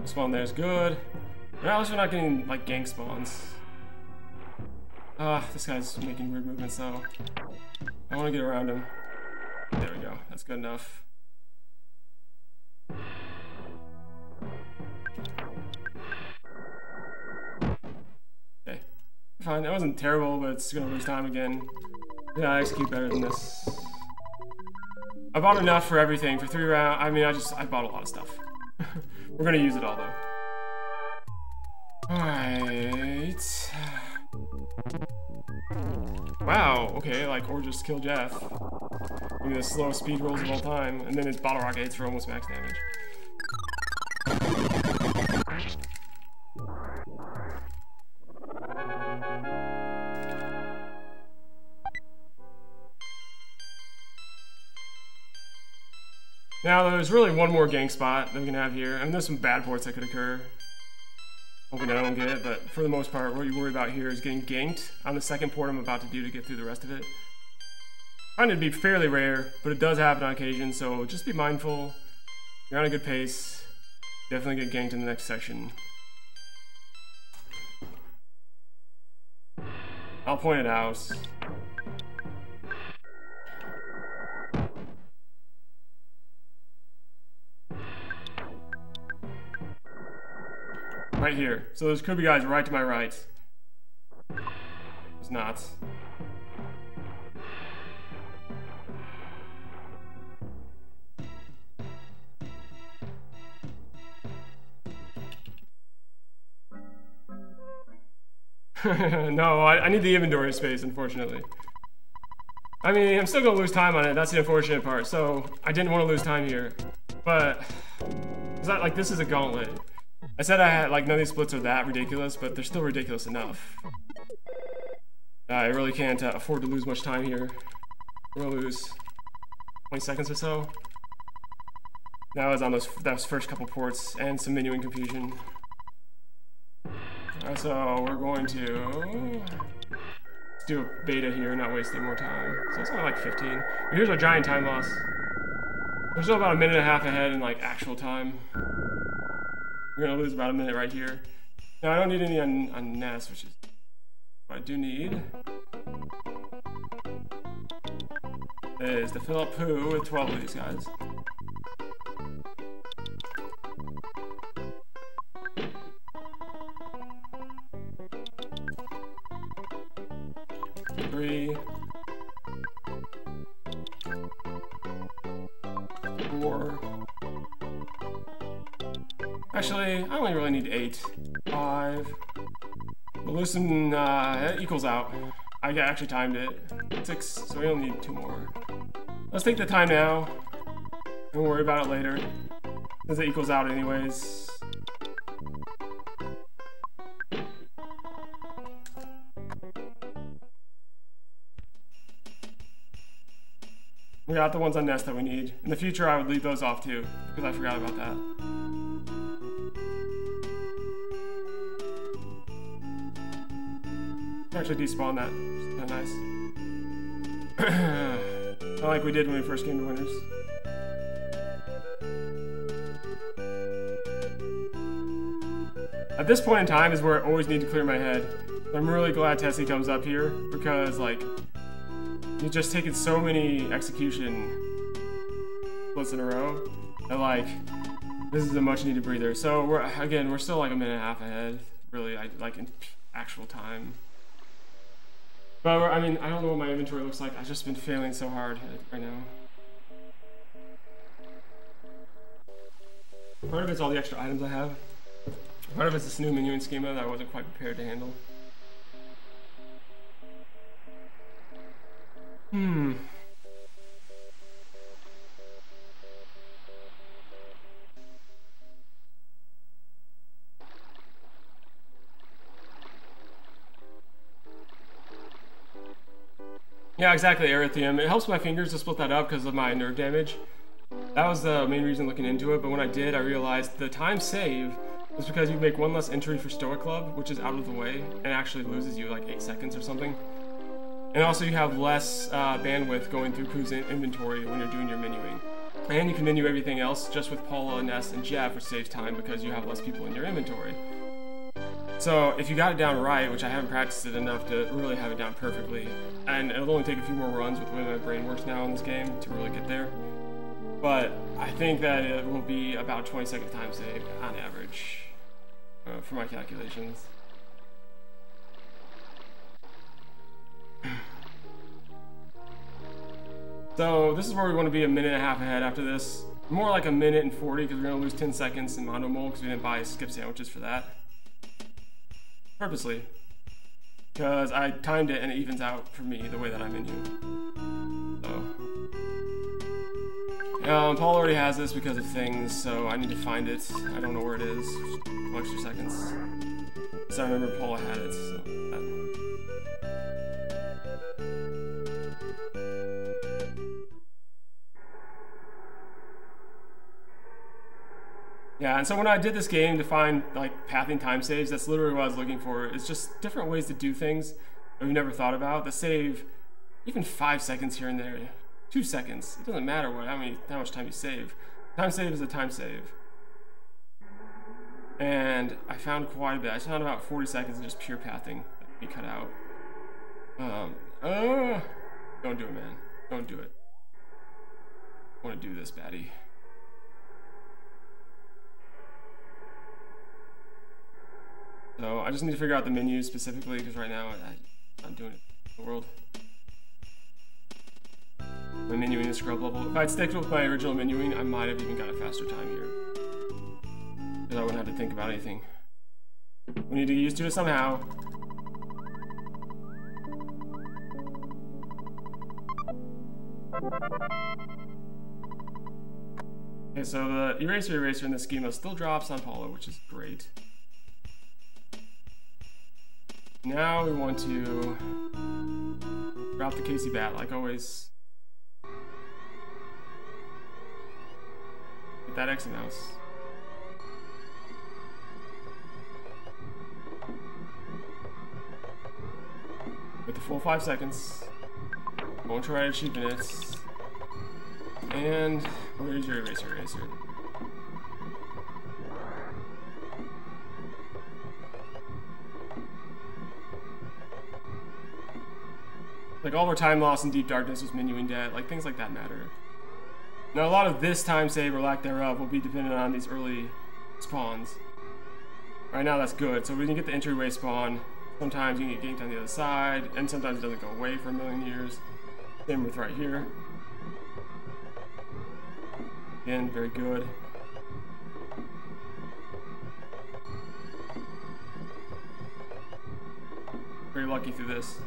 Spawn there is good. But at least we're not getting like gank spawns. This guy's making weird movements though. I want to get around him. There we go. That's good enough. Okay. Fine. That wasn't terrible, but it's gonna lose time again. Yeah, I execute better than this. I bought enough for everything for 3 rounds. I mean, I bought a lot of stuff. We're gonna use it all though. Alright. Wow, okay, like, or just kill Jeff. Maybe the slowest speed rolls of all time, and then his bottle rocket hits for almost max damage. Now, there's really one more gank spot that we can have here. I mean, there's some bad ports that could occur. Hoping I don't get it, but for the most part, what you worry about here is getting ganked on the second port I'm about to do to get through the rest of it. I find it to be fairly rare, but it does happen on occasion, so just be mindful. You're on a good pace. Definitely get ganked in the next section. I'll point it out. Right here. So there's could be guys right to my right. There's not. No, I need the inventory space, unfortunately. I mean, I'm still gonna lose time on it. That's the unfortunate part. So I didn't want to lose time here, but is that like this is a gauntlet? I said I had like none of these splits are that ridiculous, but they're still ridiculous enough. I really can't afford to lose much time here. We're gonna lose 20 seconds or so. That was on those first couple ports and some menuing confusion. So we're going to do a beta here, not waste any more time. So it's only like 15. But here's our giant time loss. We're still about 1.5 minutes ahead in like actual time. We're gonna lose about 1 minute right here. Now I don't need any on Nest, which is what I do need. Is to fill up poo with 12 of these guys. Three, 4. Actually, I only really need 8. 5. We'll lose some, that equals out. I actually timed it. 6, so we only need 2 more. Let's take the time now. Don't worry about it later, because it equals out anyways. We got the ones on Nest that we need. In the future, I would leave those off too, because I forgot about that. Actually despawn that. It's kind of nice. Not like we did when we first came to Winners. At this point in time is where I always need to clear my head. I'm really glad Tessie comes up here, because like, you've just taken so many execution splits in a row that like, This is a much needed breather. So we're still like a minute and a half ahead, really, like in actual time. But I mean, I don't know what my inventory looks like. I've just been failing so hard right now. Part of it's all the extra items I have. Part of it's this new menuing schema that I wasn't quite prepared to handle. Yeah, exactly, Erythium. It helps my fingers to split that up because of my nerve damage. That was the main reason looking into it, but when I did, I realized the time save is because you make one less entry for Stoic Club, which is out of the way, and actually loses you like 8 seconds or something. And also you have less bandwidth going through Pooh's inventory when you're doing your menuing. And you can menu everything else just with Paula, Ness, and Jeff, which saves time because you have less people in your inventory. So if you got it down right, which I haven't practiced it enough to really have it down perfectly, and it'll only take a few more runs with the way my brain works now in this game to really get there. But I think that it will be about 20-second time save on average for my calculations. So this is where we want to be a minute and a half ahead after this. More like a minute and 40 because we're going to lose 10 seconds in Mondo Mole because we didn't buy skip sandwiches for that. Purposely. Because I timed it and it evens out for me the way that I menu. So. Paul already has this because of things, so I need to find it. I don't know where it is. 2 extra seconds. So I remember Paul had it, so. Yeah, and so when I did this game to find like pathing time saves, that's literally what I was looking for. It's just different ways to do things that we've never thought about that save even 5 seconds here and there, 2 seconds. It doesn't matter how much time you save. Time save is a time save. And I found quite a bit. I found about 40 seconds of just pure pathing that can be cut out. Don't do it, man. Don't do it. I want to do this, baddie. So I just need to figure out the menus specifically because right now I'm not doing it in the world. My menuing is scrub level. If I'd stick with my original menuing, I might have even got a faster time here. Because I wouldn't have to think about anything. We need to get used to it somehow. Okay, so the eraser in the schema still drops on Paulo, which is great. Now we want to drop the Casey bat, like always. Get that exit mouse. With the full 5 seconds. Won't try to cheapen it. And where's your eraser? Like all our time lost in Deep Darkness was menuing debt, like things like that matter. Now a lot of this time save or lack thereof will be dependent on these early spawns. Right now that's good, so when you get the entryway spawn, sometimes you can get ganked on the other side, and sometimes it doesn't go away for a million years. Same with right here. Again, very good. Very lucky through this.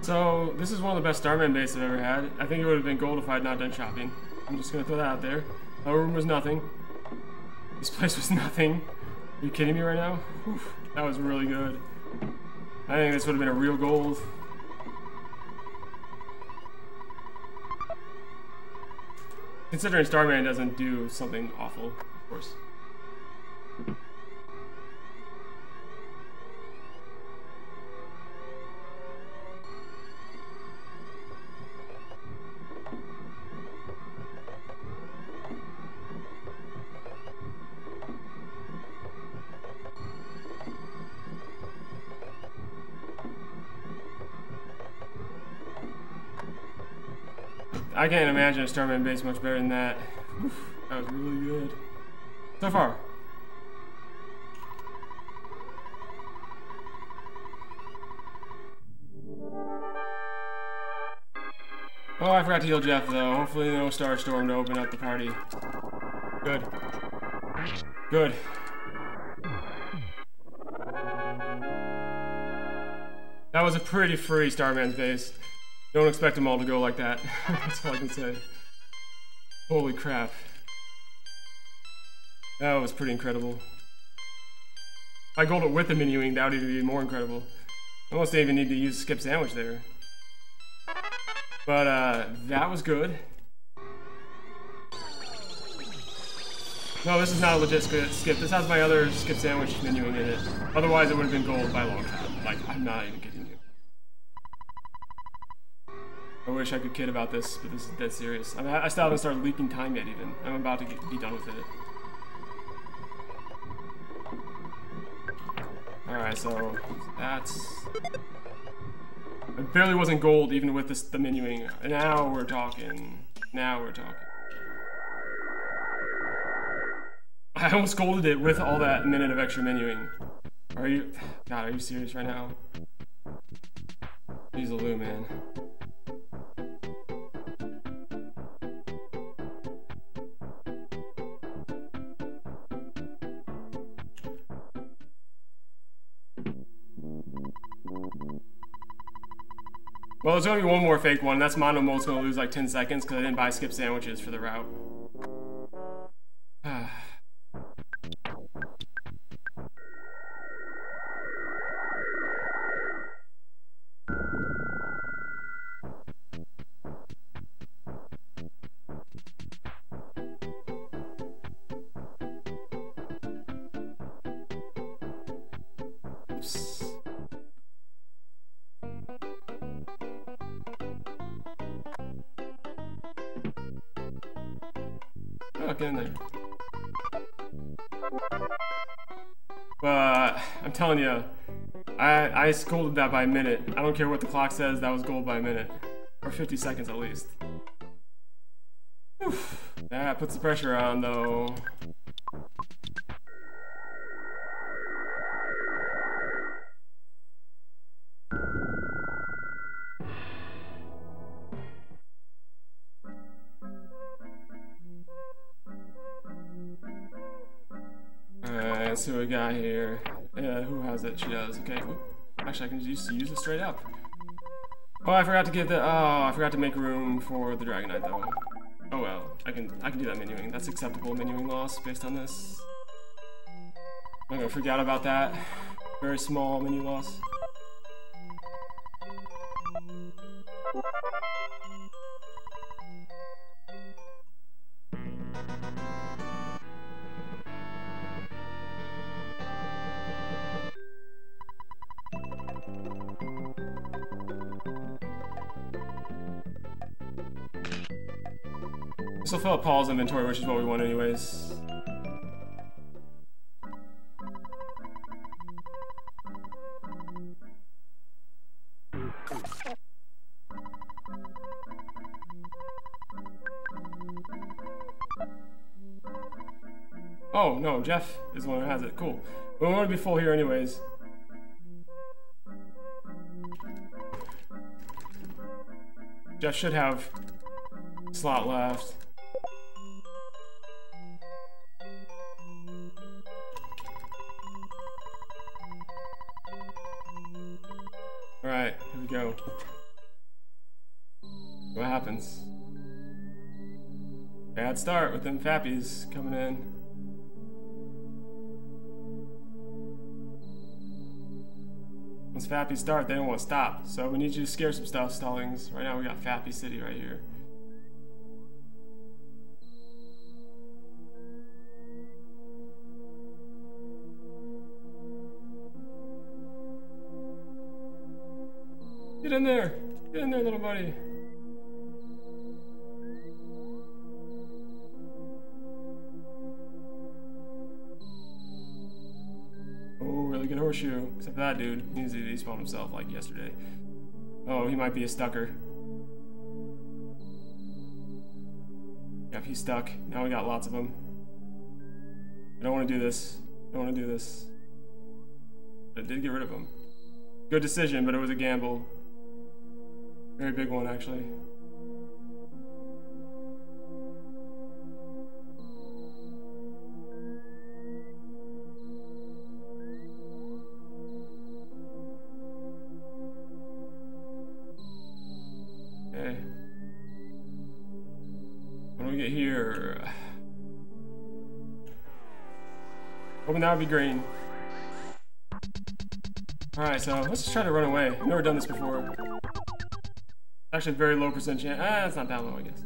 So, this is one of the best Starman bases I've ever had. I think it would have been gold if I had not done shopping. I'm just gonna throw that out there. My room was nothing. This place was nothing. Are you kidding me right now? Whew, that was really good. I think this would have been a real gold. Considering Starman doesn't do something awful, of course. I can't imagine a Starman base much better than that. Oof, that was really good. So far. Oh, I forgot to heal Jeff though. Hopefully no Star Storm to open up the party. Good. Good. That was a pretty free Starman's base. Don't expect them all to go like that. That's all I can say. Holy crap. That was pretty incredible. If I gold it with the minuing, that would even be more incredible. I almost didn't even need to use skip sandwich there. But that was good. No, this is not a legit skip. This has my other skip sandwich minuing in it. Otherwise it would have been gold by a long time. Like, I'm not even kidding you. I wish I could kid about this, but this is dead serious. I mean, I still haven't started leaking time yet even. I'm about to be done with it. Alright, so that's... It barely wasn't gold even with the minuing. Now we're talking. Now we're talking. I almost golded it with all that minute of extra minuing. Are you... God, are you serious right now? He's a Lou, man. Well, there's only one more fake one. That's Mono Mold's gonna lose like 10 seconds because I didn't buy skip sandwiches for the route. Oops. Oh, get in there. But I'm telling you, I scolded that by a minute. I don't care what the clock says, that was gold by a minute. Or 50 seconds at least. Oof. That puts the pressure on though. Let's see what we got here. Who has it? She does. Okay. Whoop. Actually, I can just use it straight up. Oh, I forgot to get the. Oh, I forgot to make room for the Dragonite though. Oh well, I can do that minuing. That's acceptable minuing loss based on this. I'm gonna forget about that. Very small menu loss. This will fill up Paul's inventory, which is what we want anyways. Oh, no, Jeff is the one who has it. Cool. We want to be full here anyways. Jeff should have a slot left. Alright, here we go. What happens? Bad start with them fappies coming in. Once fappies start, they don't want to stop. So we need you to scare some stuff, Stallings. Right now we got Fappy City right here. Get in there! Get in there, little buddy! Oh, really good horseshoe. Except for that dude. He needs to despawn himself like yesterday. Oh, he might be a stucker. Yep, he's stuck. Now we got lots of them. I don't want to do this. I don't want to do this. But I did get rid of him. Good decision, but it was a gamble. Very big one, actually. Okay. What do we get here? Hoping that would be green. Alright, so let's just try to run away. I've never done this before. Actually, a very low percent chance. It's not that low, I guess.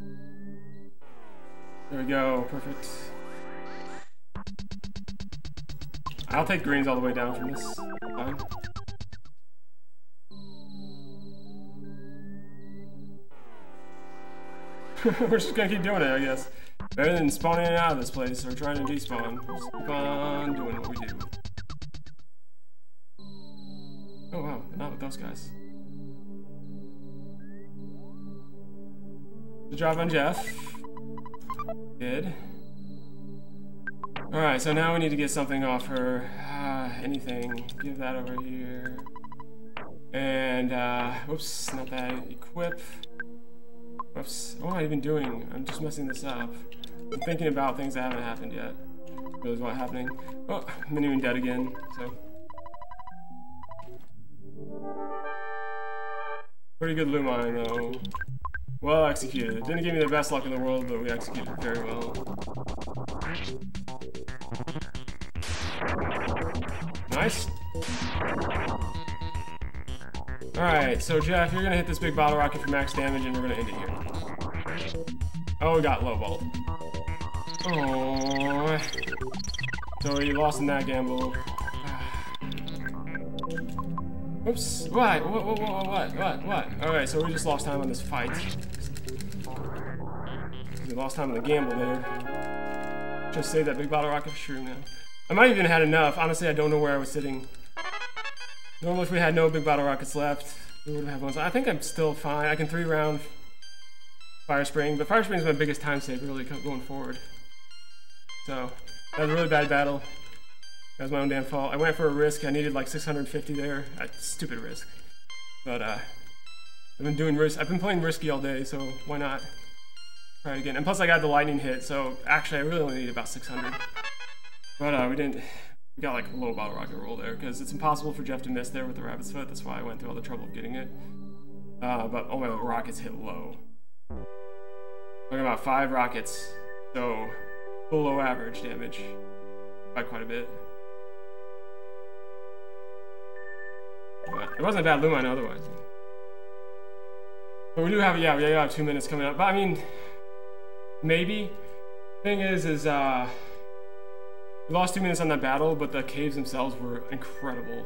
There we go. Perfect. I'll take greens all the way down from this. Fine. We're just gonna keep doing it, I guess. Better than spawning in and out of this place or trying to despawn. Just keep on doing what we do. Oh wow, not with those guys. Good job on Jeff. Good. Alright, so now we need to get something off her. Anything. Give that over here. And, whoops, not that. Equip. Whoops. What am I even doing? I'm just messing this up. I'm thinking about things that haven't happened yet. Realize what's happening. Oh, I'm even dead again, so. Pretty good Lumine, though. Well executed. Didn't give me the best luck in the world, but we executed very well. Nice. Alright, so Jeff, you're gonna hit this big bottle rocket for max damage, and we're gonna end it here. Oh, we got lowballed. Oh. So we lost in that gamble. Oops. What? What? Alright, so we just lost time on this fight. We lost time on the gamble there. Just save that big bottle rocket for sure now. I might even have had enough. Honestly, I don't know where I was sitting. Normally, if we had no big bottle rockets left, we would have had one. I think I'm still fine. I can 3-round Fire Spring, but Fire Spring is my biggest time save really going forward. So, that was a really bad battle. That was my own damn fault. I went for a risk. I needed like 650 there. Stupid risk. But I've been doing risk. I've been playing risky all day, so why not try it again? And plus I got the lightning hit, so actually I really only need about 600. But we didn't. We got like a low bottle rocket roll there because it's impossible for Jeff to miss there with the rabbit's foot. That's why I went through all the trouble of getting it. But all my rockets hit low. Talking about 5 rockets, so below average damage by quite a bit. But it wasn't a bad Lumine otherwise. But we do have, yeah, we have 2 minutes coming up. But I mean, maybe. Thing is we lost 2 minutes on that battle, but the caves themselves were incredible.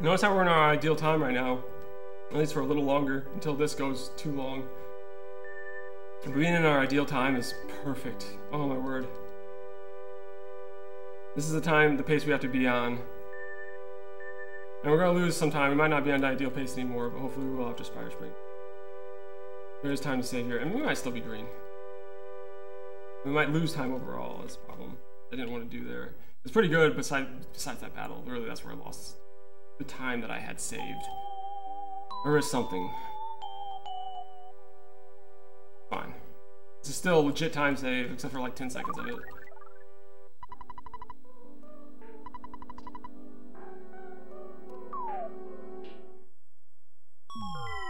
Notice how we're in our ideal time right now, at least for a little longer, until this goes too long. Being in our ideal time is perfect. Oh my word. This is the time, the pace we have to be on. And we're gonna lose some time. We might not be on the ideal pace anymore, but hopefully we will after Fire Spring. There is time to save here, and we might still be green. We might lose time overall, that's the problem. I didn't want to do there. It's pretty good besides that battle. Really, that's where I lost the time that I had saved. There is something. It's still a legit time save, except for like 10 seconds of it.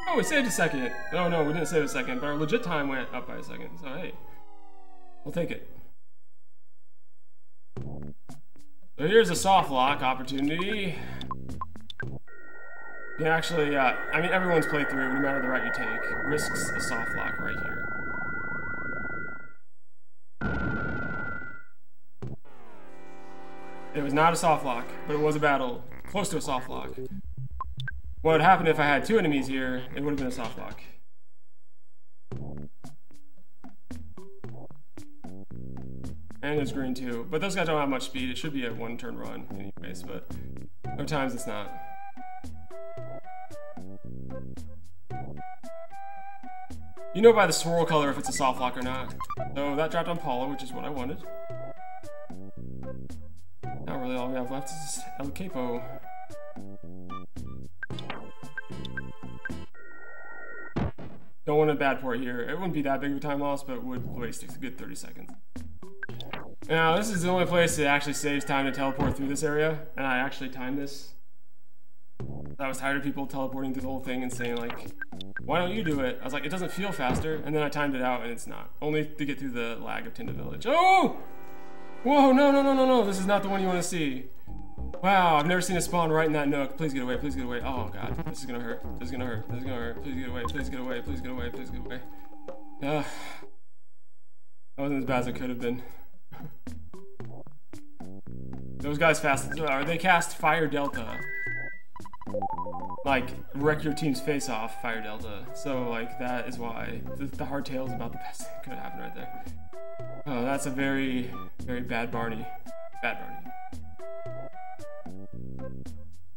Oh, we saved a second. Oh no, we didn't save a second, but our legit time went up by a second. So hey, we'll take it. So here's a soft lock opportunity. You can actually, I mean, everyone's playthrough, no matter the route you take, risks a soft lock right here. It was not a soft lock, but it was a battle close to a soft lock. What would happen if I had two enemies here? It would have been a soft lock. And there's green too, but those guys don't have much speed. It should be a one-turn run anyways, but sometimes it's not. You know by the swirl color if it's a soft lock or not. So that dropped on Paula, which is what I wanted. Now really all we have left is El Capo. Don't want a bad port here. It wouldn't be that big of a time loss, but would waste a good 30 seconds. Now, this is the only place that actually saves time to teleport through this area, and I actually timed this. I was tired of people teleporting through the whole thing and saying, like, why don't you do it? I was like, it doesn't feel faster, and then I timed it out, and it's not. Only to get through the lag of Tinda Village. Oh! Whoa, no, no, no, no, no, this is not the one you want to see. Wow, I've never seen a spawn right in that nook. Please get away, please get away. Oh god, this is gonna hurt. This is gonna hurt. This is gonna hurt. Please get away, please get away, please get away, please get away. That wasn't as bad as it could have been. Those guys they cast Fire Delta. Like, wreck your team's face off, Fire Delta. So, like, that is why. The hardtail is about the best thing that could have happened right there. Oh, that's a very, very bad Barney. Bad Barney.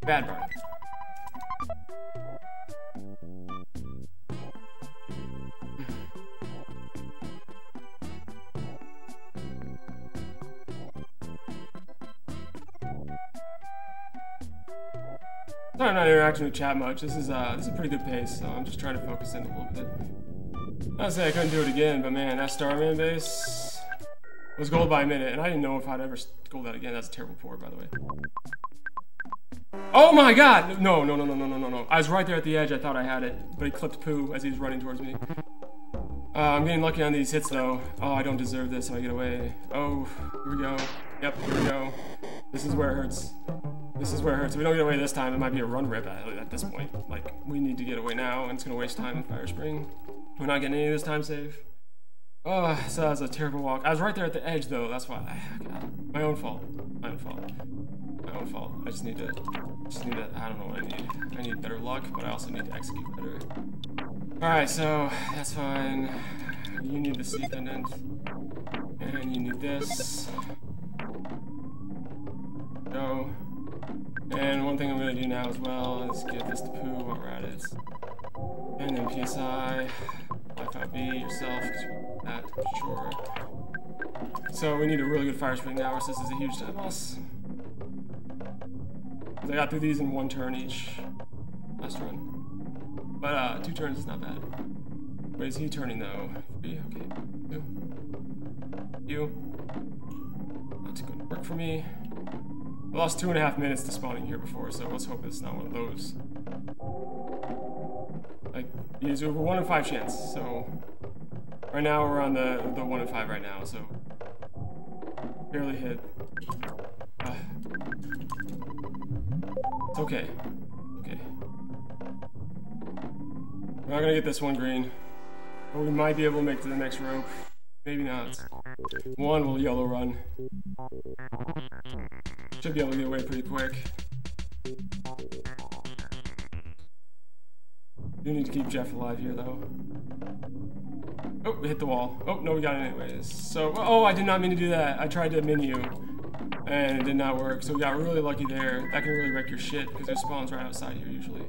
Bad Barney. Sorry I'm not interacting with chat much. This is a pretty good pace, so I'm just trying to focus in a little bit. Not to say I couldn't do it again, but man, that Starman base was gold by a minute, and I didn't know if I'd ever gold that again. That's a terrible port, by the way. Oh my god! No, no, no, no, no, no, no, no. I was right there at the edge. I thought I had it, but he clipped poo as he was running towards me. I'm getting lucky on these hits, though. Oh, I don't deserve this if I get away. Oh, here we go. Yep, here we go. This is where it hurts. This is where it hurts. If we don't get away this time, it might be a run rip at this point. Like, we need to get away now, and it's going to waste time in Fire Spring. We're not getting any of this time save. Oh, so that was a terrible walk. I was right there at the edge, though. That's why. God, my own fault. My own fault. My own fault. I just need to, I don't know what I need. I need better luck, but I also need to execute better. Alright, so that's fine. You need the sea pendant. And you need this. Go. And one thing I'm going to do now as well is get this to poo while we're at it. And then PSI. FIB yourself, because you want that, sure. So we need a really good Fire Spring now, or this is a huge time loss. I got through these in one turn each last run. But 2 turns is not bad. Wait, is he turning though? 3, okay. 2. You. That's going to work for me. I lost 2.5 minutes to spawning here before, so let's hope it's not one of those. Like, it's over 1 in 5 chance, so right now we're on the 1 in 5 right now, so barely hit. It's okay. Okay. We're not gonna get this one green, but we might be able to make it to the next rope. Maybe not. One will yellow run. Should be able to get away pretty quick. Do need to keep Jeff alive here, though. Oh, we hit the wall. Oh, no, we got it anyways. So, oh, I did not mean to do that. I tried to menu, and it did not work. So we got really lucky there. That can really wreck your shit, because there's spawns right outside here, usually.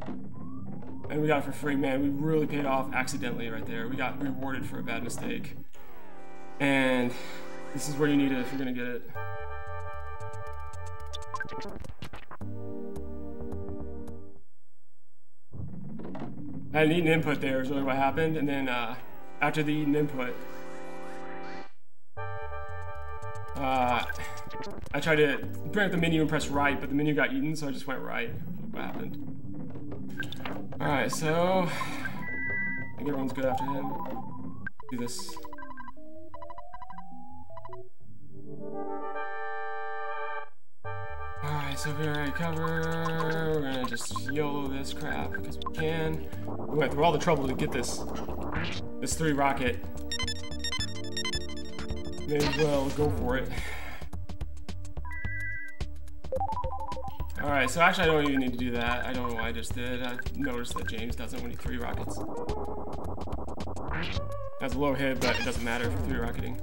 And we got it for free, man. We really paid off accidentally right there. We got rewarded for a bad mistake. And this is where you need it if you're going to get it. I had an eaten input there is really what happened, and then after the eaten input, I tried to bring up the menu and press right, but the menu got eaten, so I just went right. What happened? Alright, so I think everyone's good after him. Do this. Alright, so if we already cover, we're gonna just YOLO this crap because we can. We went through all the trouble to get this 3 rocket. May as well go for it. Alright, so actually I don't even need to do that. I don't know why I just did. I noticed that James doesn't when he 3 rockets. That's a low hit, but it doesn't matter for 3 rocketing.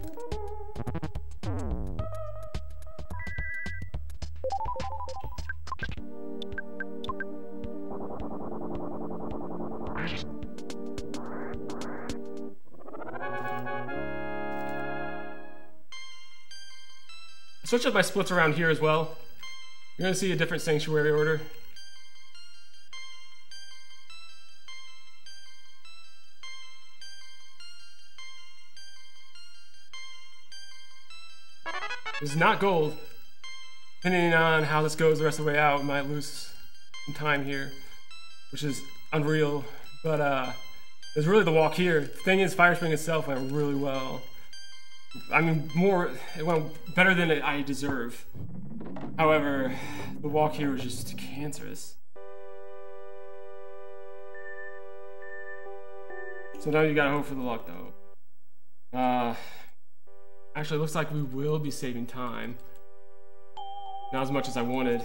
Switch up my splits around here as well. You're gonna see a different sanctuary order. This is not gold. Depending on how this goes the rest of the way out, we might lose some time here, which is unreal. But it's really the walk here. The thing is, Fire Spring itself went really well. I mean, it went better than I deserve. However, the walk here was just cancerous. So now you gotta hope for the luck, though. Actually, it looks like we will be saving time. Not as much as I wanted.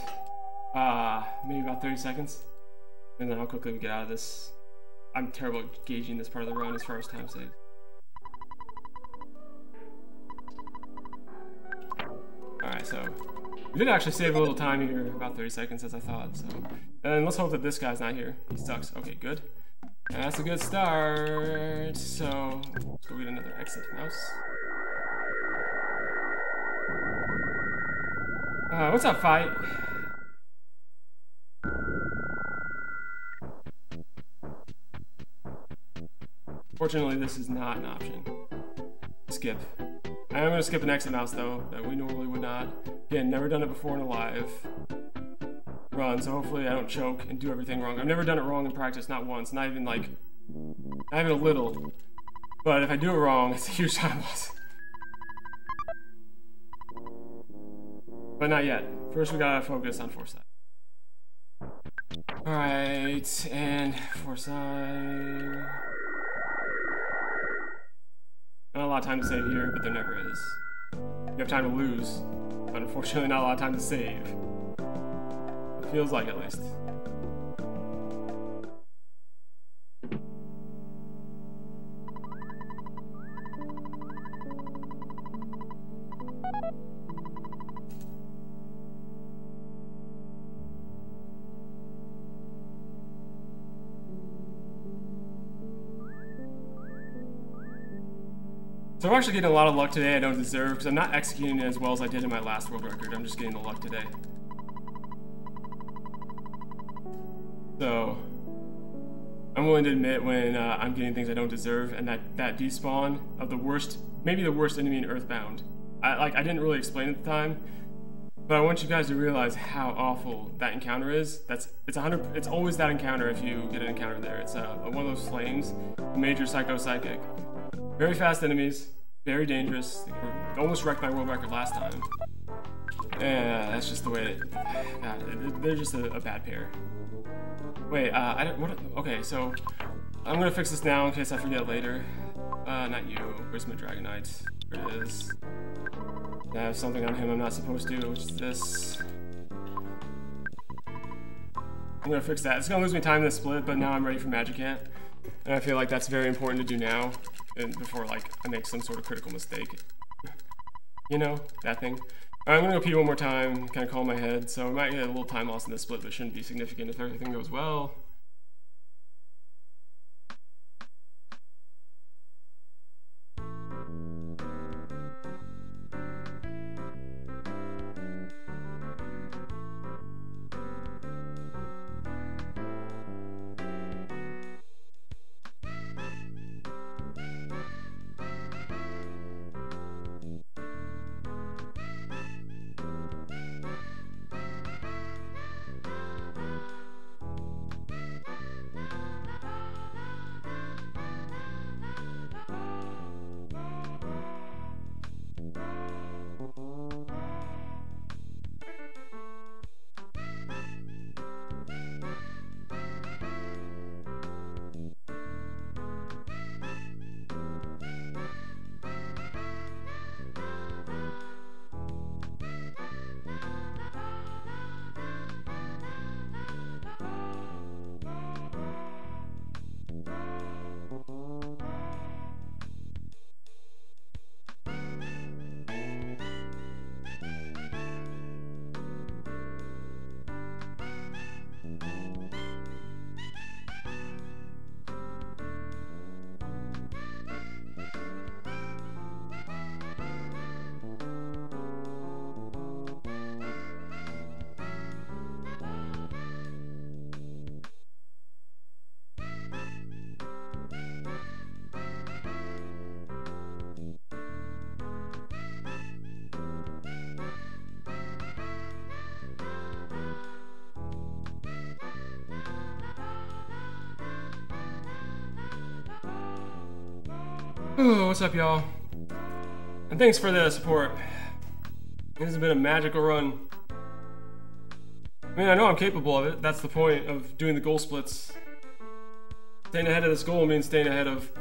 Maybe about 30 seconds. And then how quickly we get out of this. I'm terrible at gauging this part of the run as far as time saved. Alright, so we did actually save a little time here, about 30 seconds as I thought, so. And let's hope that this guy's not here. He sucks. Okay, good. That's a good start. So, let's go get another exit mouse. What's up, fight? Fortunately, this is not an option. Skip. I am going to skip an exit mouse, though, that we normally would not. Again, never done it before in a live run, so hopefully I don't choke and do everything wrong. I've never done it wrong in practice, not once, not even a little. But if I do it wrong, it's a huge time loss. But not yet. First we gotta focus on foresight. Alright, and foresight. Not a lot of time to save here, but there never is. You have time to lose, but unfortunately not a lot of time to save. It feels like, at least. So I'm actually getting a lot of luck today I don't deserve, because I'm not executing it as well as I did in my last world record. I'm just getting the luck today. So, I'm willing to admit when I'm getting things I don't deserve, and that despawn of the worst, maybe the worst enemy in EarthBound. I didn't really explain it at the time, but I want you guys to realize how awful that encounter is. It's always that encounter if you get an encounter there. It's one of those flames, major psychic. Very fast enemies, very dangerous. They almost wrecked my world record last time. Yeah, that's just the way they're just a bad pair. Wait, okay, so I'm gonna fix this now in case I forget later. Not you. Where's my Dragonite? There it is. I have something on him I'm not supposed to, which is this. I'm gonna fix that. It's gonna lose me time in the split, but now I'm ready for Magicant. And I feel like that's very important to do now, and before I make some sort of critical mistake. You know, that thing. Alright, I'm gonna go pee one more time, kind of calm my head, so I might get a little time loss in this split, but it shouldn't be significant if everything goes well. Oh, what's up, y'all? And thanks for the support. This has been a magical run. I mean, I know I'm capable of it. That's the point of doing the goal splits. Staying ahead of this goal means staying ahead of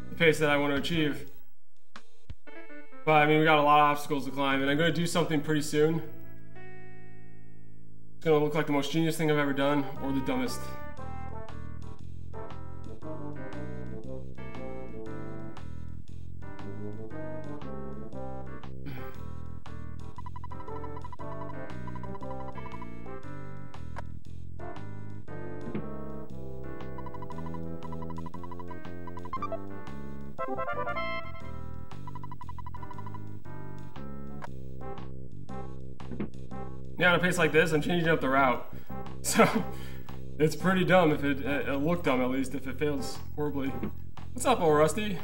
the pace that I want to achieve. But I mean, we got a lot of obstacles to climb, and I'm going to do something pretty soon. It's going to look like the most genius thing I've ever done, or the dumbest. Yeah, on a pace like this, I'm changing up the route. So, it's pretty dumb if it'll look dumb at least if it fails horribly. What's up, old Rusty?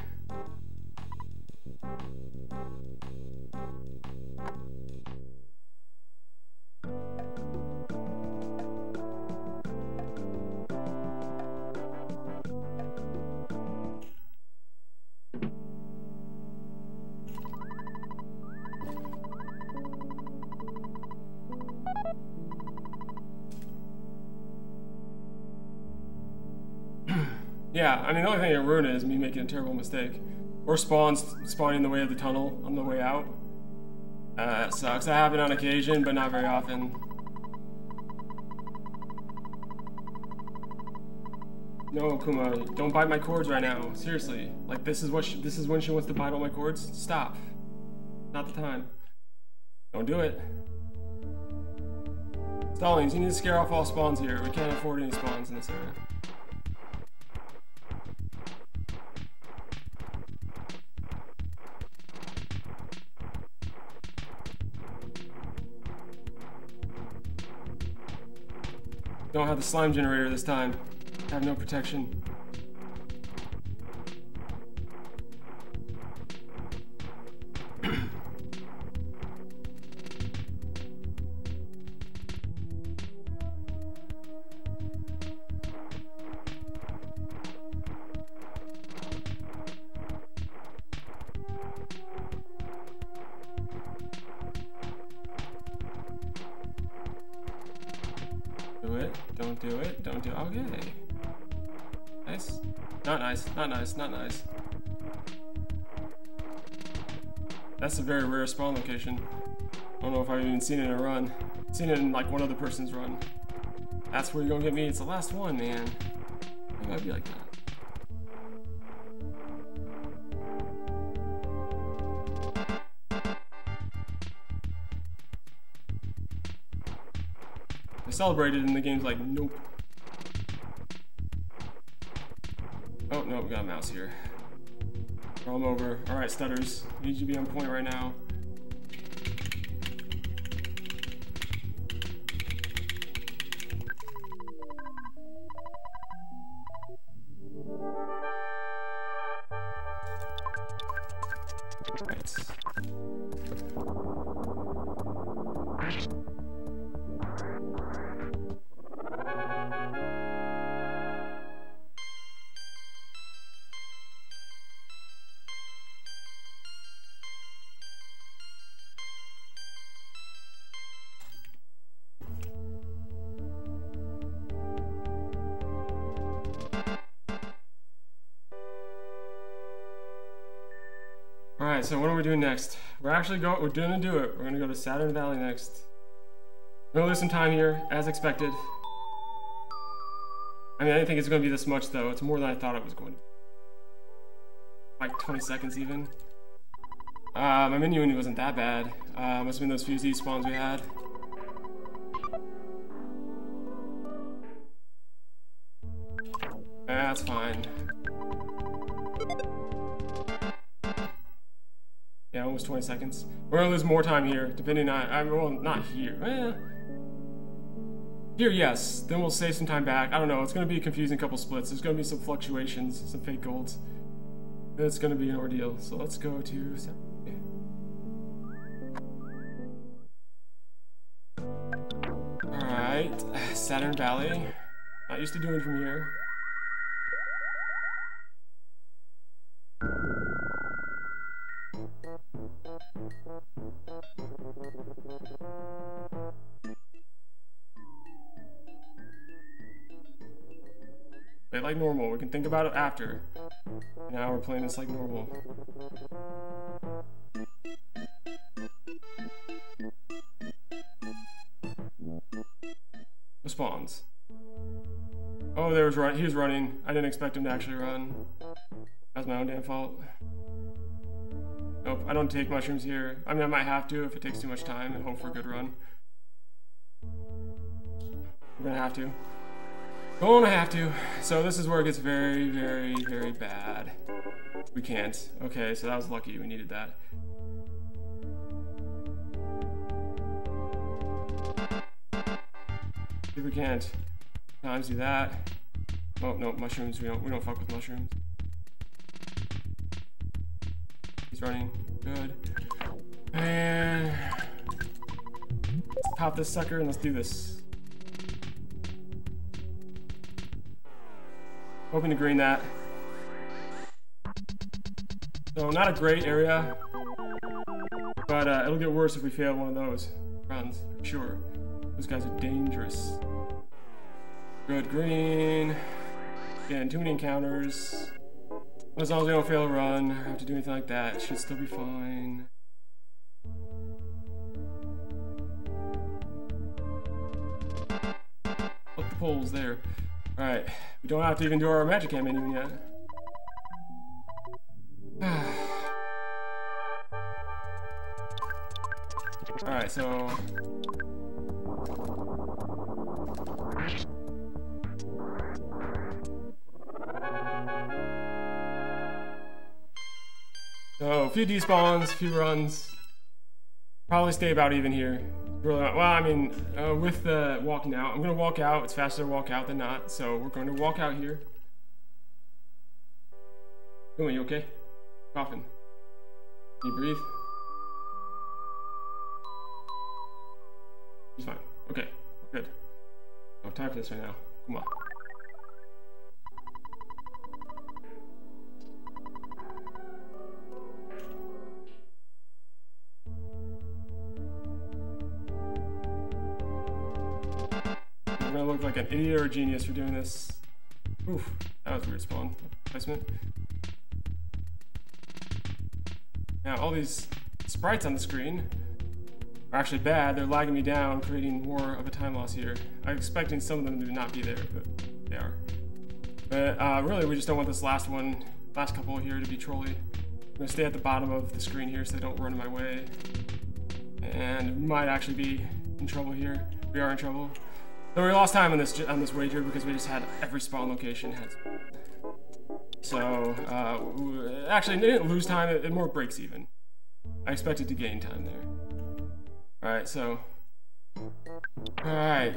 Yeah, I mean, the only thing that can ruin it is me making a terrible mistake. Or spawning in the way of the tunnel on the way out. That sucks. That happened on occasion, but not very often. No, Kuma, don't bite my cords right now. Seriously. Like, this is when she wants to bite all my cords? Stop. Not the time. Don't do it. Stallings, you need to scare off all spawns here. We can't afford any spawns in this area. Don't have the slime generator this time. I have no protection. Do it. Don't do it. Don't do it. Okay. Nice. Not nice. Not nice. Not nice. That's a very rare spawn location. I don't know if I've even seen it in a run. I've seen it in like one other person's run. That's where you're gonna get me. It's the last one, man. It might be like that. I celebrated and the game's like, nope. Oh, no, we got a mouse here. Throw him over. Alright, Stutters. Need you to be on point right now. Right. Alright, so what are we doing next? We're gonna do it. We're gonna go to Saturn Valley next. We're gonna lose some time here, as expected. I mean, I didn't think it's gonna be this much though. It's more than I thought it was going to be. Like 20 seconds even. My menu wasn't that bad. Must have been those few Z spawns we had. That's fine. Yeah, almost 20 seconds. We're gonna lose more time here, depending on, well, not here. Here, yes. Then we'll save some time back. I don't know, it's gonna be a confusing couple splits. There's gonna be some fluctuations, some fake golds. It's gonna be an ordeal. So let's go to Alright, Saturn Valley. Not used to doing from here. Play it like normal. We can think about it after. Now we're playing this like normal. Spawns. Oh, he was running. I didn't expect him to actually run. That's my own damn fault. Nope, I don't take mushrooms here. I mean, I might have to if it takes too much time and hope for a good run. We're gonna have to. Gonna have to. So this is where it gets very, very, very bad. We can't. Okay, so that was lucky. We needed that. If we can't. Times do that. Oh no, mushrooms. We don't fuck with mushrooms. He's running. Good. And let's pop this sucker and let's do this. Hoping to green that. So not a great area, but it'll get worse if we fail one of those runs, for sure. Those guys are dangerous. Good green. Again, too many encounters. As long as we don't fail a run, or have to do anything like that, it should still be fine. Put the poles there. Alright, we don't have to even do our magic cam menu yet. Alright, so... So, a few despawns, a few runs. Probably stay about even here. Really, well, I mean, with the walking out, I'm gonna walk out. It's faster to walk out than not, so we're going to walk out here. Oh, you okay? Coughing. Can you breathe? He's fine. Okay, good. No time for this right now. Come on. I'm gonna look like an idiot or a genius for doing this. Oof, that was a weird spawn placement. Now all these sprites on the screen are actually bad. They're lagging me down, creating more of a time loss here. I'm expecting some of them to not be there, but they are. But really, we just don't want this last couple here to be trolly. I'm gonna stay at the bottom of the screen here so they don't run in my way. And we might actually be in trouble here. We are in trouble. So we lost time on this wager because we just had every spawn location had. So actually, they didn't lose time. It more breaks even. I expected to gain time there. All right, so all right.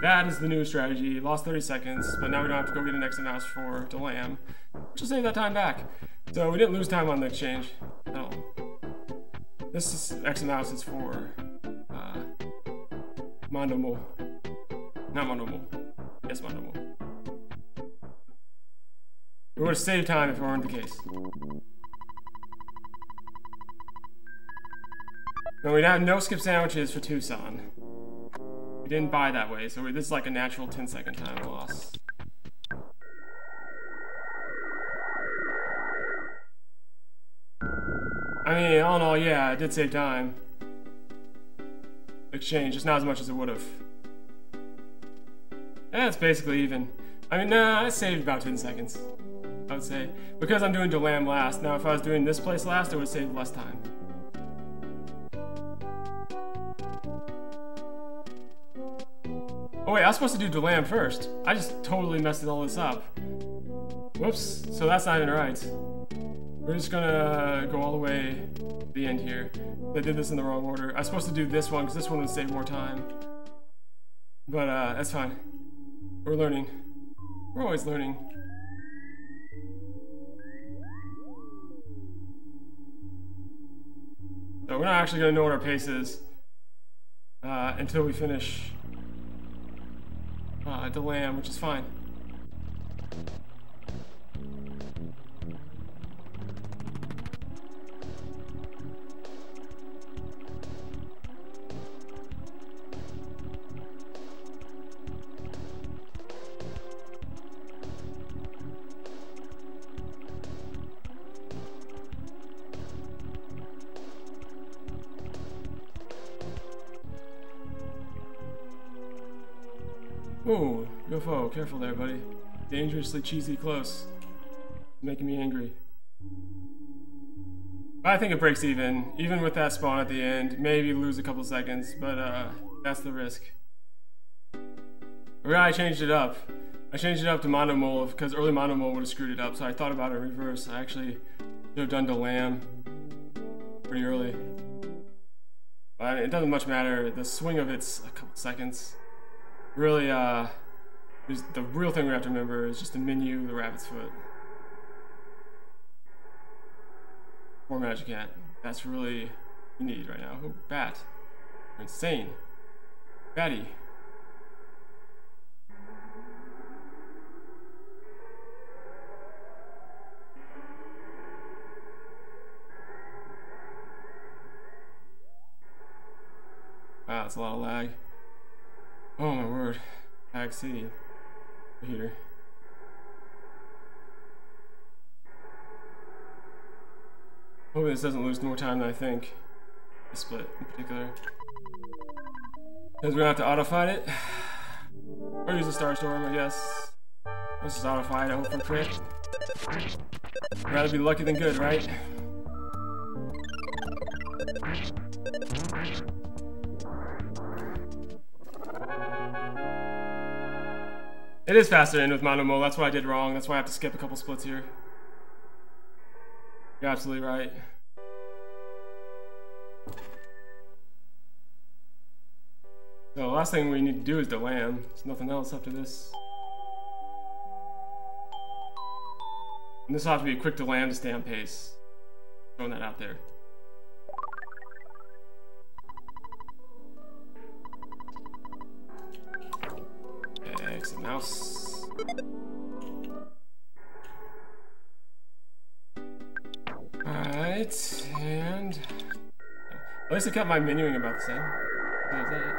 That is the new strategy. Lost 30 seconds, but now we don't have to go get an exit mouse for Delam, which will save that time back. So we didn't lose time on the exchange at all. This exit mouse is for Mondomo. Not Mondomo. Yes, Mondomo. We would have saved time if it weren't the case. No, we'd have no skip sandwiches for Tucson. We didn't buy that way, so this is like a natural 10-second time loss. I mean, all in all, yeah, it did save time. Exchange, just not as much as it would have. Yeah, it's basically even. I mean, nah, I saved about 10 seconds, I would say. Because I'm doing Delam last. Now, if I was doing this place last, it would have saved less time. Oh wait, I was supposed to do Delam first. I just totally messed all this up. Whoops, so that's not even right. We're just gonna go all the way to the end here. I did this in the wrong order. I was supposed to do this one because this one would save more time. But that's fine. We're learning. We're always learning. So we're not actually gonna know what our pace is until we finish Delam, which is fine. Whoa, UFO, careful there, buddy. Dangerously cheesy close. Making me angry. I think it breaks even with that spawn at the end. Maybe lose a couple seconds, but that's the risk. I changed it up. I changed it up to monomole because early monomole would have screwed it up, so I thought about it in reverse. I actually should have done Delam pretty early. But it doesn't much matter. The swing of it's a couple seconds. Really, the real thing we have to remember is just the menu, the rabbit's foot. Or Magic Hat. That's really what you need right now. Oh, bat. You're insane. Batty. Wow, that's a lot of lag. Oh my word. Lag City. Here. Hopefully this doesn't lose more time than I think. This split in particular. Because we're gonna have to auto-fight it. Or use a Star Storm, I guess. Let's just auto-fight, I hope for crit. I'd rather be lucky than good, right? It is faster in with monomole, that's what I did wrong. That's why I have to skip a couple splits here. You're absolutely right. So the last thing we need to do is Delam. There's nothing else after this. And this will have to be a quick Delam to stay on pace. Throwing that out there. Exit mouse. Alright, and at least I kept my menuing about the same. There's that.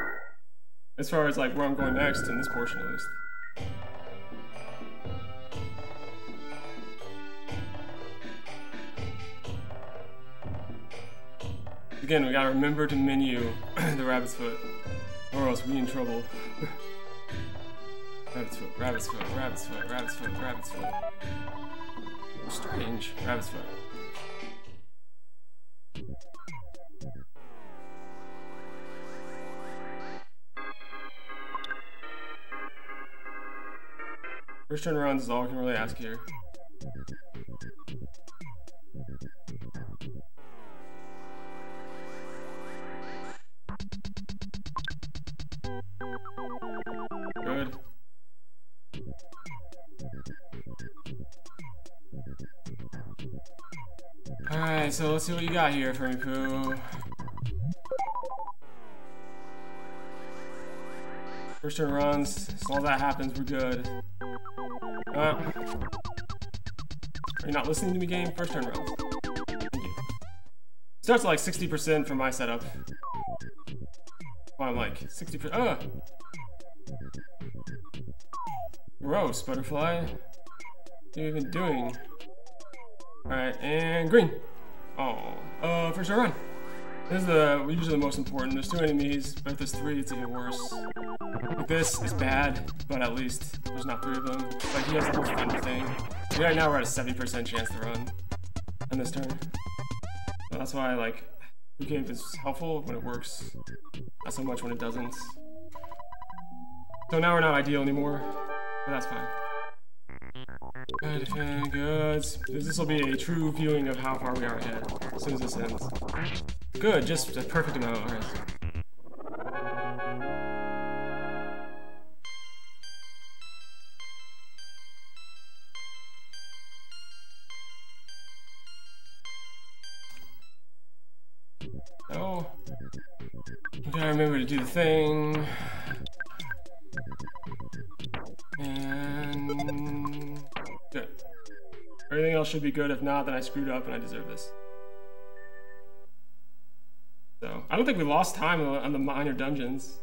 As far as like where I'm going next in this portion at least. Again, we gotta remember to menu the rabbit's foot, or else we in trouble. Rabbit's foot, rabbit's foot, rabbit's foot, rabbit's foot, rabbit's foot. Strange. Rabbit's foot. First turn runs is all we can really ask here. Good. Alright, so let's see what you got here, Fermi Poo. First turn runs, as long as that happens, we're good. Are you not listening to me, game? First turn runs. Thank you. Starts at like 60% for my setup. Well, I'm like 60%. Gross, butterfly. What are you even doing? Alright, and green. Oh, first turn run. This is usually the most important. There's 2 enemies, but if there's 3, it's even worse. Like this is bad, but at least there's not 3 of them. Like he has the whole thunder thing. Right now we're at a 70% chance to run on this turn. So that's why like Cave is helpful when it works, not so much when it doesn't. So now we're not ideal anymore, but that's fine. Good, good. This will be a true viewing of how far we are ahead as soon as this ends. Good, just a perfect amount. Alright. So, you gotta remember to do the thing. And good. Everything else should be good. If not, then I screwed up and I deserve this. So I don't think we lost time on the minor dungeons.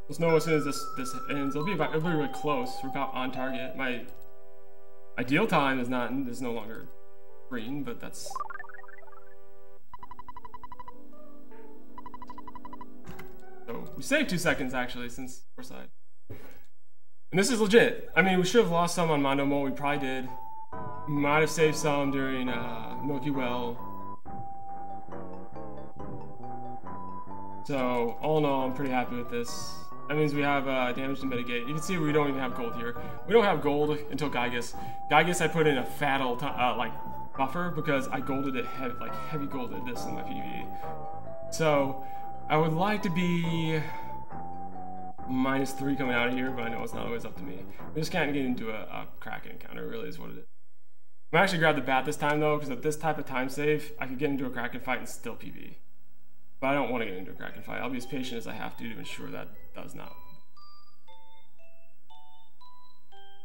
We'll know as soon as this ends. It'll be really close. We're about on target. My ideal time is no longer green, but that's. So we saved 2 seconds actually since our side. And this is legit. I mean, we should have lost some on Mondo Mole. We probably did. We might have saved some during Milky Well. So all in all, I'm pretty happy with this. That means we have damage to mitigate. You can see we don't even have gold here. We don't have gold until Gygus. Gygus I put in a fatal like buffer because I golded it heavy golded this in my PvE. So I would like to be -3 coming out of here, but I know it's not always up to me. We just can't get into a Kraken encounter, really is what it is. I'm actually grab the bat this time though, because at this type of time save, I could get into a Kraken fight and still PvE. But I don't want to get into a Kraken fight. I'll be as patient as I have to ensure that does not.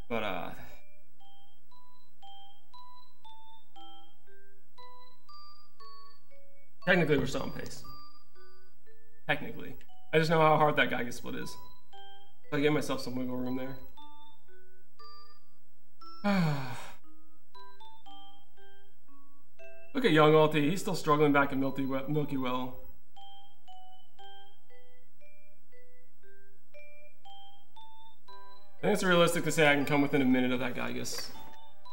But technically we're still on pace. Technically. I just know how hard that Gygus split is. So I give myself some wiggle room there. Look at young Ulti, he's still struggling back in Milky Well. I think it's realistic to say I can come within a minute of that Gygus.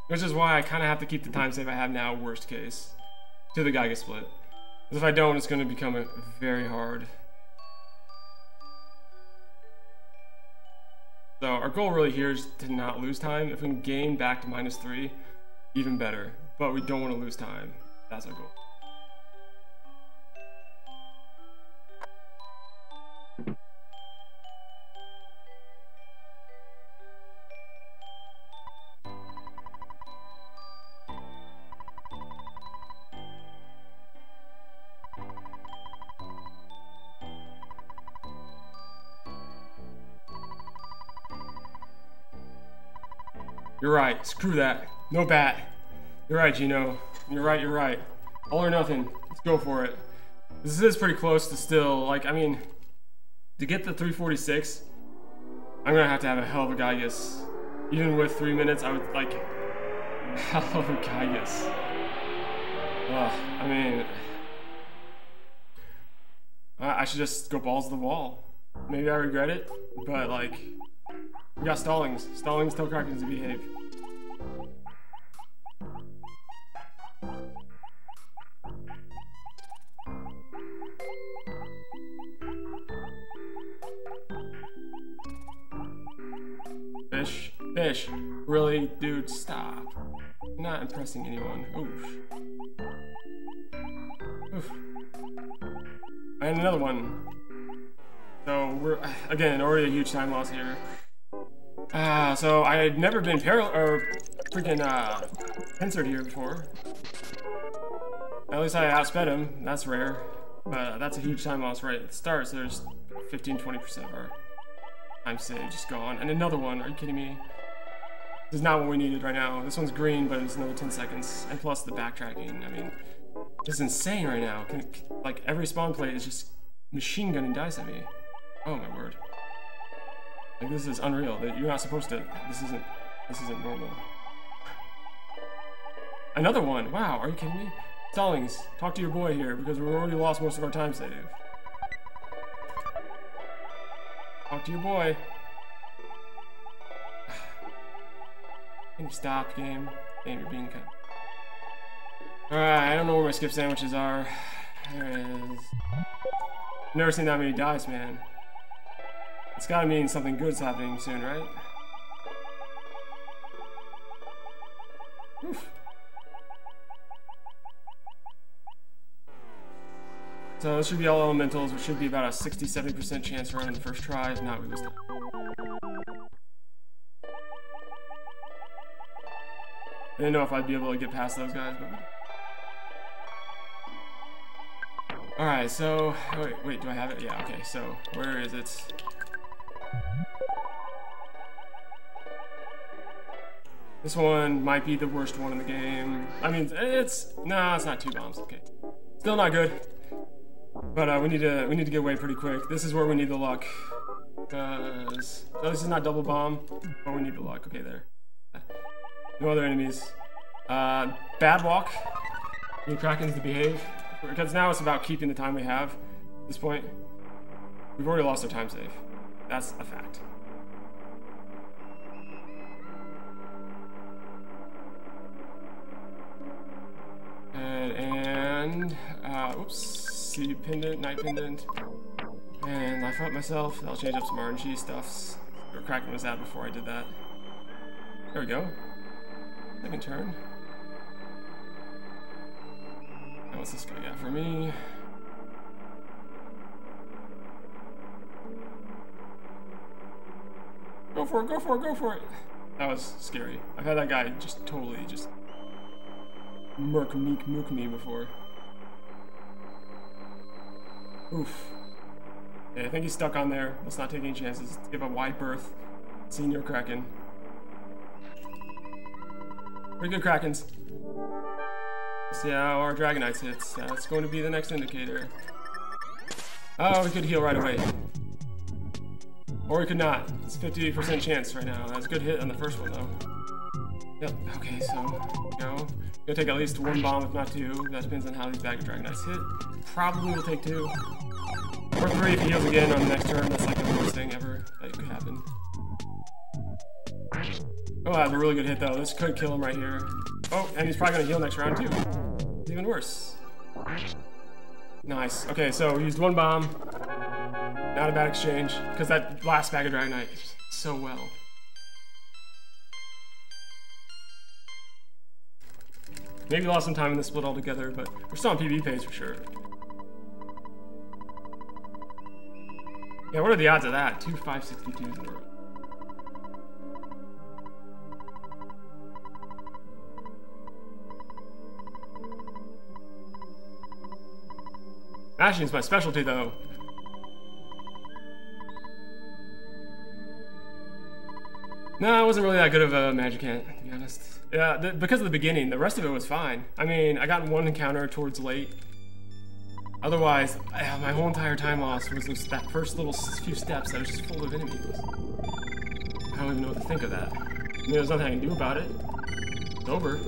Which is why I kind of have to keep the time save I have now, worst case, to the Gygus split. Because if I don't, it's going to become very hard. So our goal really here is to not lose time. If we can gain back to -3, even better. But we don't want to lose time. That's our goal. You're right, screw that. No bat. You're right, Gino. You're right. All or nothing. Let's go for it. This is pretty close to still, like, I mean, to get the 346, I'm gonna have to have a hell of a Gygus. Even with 3 minutes, I would, like, hell of a Gygus. Ugh, I mean, I should just go balls to the wall. Maybe I regret it, but, like, we got Stallings. Stallings tell Krakens to behave. Fish. Really, dude, stop. I'm not impressing anyone. Oof. And another one. So we're, again, already a huge time loss here. So I had never been pincered here before. At least I outsped him. That's rare. But that's a huge time loss right at the start, so there's 15-20% of our time saved just gone. And another one, are you kidding me? This is not what we needed right now. This one's green, but it's another 10 seconds. And plus the backtracking, I mean, this is insane right now. Like, every spawn plate is just machine gunning dice at me. Oh my word. Like, this is unreal. You're not supposed to, this isn't normal. Another one, wow, are you kidding me? Stallings, talk to your boy here, because we already lost most of our time save. Talk to your boy. Can you stop, game? Game, you're being kind of... Alright, I don't know where my skip sandwiches are. There it is. Never seen that many dice, man. It's gotta mean something good's happening soon, right? Oof. So this should be all elementals, which should be about a 60-70% chance to run in the first try. If not, we lose time. I didn't know if I'd be able to get past those guys, but... Alright, so... Wait, do I have it? Yeah, okay, so... Where is it? This one might be the worst one in the game. I mean, it's not 2 bombs. Okay, still not good. But we need to get away pretty quick. This is where we need the luck. Cause no, this is not double bomb, but we need the luck. Okay, there. No other enemies. Bad walk. Need Krakens to behave, because now it's about keeping the time we have. At this point, we've already lost our time save. That's a fact. And oops, see pendant, night pendant, and life up myself. I'll change up some RNG stuffs. Where Kraken was at before I did that. There we go. Second turn. Now what's this guy got for me? Go for it, go for it, go for it! That was scary. I've had that guy just totally just mook me before. Oof. Yeah, I think he's stuck on there. Let's not take any chances. Let's give a wide berth. Senior Kraken. Pretty good Krakens. Let's see how our Dragonites hits. That's going to be the next indicator. Oh, we could heal right away. Or we could not. It's 50% chance right now. That's a good hit on the first one, though. Yep, okay, so, go. Gonna take at least 1 bomb, if not 2. That depends on how these bag of Dragonites hit. Probably will take 2. Or 3 if he heals again on the next turn. That's like the worst thing ever that could happen. Oh, I have a really good hit, though. This could kill him right here. Oh, and he's probably gonna heal next round, too. It's even worse. Nice. Okay, so we used 1 bomb. Not a bad exchange, because that last bag of Dragonite is so well. Maybe lost some time in the split altogether, but we're still on PB pace for sure. Yeah, what are the odds of that? 2 562s in a row. Mashing is my specialty, though. No, I wasn't really that good of a magic hand, to be honest. Yeah, because of the beginning, the rest of it was fine. I mean, I got 1 encounter towards late. Otherwise, my whole entire time loss was that first little few steps that was just full of enemies. I don't even know what to think of that. I mean, there's nothing I can do about it. It's over.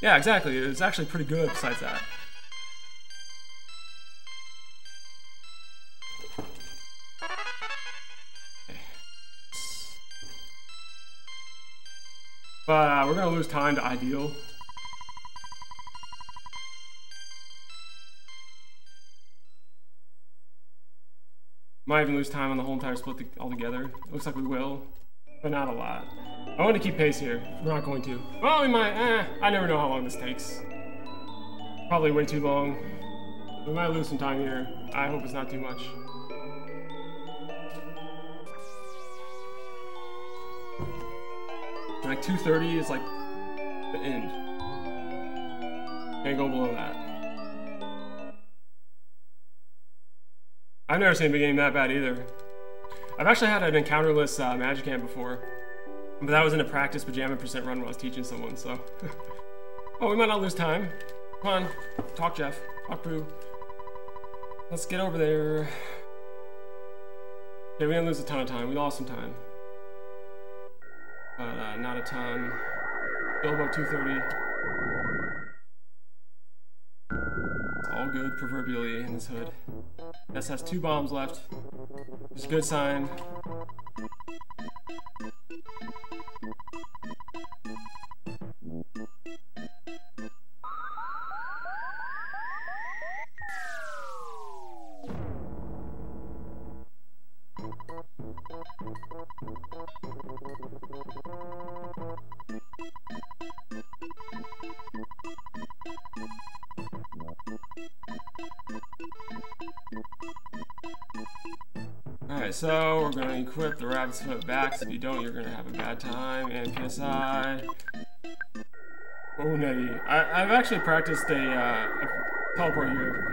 Yeah, exactly. It was actually pretty good besides that. Okay. But we're gonna lose time to ideal. Might even lose time on the whole entire split altogether. It looks like we will, but not a lot. I want to keep pace here. We're not going to. Well, we might. I never know how long this takes. Probably way too long. We might lose some time here. I hope it's not too much. Like 2:30 is like the end. Can't go below that. I've never seen a game that bad either. I've actually had an encounterless magic hand before. But that was in a practice pajama % run when I was teaching someone, so. Oh, we might not lose time. Come on, talk Jeff, talk Brew. Let's get over there. Okay, we didn't lose a ton of time, we lost some time. But not a ton. Still about 2:30. It's all good, proverbially, in this hood. This has 2 bombs left. It's a good sign. Alright, so we're going to equip the Rabbit's Foot back. If you don't, you're going to have a bad time. And PSI. Oh, Nettie. I've actually practiced a teleport here.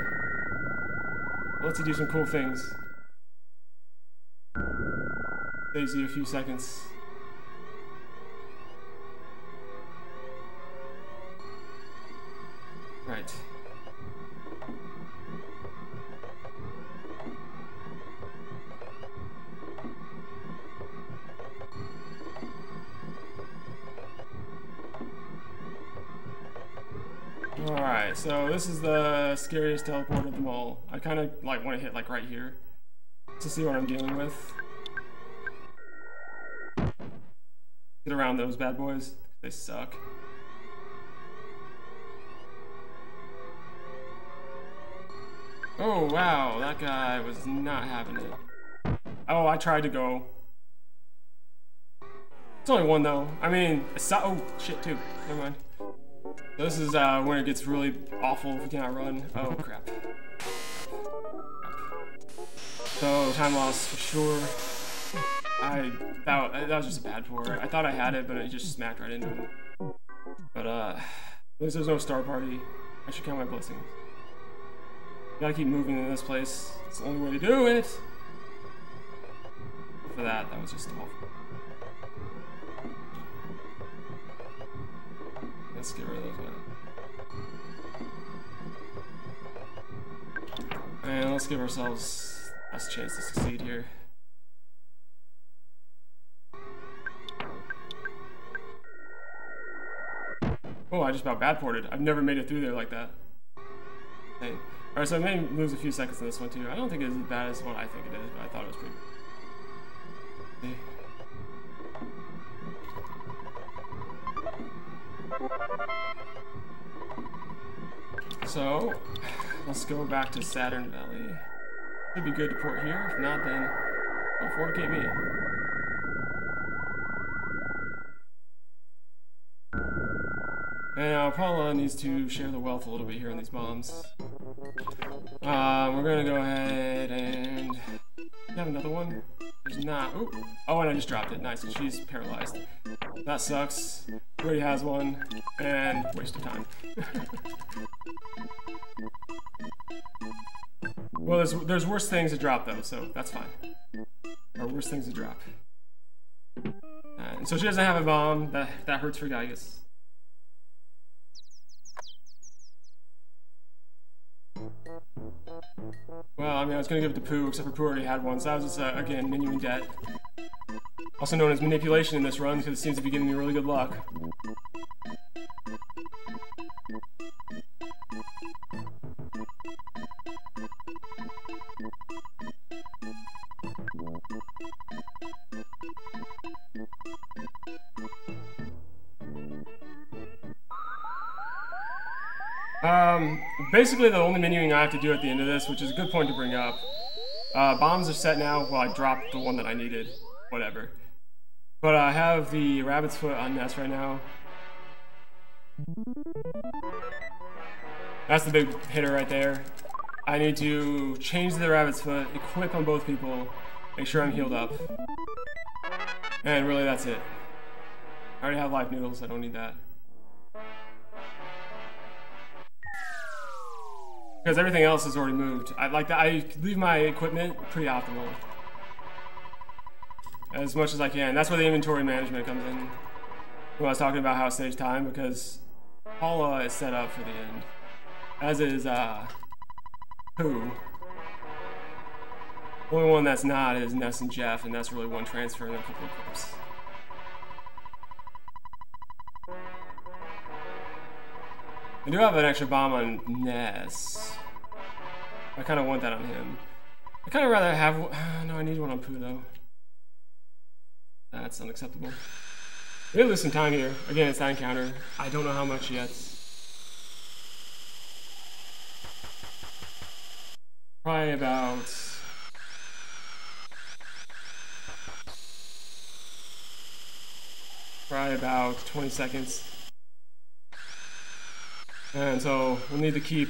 It lets you do some cool things. Saves you a few seconds. Right. Alright, so this is the scariest teleport of them all. I kind of like want to hit like right here to see what I'm dealing with. Get around those bad boys. They suck. Oh wow, that guy was not having it. Oh, I tried to go. It's only one though. I mean, oh shit, two. Never mind. This is when it gets really awful if we cannot run. Oh crap. So time loss for sure. That was just a bad pour. I thought I had it, but it just smacked right into him. But at least there's no star party. I should count my blessings. Gotta keep moving in this place. It's the only way to do it. For that was just awful. Let's get rid of those guys. And let's give ourselves the best chance to succeed here. Oh, I just about bad ported. I've never made it through there like that. Dang. Alright, so I may lose a few seconds in this one too. I don't think it's as bad as what I think it is, but I thought it was pretty good. So, let's go back to Saturn Valley. Should be good to port here. If not, then don't fornicate me. And now Paula needs to share the wealth a little bit here on these bombs. We're gonna go ahead and have another one. There's not. Ooh. Oh, and I just dropped it. Nice. She's paralyzed. That sucks. She already has one, and waste of time. Well, there's worse things to drop though, so that's fine. Or worse things to drop. And so she doesn't have a bomb. That hurts for Gaius. Well, I mean, I was gonna give it to Pooh, except for Pooh already had one, so that was just, again, menu in debt. Also known as manipulation in this run, because it seems to be giving me really good luck. Basically the only menuing I have to do at the end of this, which is a good point to bring up. Bombs are set now. Well, I dropped the one that I needed. Whatever. But I have the rabbit's foot on Ness right now. That's the big hitter right there. I need to change the rabbit's foot, equip on both people, make sure I'm healed up. And really that's it. I already have life noodles, I don't need that. Because everything else is already moved. I leave my equipment pretty optimal. As much as I can. That's where the inventory management comes in. When I was talking about how it saves time, because Paula is set up for the end. As is, Pooh. The only one that's not is Ness and Jeff, and that's really one transfer and a couple of clips. I do have an extra bomb on Ness. I kind of want that on him. I kind of rather have. No, I need one on Pooh though. That's unacceptable. We lose some time here. Again, it's that encounter. I don't know how much yet. Probably about 20 seconds. And so we'll need to keep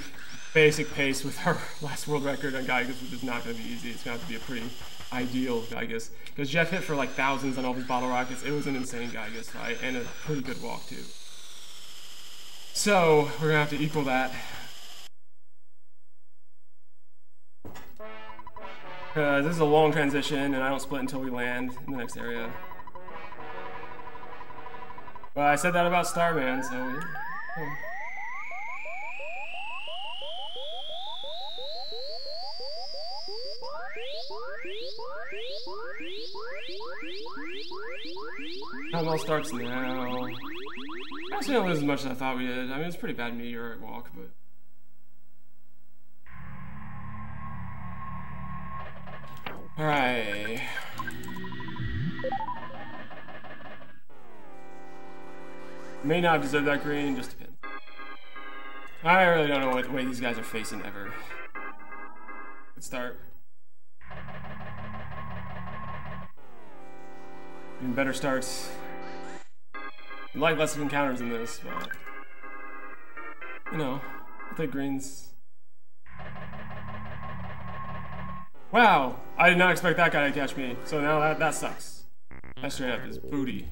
basic pace with our last world record on Gaius, which is not going to be easy. It's going to have to be a pretty ideal Gaius. Because Jeff hit for like thousands on all these bottle rockets. It was an insane Gaius fight, and a pretty good walk too. So we're gonna have to equal that. This is a long transition, and I don't split until we land in the next area. Well, I said that about Starman, so... Oh. Time all starts now. Actually, don't lose as much as I thought we did. I mean, it's a pretty bad meteorite walk, but... Alright. May not deserve that green, just depends. I really don't know what way these guys are facing ever. Let's start. Even better starts. I like less encounters than this, but... You know, I'll take greens. Wow! I did not expect that guy to catch me, so now that sucks. That straight up is booty.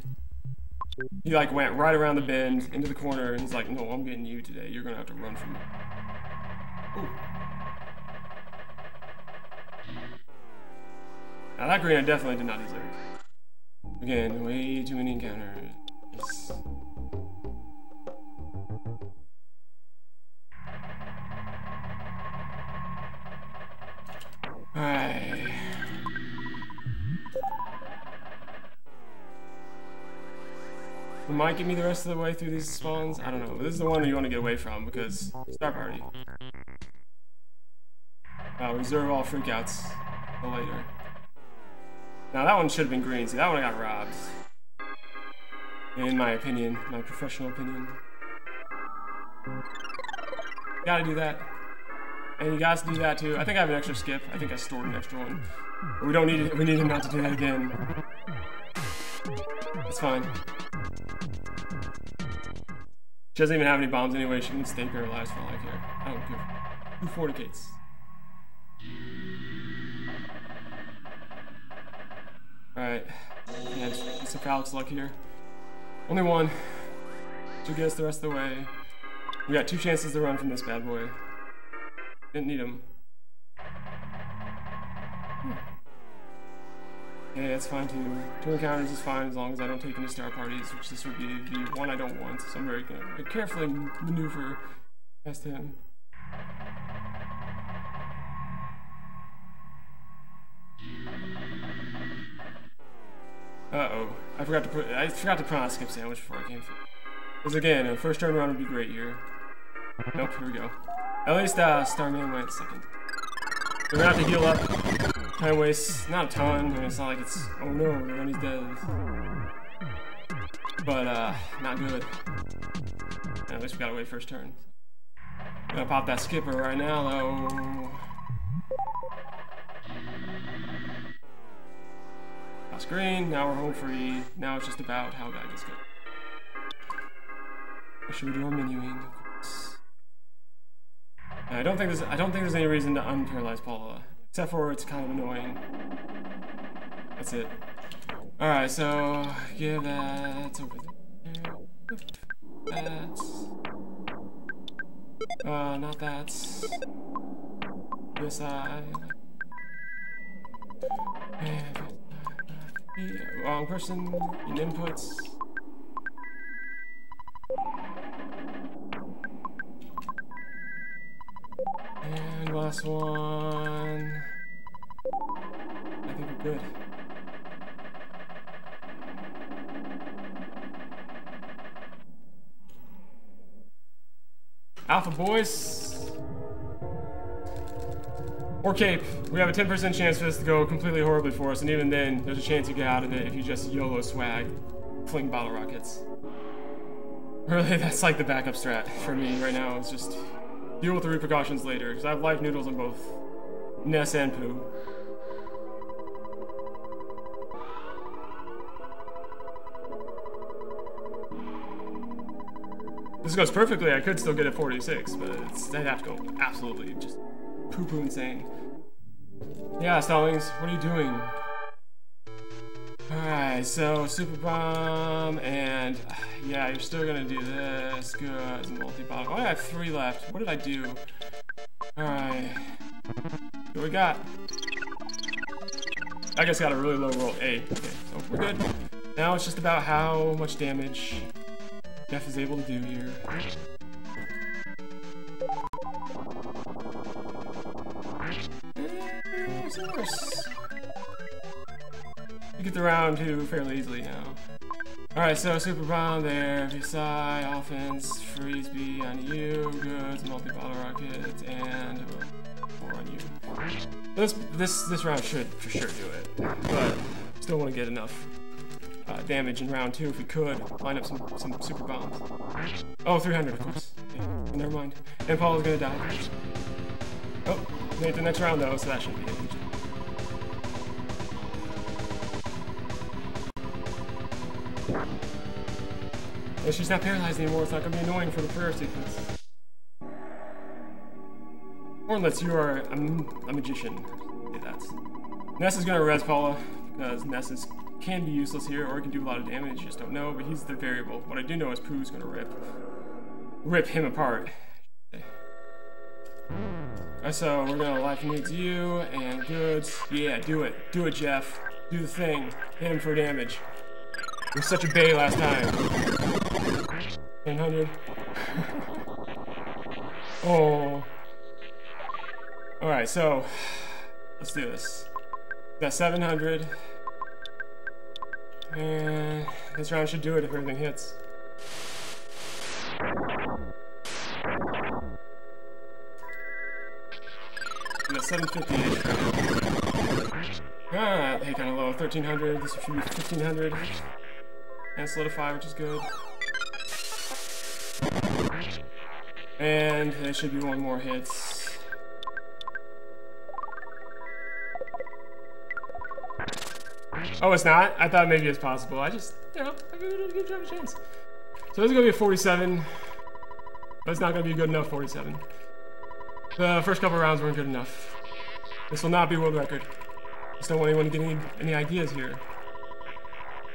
He like went right around the bend, into the corner, and he's like, no, I'm getting you today. You're gonna have to run from me. Ooh. Now that green I definitely did not deserve. Again, way too many encounters. Alright. It might get me the rest of the way through these spawns. I don't know. This is the one you want to get away from because Star Party. Reserve all freakouts for later. Now that one should have been green. See, that one I got robbed. In my opinion, my professional opinion. Gotta do that. And you guys do that too. I think I have an extra skip. I think I stored an extra one. But we don't need it. We need him not to do that again. It's fine. She doesn't even have any bombs anyway. She can stake her lives for all I care. I don't care. Who fornicates? Alright. Yeah, get some Alex luck here. Only one. Should get us the rest of the way. We got 2 chances to run from this bad boy. Didn't need him. Yeah, that's fine too. 2 encounters is fine as long as I don't take any star parties, which this would be the one I don't want. So I'm very gonna carefully maneuver past him. Uh-oh. I forgot to put on a skip sandwich before I came through. Because again, a first turn run would be great here. Nope, here we go. At least Starman went second. We're gonna have to heal up. Time waste, not a ton. I mean, it's not like it's, oh no, the runny's dead. But not good. And at least we gotta wait first turn. I'm gonna pop that skipper right now though. That's green, now we're home free. Now it's just about how guy gets good. Should we do our menuing? Of course. I don't think there's any reason to unparalyze Paula. Except for it's kind of annoying. That's it. Alright, so give that over there. That. Not that. This side. Wrong person in inputs. And last one. I think we're good. Alpha boys. Or Cape. We have a 10% chance for this to go completely horribly for us, and even then, there's a chance you get out of it if you just YOLO swag, fling bottle rockets. Really, that's like the backup strat for me right now. It's just deal with the repercussions later, because I have life noodles on both Ness and Pooh. If this goes perfectly, I could still get a 46, but I'd have to go absolutely just poo-poo insane. Yeah, Stallings, what are you doing? Alright, so Super Bomb, and yeah, you're still gonna do this. Good, multi-bottom. Oh, I have 3 left. What did I do? Alright. What we got? I just got a really low roll. 8. Okay, so we're good. Now it's just about how much damage Jeff is able to do here. It's worse. You get the round 2 fairly easily now. Alright, so Super Bomb there, VSI, offense, freeze B on you, goods, multi-bottle rockets, and 4 on you. This round should for sure do it, but still want to get enough damage in round 2 if we could. Line up some Super Bombs. Oh, 300 of course. Yeah, never mind. And Paul is gonna die. Oh, made the next round though, so that shouldn't be it. Well, she's not paralyzed anymore, it's not gonna be annoying for the prayer sequence. Or unless you are a magician. Okay, that's. Ness is gonna res Paula, because Ness can be useless here, or he can do a lot of damage, you just don't know, but he's the variable. What I do know is Pooh's gonna rip him apart. Okay. Alright, so we're gonna life needs you, and goods. Yeah, do it. Do it, Jeff. Do the thing. Hit him for damage. He was such a bay last time. 900. Oh. Alright, so let's do this. Got 700. And this round should do it if everything hits. We got 750. Alright, hey, kind of low. 1300. This should be 1500. And solidify, which is good. And there should be 1 more hits. Oh, it's not? I thought maybe it's possible. I just, you know, I give Jeff a chance. So this is gonna be a 47, but it's not gonna be a good enough 47. The first couple rounds weren't good enough. This will not be world record. Just don't want anyone to get any ideas here.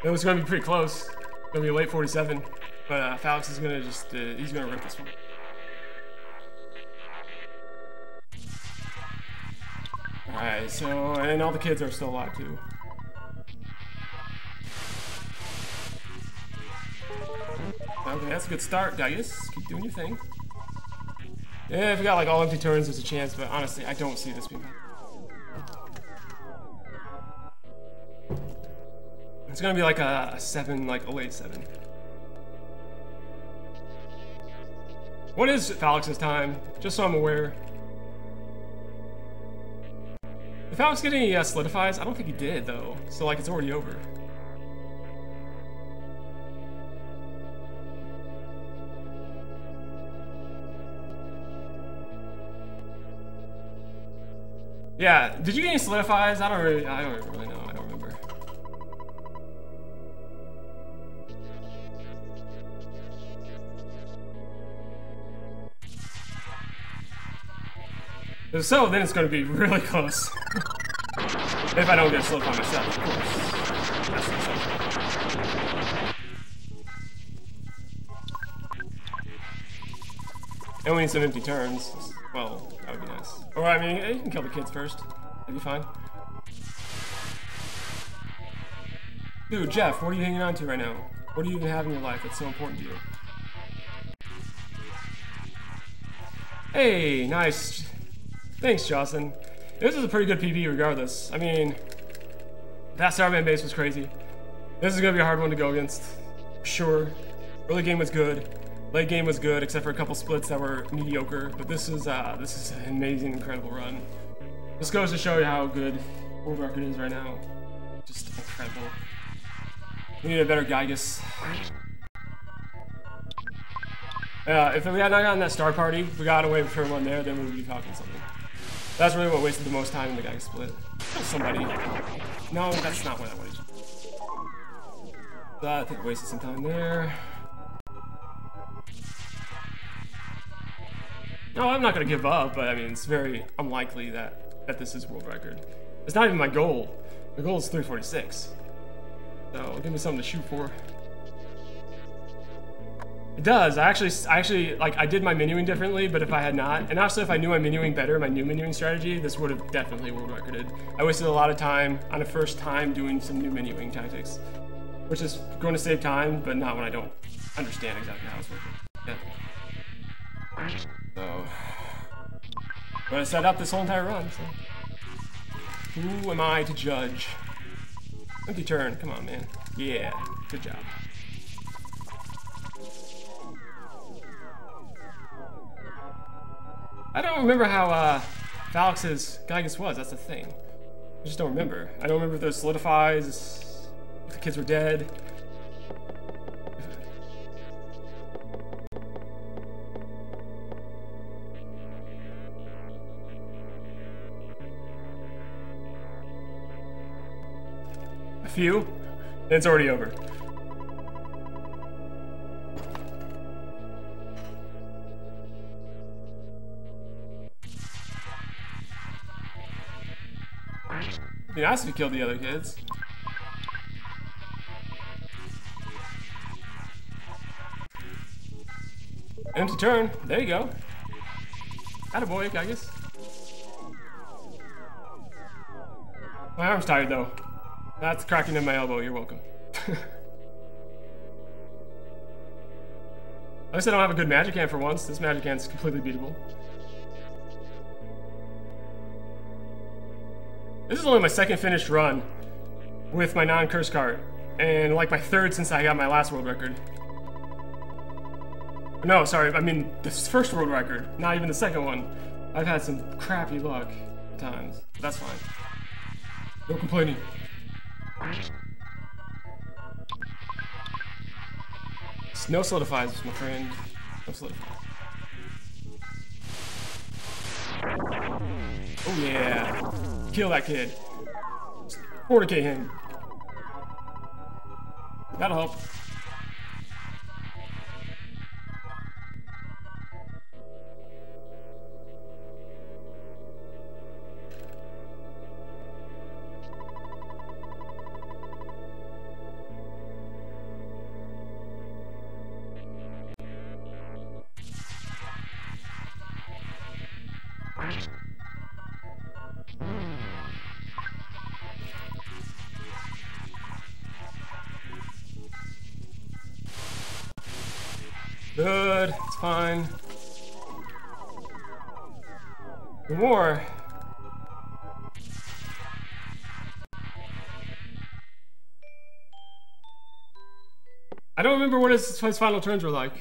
It was gonna be pretty close. It's gonna be a late 47, but Falix is gonna just, he's gonna rip this one. Alright, so, and all the kids are still alive too. Okay, that's a good start, guys. Keep doing your thing. Yeah, if we got like all empty turns, there's a chance, but honestly, I don't see this being bad. It's gonna be like a 7, like a late 7. What is Falix's time? Just so I'm aware. Did Falix get any solidifies? I don't think he did, though. So, like, it's already over. Yeah, did you get any solidifies? I don't really know. I don't remember. If so, then it's going to be really close. If I don't get solidify myself, of course. That's not something. And we need some empty turns. Well, that would be nice. Or, I mean, you can kill the kids first. That'd be fine. Dude, Jeff, what are you hanging on to right now? What do you even have in your life that's so important to you? Hey, nice. Thanks, Jocelyn. This is a pretty good PB regardless. I mean, that Starman base was crazy. This is going to be a hard one to go against. Sure. Early game was good. Late game was good, except for a couple splits that were mediocre. But this is an amazing, incredible run. This goes to show you how good world record is right now. Just incredible. We need a better Gygus. If we had not gotten that star party, we got away with turn 1 there, then we would be talking something. That's really what wasted the most time in the Gygus split. Somebody. No, that's not what I wanted. I think I wasted some time there. No, I'm not going to give up, but I mean, it's very unlikely that this is world record. It's not even my goal. The goal is 346. So give me something to shoot for. It does. I actually like I did my menuing differently, but if I had not, and also if I knew my menuing better, my new menuing strategy, this would have definitely world recorded. I wasted a lot of time on a first time doing some new menuing tactics, which is going to save time, but not when I don't understand exactly how it's working. Yeah. So, I'm gonna set up this whole entire run. So, who am I to judge? Empty turn. Come on, man. Yeah. Good job. I don't remember how Phalanx's Gygus was, that's the thing. I just don't remember. I don't remember if those solidifies, if the kids were dead. A few, then it's already over. It'd be nice if you killed the other kids. Empty turn. There you go. Attaboy, I guess. My arm's tired though. That's cracking in my elbow. You're welcome. At least I don't have a good magic hand for once. This magic hand's completely beatable. This is only my second finished run with my non-curse cart, and like my third since I got my last world record. No, sorry, I mean this first world record, not even the second one. I've had some crappy luck at times, but that's fine. No complaining. No solidifies, my friend. No solidifies. Oh yeah. Kill that kid. 40k him. That'll help. Good, it's fine. One more. I don't remember what his final turns were like.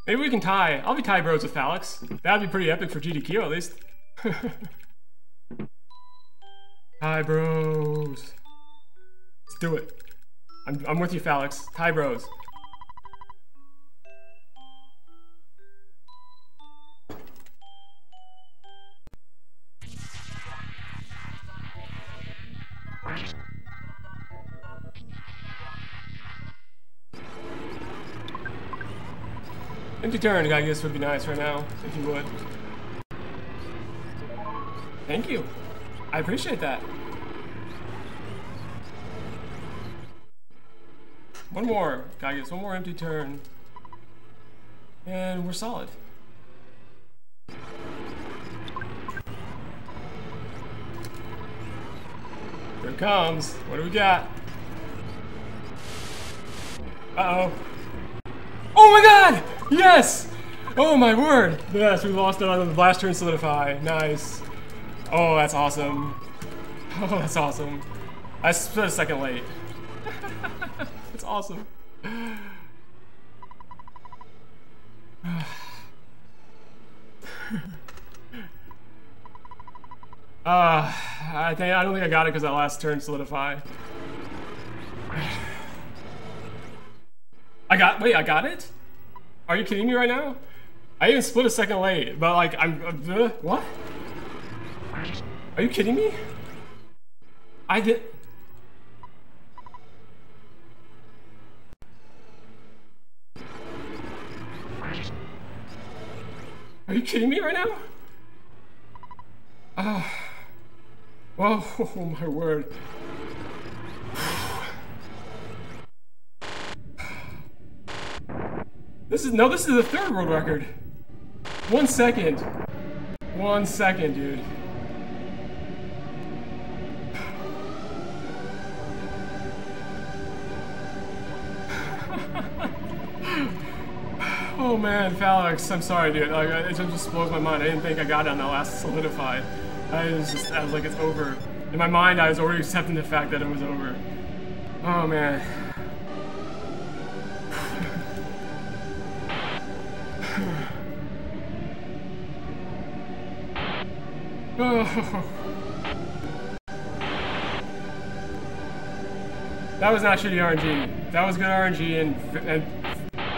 Maybe we can tie. I'll be tie bros with Phalanx. That'd be pretty epic for GDQ at least. Tie bros. Let's do it. I'm with you, Phalanx. Tie bros. Empty turn, I guess, would be nice right now, if you would. Thank you. I appreciate that. One more, Gygus, one more empty turn. And we're solid. Here it comes. What do we got? Uh-oh. Oh my god! Yes! Oh my word! Yes, we lost it on the last turn solidify. Nice. Oh, that's awesome. Oh, that's awesome. I split a second late. It's awesome. I don't think I got it because that last turn solidify. Wait, I got it? Are you kidding me right now? I even split a second late, but like, what? Are you kidding me? I did. Are you kidding me right now? Whoa, oh my word. This is the third world record. 1 second. 1 second, dude. Oh man, Phalix, I'm sorry, dude. Like, it just blows my mind. I didn't think I got it on the last solidify. I was like, it's over. In my mind, I was already accepting the fact that it was over. Oh man. Oh. That was not shitty RNG. That was good RNG and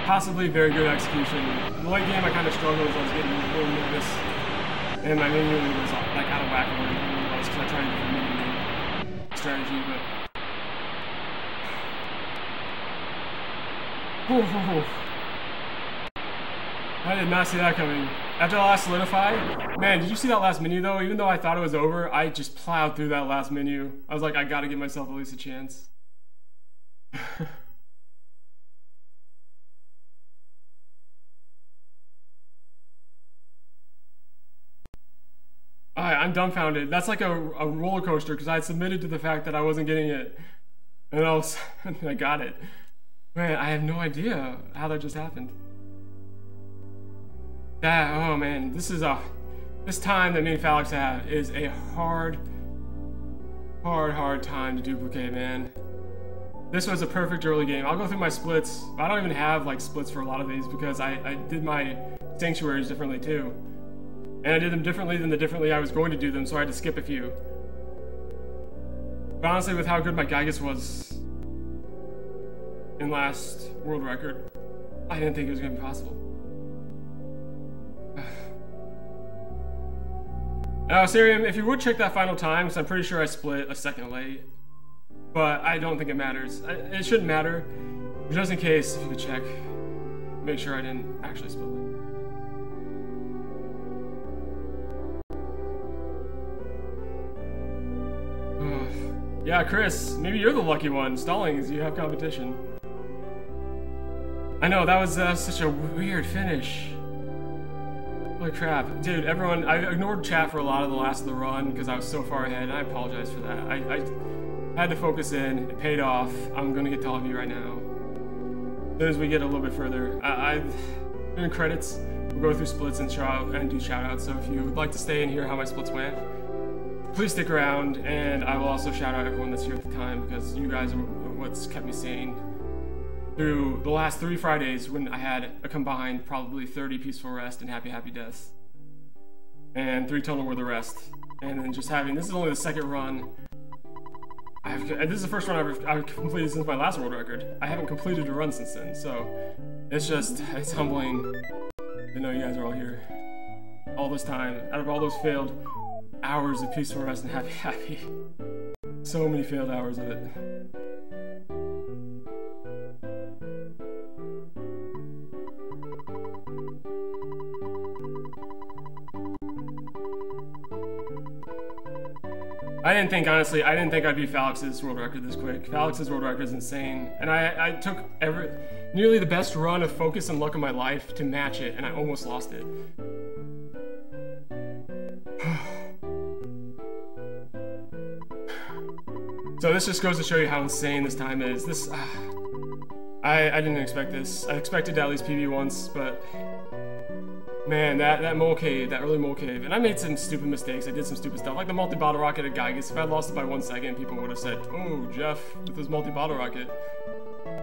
possibly very good execution. The late game I kind of struggled as I was getting a little nervous. And my menu was like out of whack of where it was because I tried a different menu strategy, but... I did not see that coming. After the last solidify, man, did you see that last menu though? Even though I thought it was over, I just plowed through that last menu. I was like, I gotta give myself at least a chance. I'm dumbfounded. That's like a roller coaster because I had submitted to the fact that I wasn't getting it. And all of a sudden, I got it. Man, I have no idea how that just happened. Oh man, this time that me and Phalix have is a hard time to duplicate, man. This was a perfect early game. I'll go through my splits. I don't even have like splits for a lot of these because I did my sanctuaries differently too. And I did them differently than the differently I was going to do them, so I had to skip a few. But honestly, with how good my Gygas was in last world record, I didn't think it was going to be possible. Now, Sirium, if you would check that final time, because I'm pretty sure I split a second late. But I don't think it matters. It shouldn't matter. But just in case, if you could check, make sure I didn't actually split late. Yeah, Chris, maybe you're the lucky one. Stalling is you have competition. I know, that was such a weird finish. Holy crap. Dude, everyone, I ignored chat for a lot of the last of the run because I was so far ahead, and I apologize for that. I had to focus in. It paid off. I'm going to get to all of you right now. As soon as we get a little bit further. Doing credits, we'll go through splits and do shout-outs, so if you would like to stay and hear how my splits went, please stick around, and I will also shout out everyone that's here at the time because you guys are what's kept me sane through the last 3 Fridays when I had a combined probably 30 peaceful rest and happy deaths. And 3 total worth of rest. And then just having, this is only the second run. This is the first run I've completed since my last world record. I haven't completed a run since then, so it's humbling to know you guys are all here. All this time, out of all those failed hours of peaceful rest and happy. So many failed hours of it. Honestly, I didn't think I'd beat Phalix's world record this quick. Phalix's world record is insane. And I took nearly the best run of focus and luck of my life to match it, and I almost lost it. So this just goes to show you how insane this time is. I didn't expect this. I expected to at least PB once, but man, that mole cave, that early mole cave, and I made some stupid mistakes. I did some stupid stuff, like the multi-bottle rocket at Gygas. If I lost it by 1 second, people would have said, "Oh, Jeff, with this multi-bottle rocket,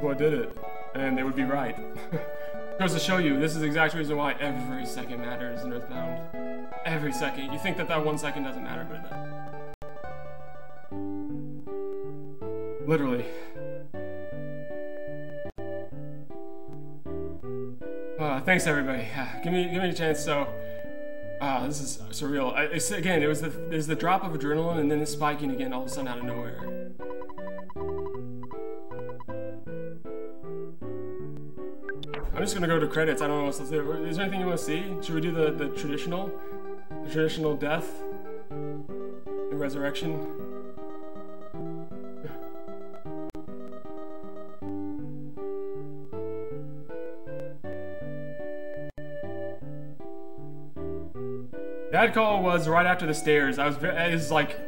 well, I did it," and they would be right. Goes to show you, this is the exact reason why every second matters in EarthBound. Every second. You think that 1 second doesn't matter, but it does. Literally. Thanks everybody. Give me a chance. So, this is surreal. Again, it was the drop of adrenaline and then the spiking again all of a sudden out of nowhere. I'm just gonna go to credits. I don't know what else to do. Is there anything you want to see? Should we do the traditional death? resurrection. That call was right after the stairs. It was like,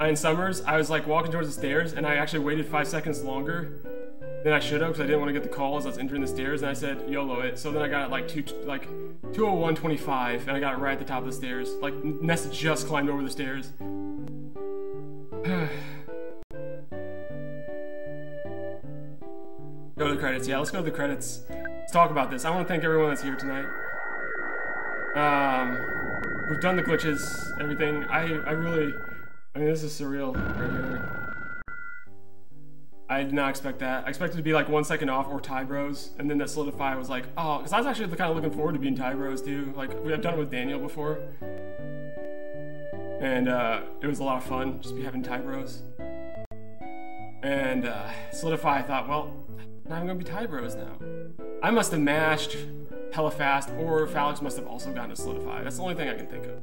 in Summers, I was like walking towards the stairs and I actually waited 5 seconds longer than I should have because I didn't want to get the call as I was entering the stairs, and I said YOLO it. So then I got it like 2:01:25 and I got it right at the top of the stairs. Like Nessa just climbed over the stairs. Go to the credits. Yeah, let's go to the credits. Let's talk about this. I want to thank everyone that's here tonight. We've done the glitches, everything. I mean, this is surreal right here. I did not expect that. I expected to be like 1 second off or tie bros, and then that Solidify was like, oh, because I was actually kind of looking forward to being tie bros too. Like, I've done it with Daniel before. And it was a lot of fun, just be having tie bros. And Solidify, I thought, well, now I'm gonna be tie bros now. I must have mashed hella fast, or Phalix must have also gotten to Solidify. That's the only thing I can think of.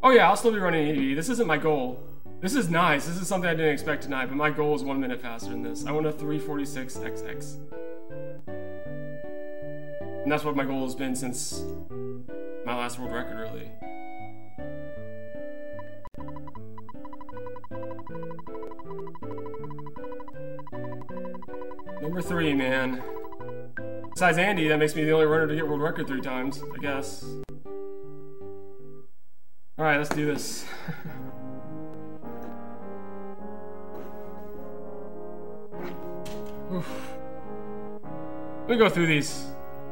Oh yeah, I'll still be running EV. This isn't my goal. This is nice. This is something I didn't expect tonight, but my goal is 1 minute faster than this. I want a 3:46XX. And that's what my goal has been since my last world record, really. Number 3, man. Besides Andy, that makes me the only runner to hit world record 3 times, I guess. Alright, let's do this. Oof. Let me go through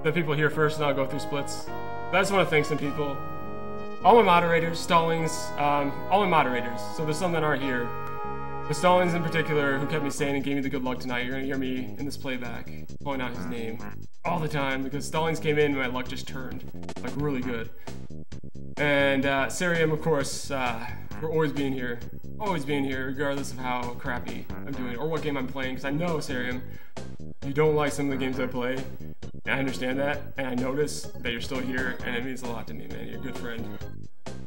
the people here first, and I'll go through splits. But I just want to thank some people. All my moderators, Stallings, all my moderators. So there's some that aren't here. But Stallings in particular, who kept me sane and gave me the good luck tonight. You're gonna hear me in this playback calling out his name all the time because Stallings came in and my luck just turned. Like, really good. And Sarium, of course, for always being here. Always being here, regardless of how crappy I'm doing or what game I'm playing. Because I know, Sarium, you don't like some of the games I play. And I understand that, and I notice that you're still here, and it means a lot to me, man. You're a good friend.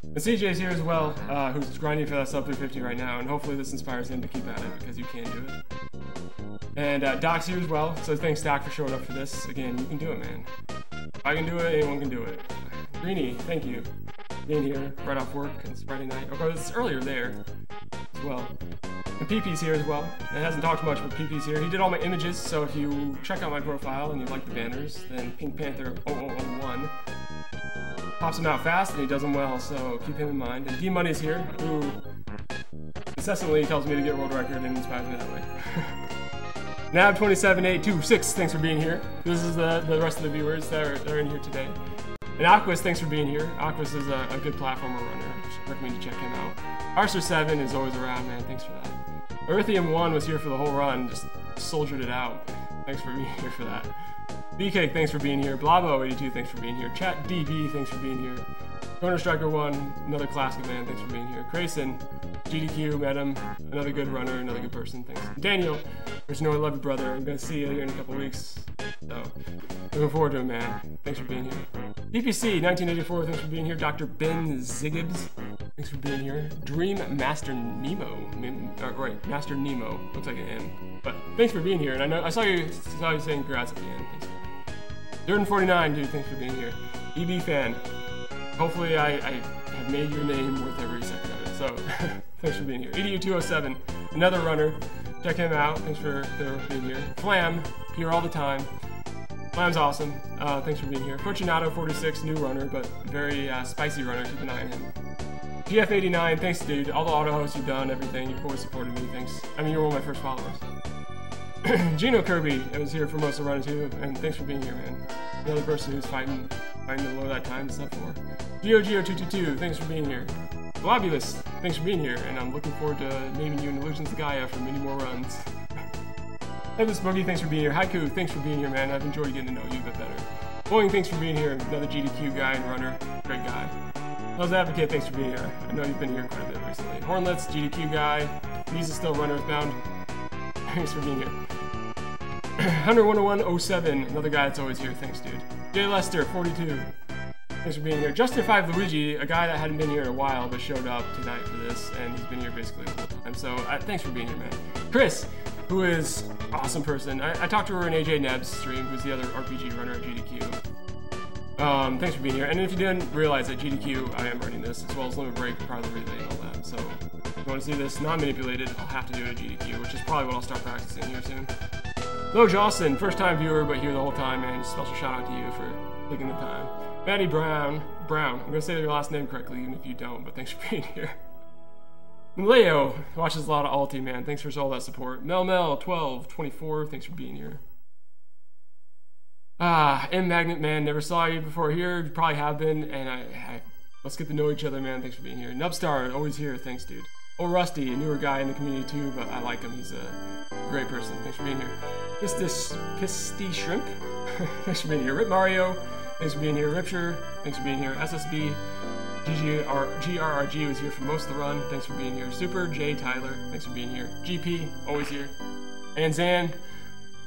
And CJ's here as well, who's grinding for that sub 350 right now, and hopefully this inspires him to keep at it, because you can do it. And Doc's here as well, so thanks Doc for showing up for this. Again, you can do it, man. If I can do it, anyone can do it. Greenie, thank you for being here right off work, and it's Friday night. Of course, it's earlier there as well. And PP's here as well. And it hasn't talked much, but PP's here. He did all my images, so if you check out my profile and you like the banners, then Pink Panther 0001 pops him out fast, and he does them well, so keep him in mind. And D-Money's here, who incessantly tells me to get world record and inspires me that way. Nav27826, thanks for being here. This is the rest of the viewers that are in here today. And Aquas, thanks for being here. Aquas is a good platformer runner. I should recommend you check him out. Arcer7 is always around, man. Thanks for that. Earthium1 was here for the whole run, just soldiered it out. Thanks for being here for that. BK, thanks for being here. Blabo82, thanks for being here. ChatDB, thanks for being here. Corner Striker 1, another classic man, thanks for being here. Grayson, GDQ, met him, another good runner, another good person, thanks. Daniel, there's no I love you, brother. I'm gonna see you here in a couple weeks. So, looking forward to it, man. Thanks for being here. DPC, 1984, thanks for being here. Dr. Ben Ziggibs, thanks for being here. Dream Master Nemo, right, Master Nemo, looks like an M. But thanks for being here, and I saw you saying congrats at the end. Thanks. Durden49, dude, thanks for being here. EB fan, hopefully I have made your name worth every second of it, so thanks for being here. EDU207, another runner, check him out, thanks for being here. Flam, here all the time. Flam's awesome, thanks for being here. Fortunato46, new runner, but very spicy runner, keep an eye on him. GF89, thanks dude, all the auto hosts you've done, everything, you've always supported me, thanks. I mean, you're one of my first followers. Gino Kirby, I was here for most of the run too, and thanks for being here, man. Another person who's fighting to lower that time to sub 4. GeoGeo222, thanks for being here. Globulus, thanks for being here, and I'm looking forward to naming you in Illusions of Gaia for many more runs. Headless Boogie, thanks for being here. Haiku, thanks for being here, man. I've enjoyed getting to know you a bit better. Boeing, thanks for being here. Another GDQ guy and runner, great guy. Hell's Advocate, thanks for being here. I know you've been here quite a bit recently. Hornlets, GDQ guy. He's still runner EarthBound. Thanks for being here. 100-101-07, another guy that's always here. Thanks, dude. Jay Lester, 42. Thanks for being here. Justin 5 Luigi, a guy that hadn't been here in a while but showed up tonight for this, and he's been here basically the whole time. So thanks for being here, man. Chris, who is an awesome person. I talked to her in AJ Neb's stream, who's the other RPG runner at GDQ. Thanks for being here. And if you didn't realize at GDQ, I am running this, as well as Limit Break, part of the relay and all that. So if you want to see this non-manipulated, I'll have to do it at GDQ, which is probably what I'll start practicing here soon. Hello, Jocelyn, first time viewer, but here the whole time, man. Special shout out to you for taking the time. Maddie Brown, I'm gonna say your last name correctly, even if you don't, but thanks for being here. Leo watches a lot of Alti, man. Thanks for all that support. Mel1224, thanks for being here. M Magnet Man, never saw you before here. You probably have been, and let's get to know each other, man. Thanks for being here. Nubstar, always here. Thanks, dude. Oh, Rusty, a newer guy in the community too, but I like him. He's a great person. Thanks for being here. Pisty Shrimp, thanks for being here. Rip Mario, thanks for being here. Ripture, thanks for being here. SSB, GRRG was here for most of the run. Thanks for being here. Super J Tyler, thanks for being here. GP, always here. And Zan,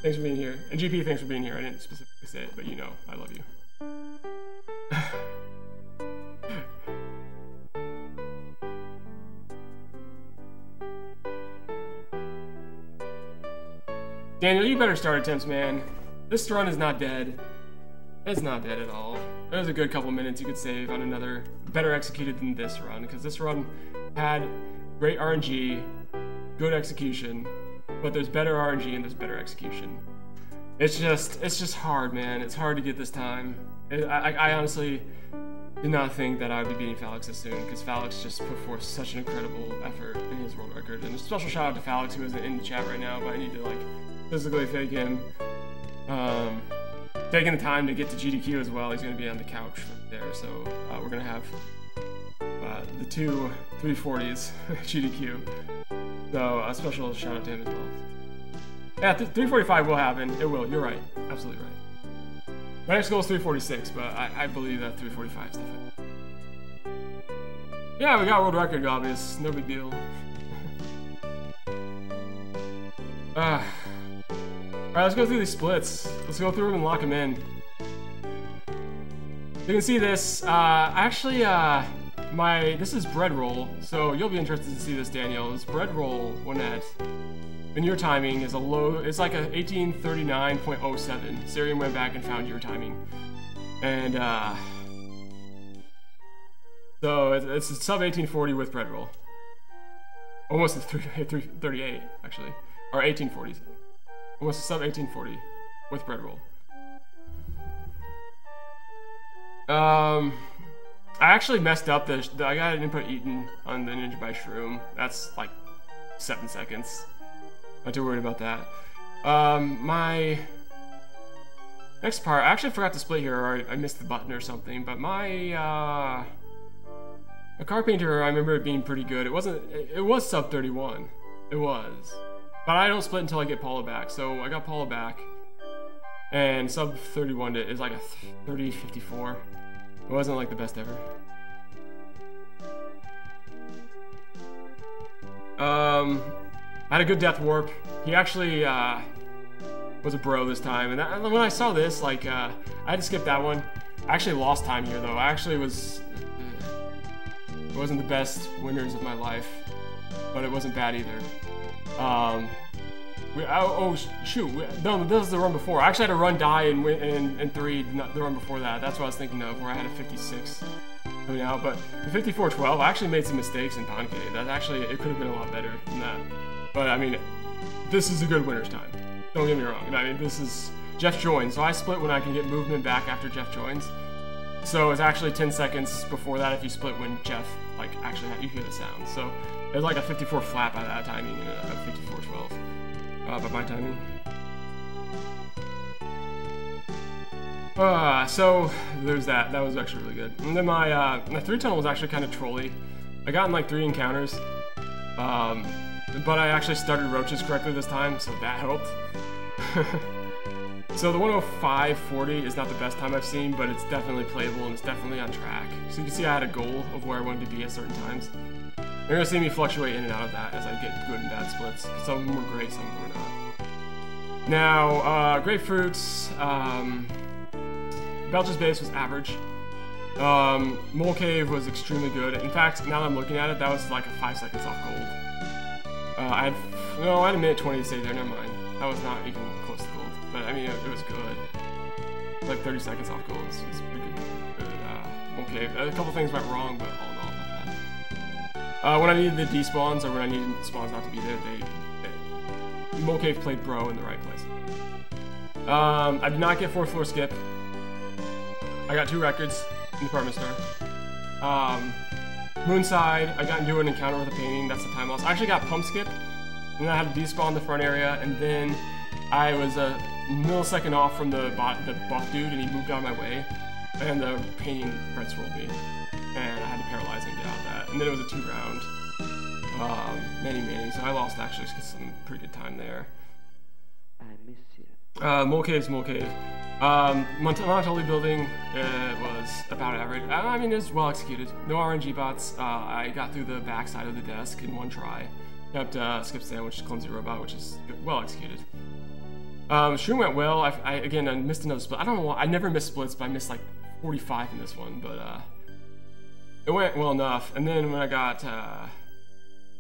thanks for being here. And GP, thanks for being here. I didn't specifically say it, but you know, I love you. Daniel, you better start attempts, man. This run is not dead. It's not dead at all. There's a good couple minutes you could save on another better executed than this run, because this run had great RNG, good execution, but there's better RNG and there's better execution. It's just hard, man. It's hard to get this time. I honestly did not think that I would be beating Falix this soon, because Falix just put forth such an incredible effort in his world record. And a special shout out to Falix, who isn't in the chat right now, but I need to like physically fake him. Taking the time to get to GDQ as well. He's going to be on the couch there, so we're going to have the two 340s GDQ. So a special shout out to him as well. Yeah, 345 will happen. It will. You're right. Absolutely right. My next goal is 346, but I believe that 345 is definitely. Yeah, we got world record, obvious. No big deal. Alright, let's go through these splits. Let's go through them and lock them in. You can see this. This is bread roll, so you'll be interested to see this, Daniel. This bread roll when your timing is a low. It's like a 1839.07. Sirium went back and found your timing, and so it's a sub 1840 with bread roll. Almost a 338 actually, or 1840s. Almost a sub 1840 with bread roll. I actually messed up I got an input eaten on the Ninja by Shroom. That's like 7 seconds. Not too worried about that. My next part, I actually forgot to split here, or I missed the button or something, but my car painter, I remember it being pretty good. It was sub 31. It was. But I don't split until I get Paula back, so I got Paula back. And sub 31 is like a 30.54. It wasn't like the best ever. I had a good death warp. He actually was a bro this time, and when I saw this, like I had to skip that one. I actually lost time here though. I actually it wasn't the best winners of my life, but it wasn't bad either. No, this is the run before. I actually had to run die in 3, the run before that. That's what I was thinking of, where I had a 56 coming out. But the 54.12, I actually made some mistakes in Pancake. That actually, it could have been a lot better than that. But I mean, this is a good winner's time. Don't get me wrong. I mean, this is Jeff joins, so I split when I can get movement back after Jeff joins. So it's actually 10 seconds before that if you split when Jeff, like, actually you hear the sound. So there's like a 54 flat by that timing and a 54.12. By my timing. So there's that. That was actually really good. And then my 3 tunnel was actually kind of trolly. I got in like 3 encounters, but I actually started roaches correctly this time, so that helped. So the 105.40 is not the best time I've seen, but it's definitely playable and it's definitely on track. So you can see I had a goal of where I wanted to be at certain times. You're gonna see me fluctuate in and out of that as I get good and bad splits. Some of them were great, some of them were not. Now, grapefruits. Belch's base was average. Mole Cave was extremely good. In fact, now that I'm looking at it, that was like a 5 seconds off gold. I had a minute 20 to stay there, never mind. That was not even close to gold. But I mean, it was good. Like 30 seconds off gold is pretty good. Mole Cave. A couple things went wrong, but all in all, not bad. When I needed the despawns, or when I needed spawns not to be there, Mole Cave played bro in the right place. I did not get 4th floor skip. I got 2 records in Department Store. Moonside, I got into an encounter with a painting, that's the time loss. I actually got pump skip, and then I had to despawn the front area, and then I was a millisecond off from the buff dude, and he moved out of my way, and the painting red swirled me, and I had to paralyze and get out of that. And then it was a 2-round many, so I lost actually some pretty good time there. I miss you. Mole Cave's Mole Cave. Montoli building was about average. I mean, it was well executed. No RNG bots. I got through the back side of the desk in 1 try. Kept skip sandwich, clumsy robot, which is well executed. Shroom went well. Again, I missed another split. I don't know why. I never miss splits, but I missed like 45 in this one. But it went well enough. And then when I got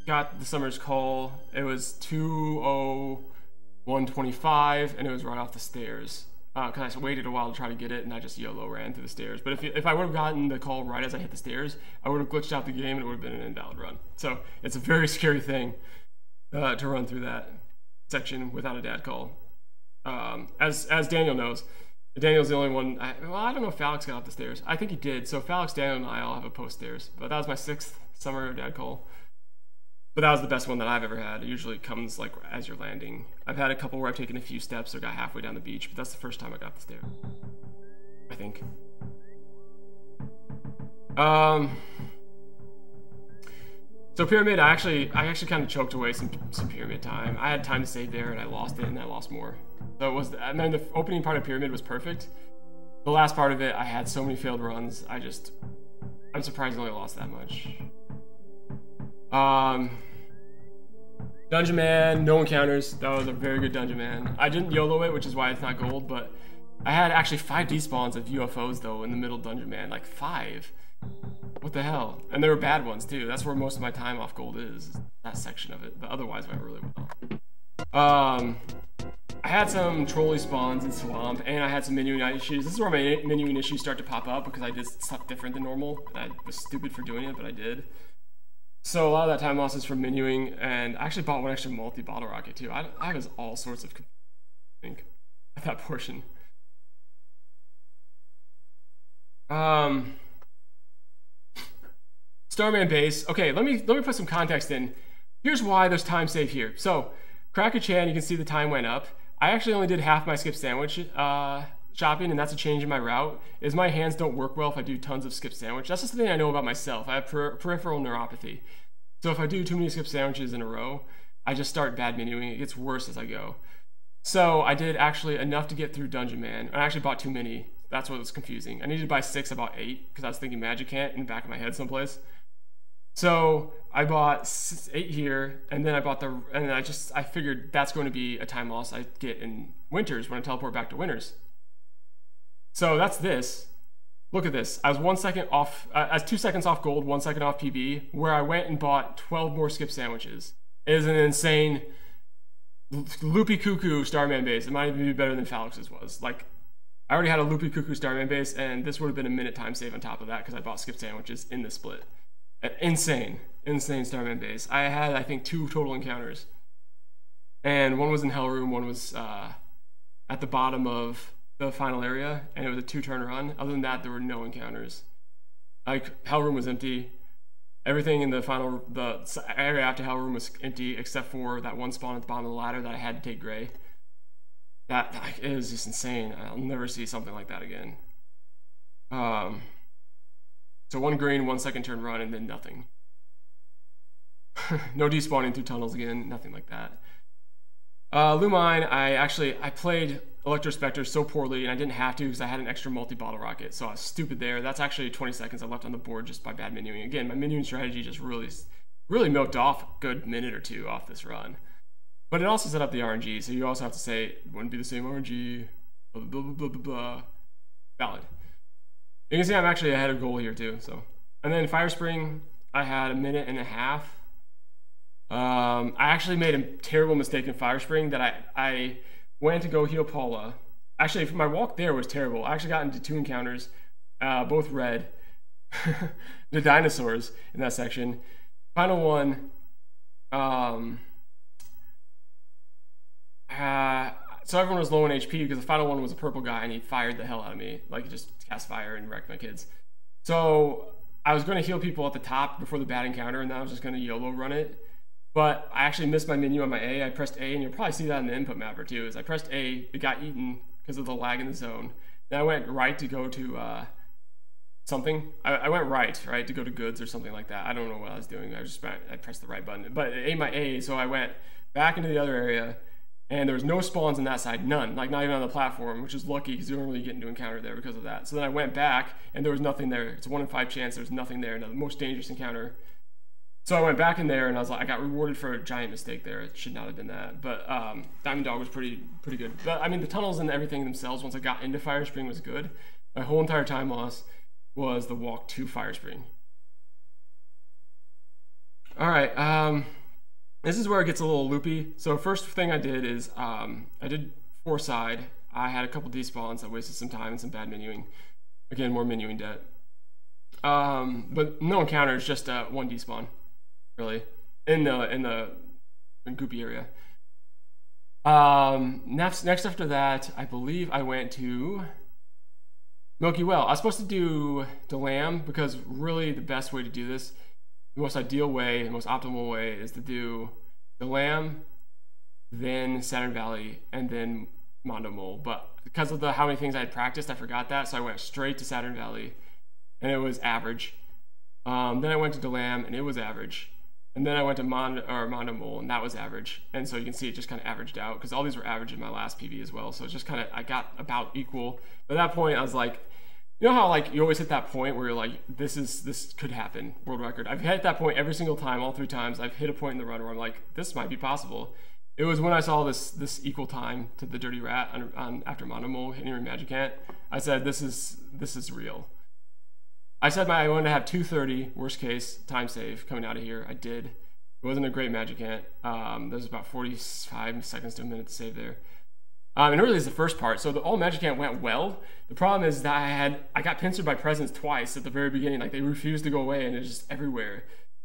the Summer's Call, it was 2:01:25, and it was right off the stairs. Because I waited a while to try to get it, and I just YOLO ran through the stairs. But if I would have gotten the call right as I hit the stairs, I would have glitched out the game, and it would have been an invalid run. So it's a very scary thing to run through that section without a dad call. As Daniel knows, Daniel's the only one. I don't know if Falix got up the stairs. I think he did. So Falix, Daniel, and I all have a post stairs. But that was my 6th summer dad call. But that was the best one that I've ever had. It usually comes like as you're landing. I've had a couple where I've taken a few steps or got halfway down the beach, but that's the first time I got up the stair, I think. So pyramid, I actually kind of choked away some pyramid time. I had time to save there, and I lost it, and I lost more. So it was, I mean, the opening part of pyramid was perfect. The last part of it, I had so many failed runs. I'm surprised I only lost that much. Dungeon Man, no encounters. That was a very good Dungeon Man. I didn't YOLO it, which is why it's not gold, but I had actually 5 despawns of UFOs though in the middle Dungeon Man, like 5. What the hell? And they were bad ones too. That's where most of my time off gold is, that section of it. But otherwise, it went really well. I had some trolley spawns in Swamp, and I had some menuing issues. This is where my menuing issues start to pop up because I did stuff different than normal. I was stupid for doing it, but I did. So a lot of that time loss is from menuing, and I actually bought 1 extra multi-bottle rocket too. I was all sorts of think at that portion. Starman base. Okay, let me put some context in. Here's why there's time save here. So Cracker-chan, you can see the time went up. I actually only did half my skip sandwich shopping, and that's a change in my route, is my hands don't work well if I do tons of skip sandwich. That's just the thing I know about myself. I have peripheral neuropathy. So if I do too many skip sandwiches in a row, I just start bad menuing. It gets worse as I go. So I did actually enough to get through Dungeon Man. I actually bought too many. That's what was confusing. I needed to buy 6, I bought 8, because I was thinking Magic Ant in the back of my head someplace. So I bought 8 here, and then I bought I figured that's going to be a time loss I get in Winters when I teleport back to Winters. So that's this. Look at this. I was 1 second off, I was 2 seconds off gold, 1 second off PB, where I went and bought 12 more skip sandwiches. It is an insane, loopy cuckoo Starman base. It might even be better than Falix's was. Like, I already had a loopy cuckoo Starman base, and this would have been a minute time save on top of that because I bought skip sandwiches in the split. Insane Starman base. I had, I think, 2 total encounters. And one was in Hell Room, one was at the bottom of the final area, and it was a 2-turn run. Other than that, there were no encounters. Like, Hell Room was empty. Everything in the area after Hell Room was empty, except for that one spawn at the bottom of the ladder that I had to take gray. That is just insane. I'll never see something like that again. So 1 green, 1 second turn run, and then nothing. No despawning through tunnels again, nothing like that. Lumine, I played Electrospectre so poorly, and I didn't have to because I had an extra multi-bottle rocket, so I was stupid there. That's actually 20 seconds I left on the board just by bad menuing. Again, my menuing strategy just really milked off a good minute or 2 off this run. But it also set up the RNG, so you also have to say, it wouldn't be the same RNG, blah, blah, blah, blah, blah, blah. Valid. You can see I'm actually ahead of goal here too. So, and then Fire Spring, I had a minute and a half. I actually made a terrible mistake in Fire Spring that I went to go heal Paula. Actually, my walk there was terrible. I actually got into 2 encounters, both red. The dinosaurs in that section. Final one, so everyone was low on HP because the final one was a purple guy and he fired the hell out of me. Like, he just cast fire and wrecked my kids. So I was going to heal people at the top before the bad encounter, and then I was just going to YOLO run it. But I actually missed my menu on my A. I pressed A, and you'll probably see that in the input mapper too. Is I pressed A, it got eaten because of the lag in the zone. Then I went right to go to something. I went right to go to goods or something like that. I don't know what I was doing. I pressed the right button, but it ate my A, so I went back into the other area, and there was no spawns on that side, none. Like, not even on the platform, which is lucky because you don't really get into encounter there because of that. So then I went back, and there was nothing there. It's a 1 in 5 chance there's nothing there. The most dangerous encounter. So I went back in there, and I was like, I got rewarded for a giant mistake there. It should not have been that. But Diamond Dog was pretty good. But I mean, the tunnels and everything themselves, once I got into Fire Spring, was good. My whole entire time loss was the walk to Fire Spring. All right, this is where it gets a little loopy. So first thing I did is I did 4 side. I had a couple despawns. I wasted some time and some bad menuing. Again, more menuing debt. But no encounters, just 1 despawn. Really, in the goopy area. Next after that, I believe I went to Milky Well. I was supposed to do Delam because really the best way to do this, the most ideal way, the most optimal way, is to do Delam, then Saturn Valley, and then Mondo Mole. But because of how many things I had practiced, I forgot that, so I went straight to Saturn Valley, and it was average. Then I went to Delam, and it was average. And then I went to Mondo Mole, and that was average. And so you can see it just kind of averaged out, because all these were average in my last PV as well. So it's just kind of, I got about equal. But at that point, I was like, you know how like you always hit that point where you're like, this could happen, world record. I've hit that point every single time, all 3 times. I've hit a point in the run where I'm like, this might be possible. It was when I saw this equal time to the Dirty Rat after Mondo Mole hitting Magic Ant. I said, this is real. I said I wanted to have 230 worst case time save coming out of here. I did. It wasn't a great Magic Ant. There's about 45 seconds to a minute to save there. And it really is the first part. So all Magic Ant went well. The problem is that I got pincered by presence twice at the very beginning. Like, they refused to go away, and it's just everywhere.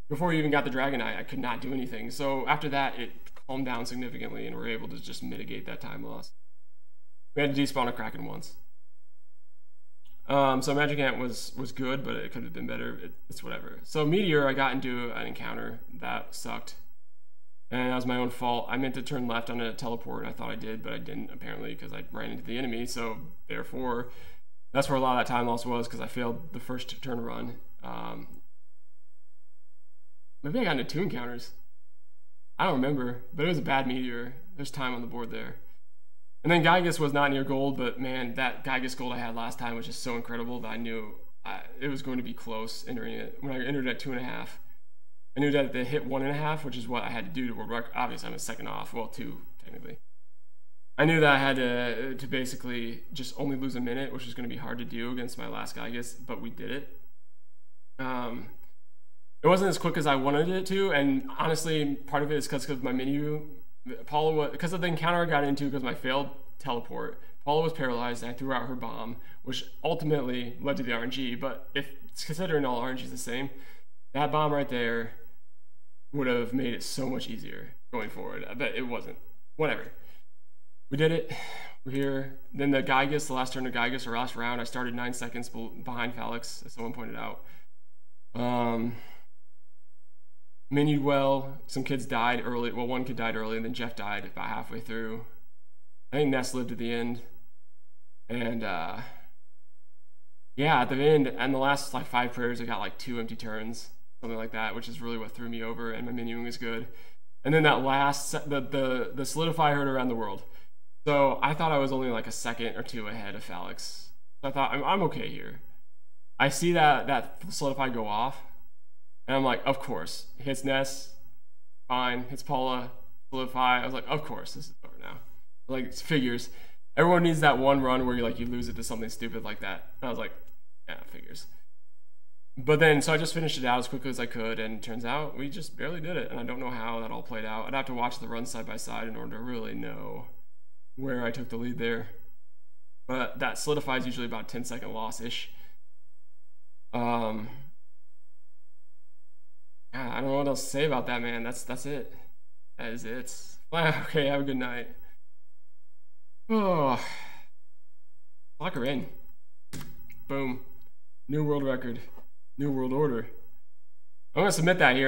Before we even got the Dragonite, I could not do anything. So after that, it calmed down significantly, and we were able to just mitigate that time loss. We had to despawn a Kraken once. So Magic Ant was good, but it could have been better. It's whatever. So Meteor, I got into an encounter that sucked, and that was my own fault. I meant to turn left on a teleport, and I thought I did, but I didn't apparently because I ran into the enemy. So therefore, that's where a lot of that time loss was, because I failed the first turn run. Maybe I got into 2 encounters. I don't remember, but it was a bad Meteor. There's time on the board there. And then Gygus was not near gold, but man, that Gygus gold I had last time was just so incredible that I knew it was going to be close entering it. When I entered at 2.5, I knew that they hit 1.5, which is what I had to do to world record. Obviously, I'm a second off. Well, 2, technically. I knew that I had to basically just only lose a minute, which was going to be hard to do against my last Gygus, but we did it. It wasn't as quick as I wanted it to, and honestly, part of it is because of my menu. Because of the encounter I got into because of my failed teleport, Paula was paralyzed, and I threw out her bomb, which ultimately led to the RNG. But if considering all RNG is the same, that bomb right there would have made it so much easier going forward. I bet it wasn't. Whatever. We did it. We're here. Then the Gygus, the last turn of Gygus, or last round, I started 9 seconds behind Phalix, as someone pointed out. Menued well. Some kids died early. Well, one kid died early, and then Jeff died about halfway through. I think Ness lived to the end. And yeah, at the end, and the last like 5 prayers, I got like 2 empty turns, something like that, which is really what threw me over. And my menuing is good. And then that last, the solidify hurt around the world. So I thought I was only like a second or 2 ahead of Phalix. So I thought I'm okay here. I see that solidify go off. And I'm like, of course. Hits Ness, fine. Hits Paula, solidify. I was like, of course, this is over now. Like, it's figures. Everyone needs that one run where you lose it to something stupid like that. And I was like, Yeah, figures. But then, so I just finished it out as quickly as I could, and it turns out we just barely did it, and I don't know how that all played out. I'd have to watch the run side by side in order to really know where I took the lead there. But that solidifies usually about 10-second loss-ish. Yeah, I don't know what else to say about that, man. That's it. That is it. Okay, have a good night. Oh, lock her in. Boom. New world record. New world order. I'm gonna submit that here.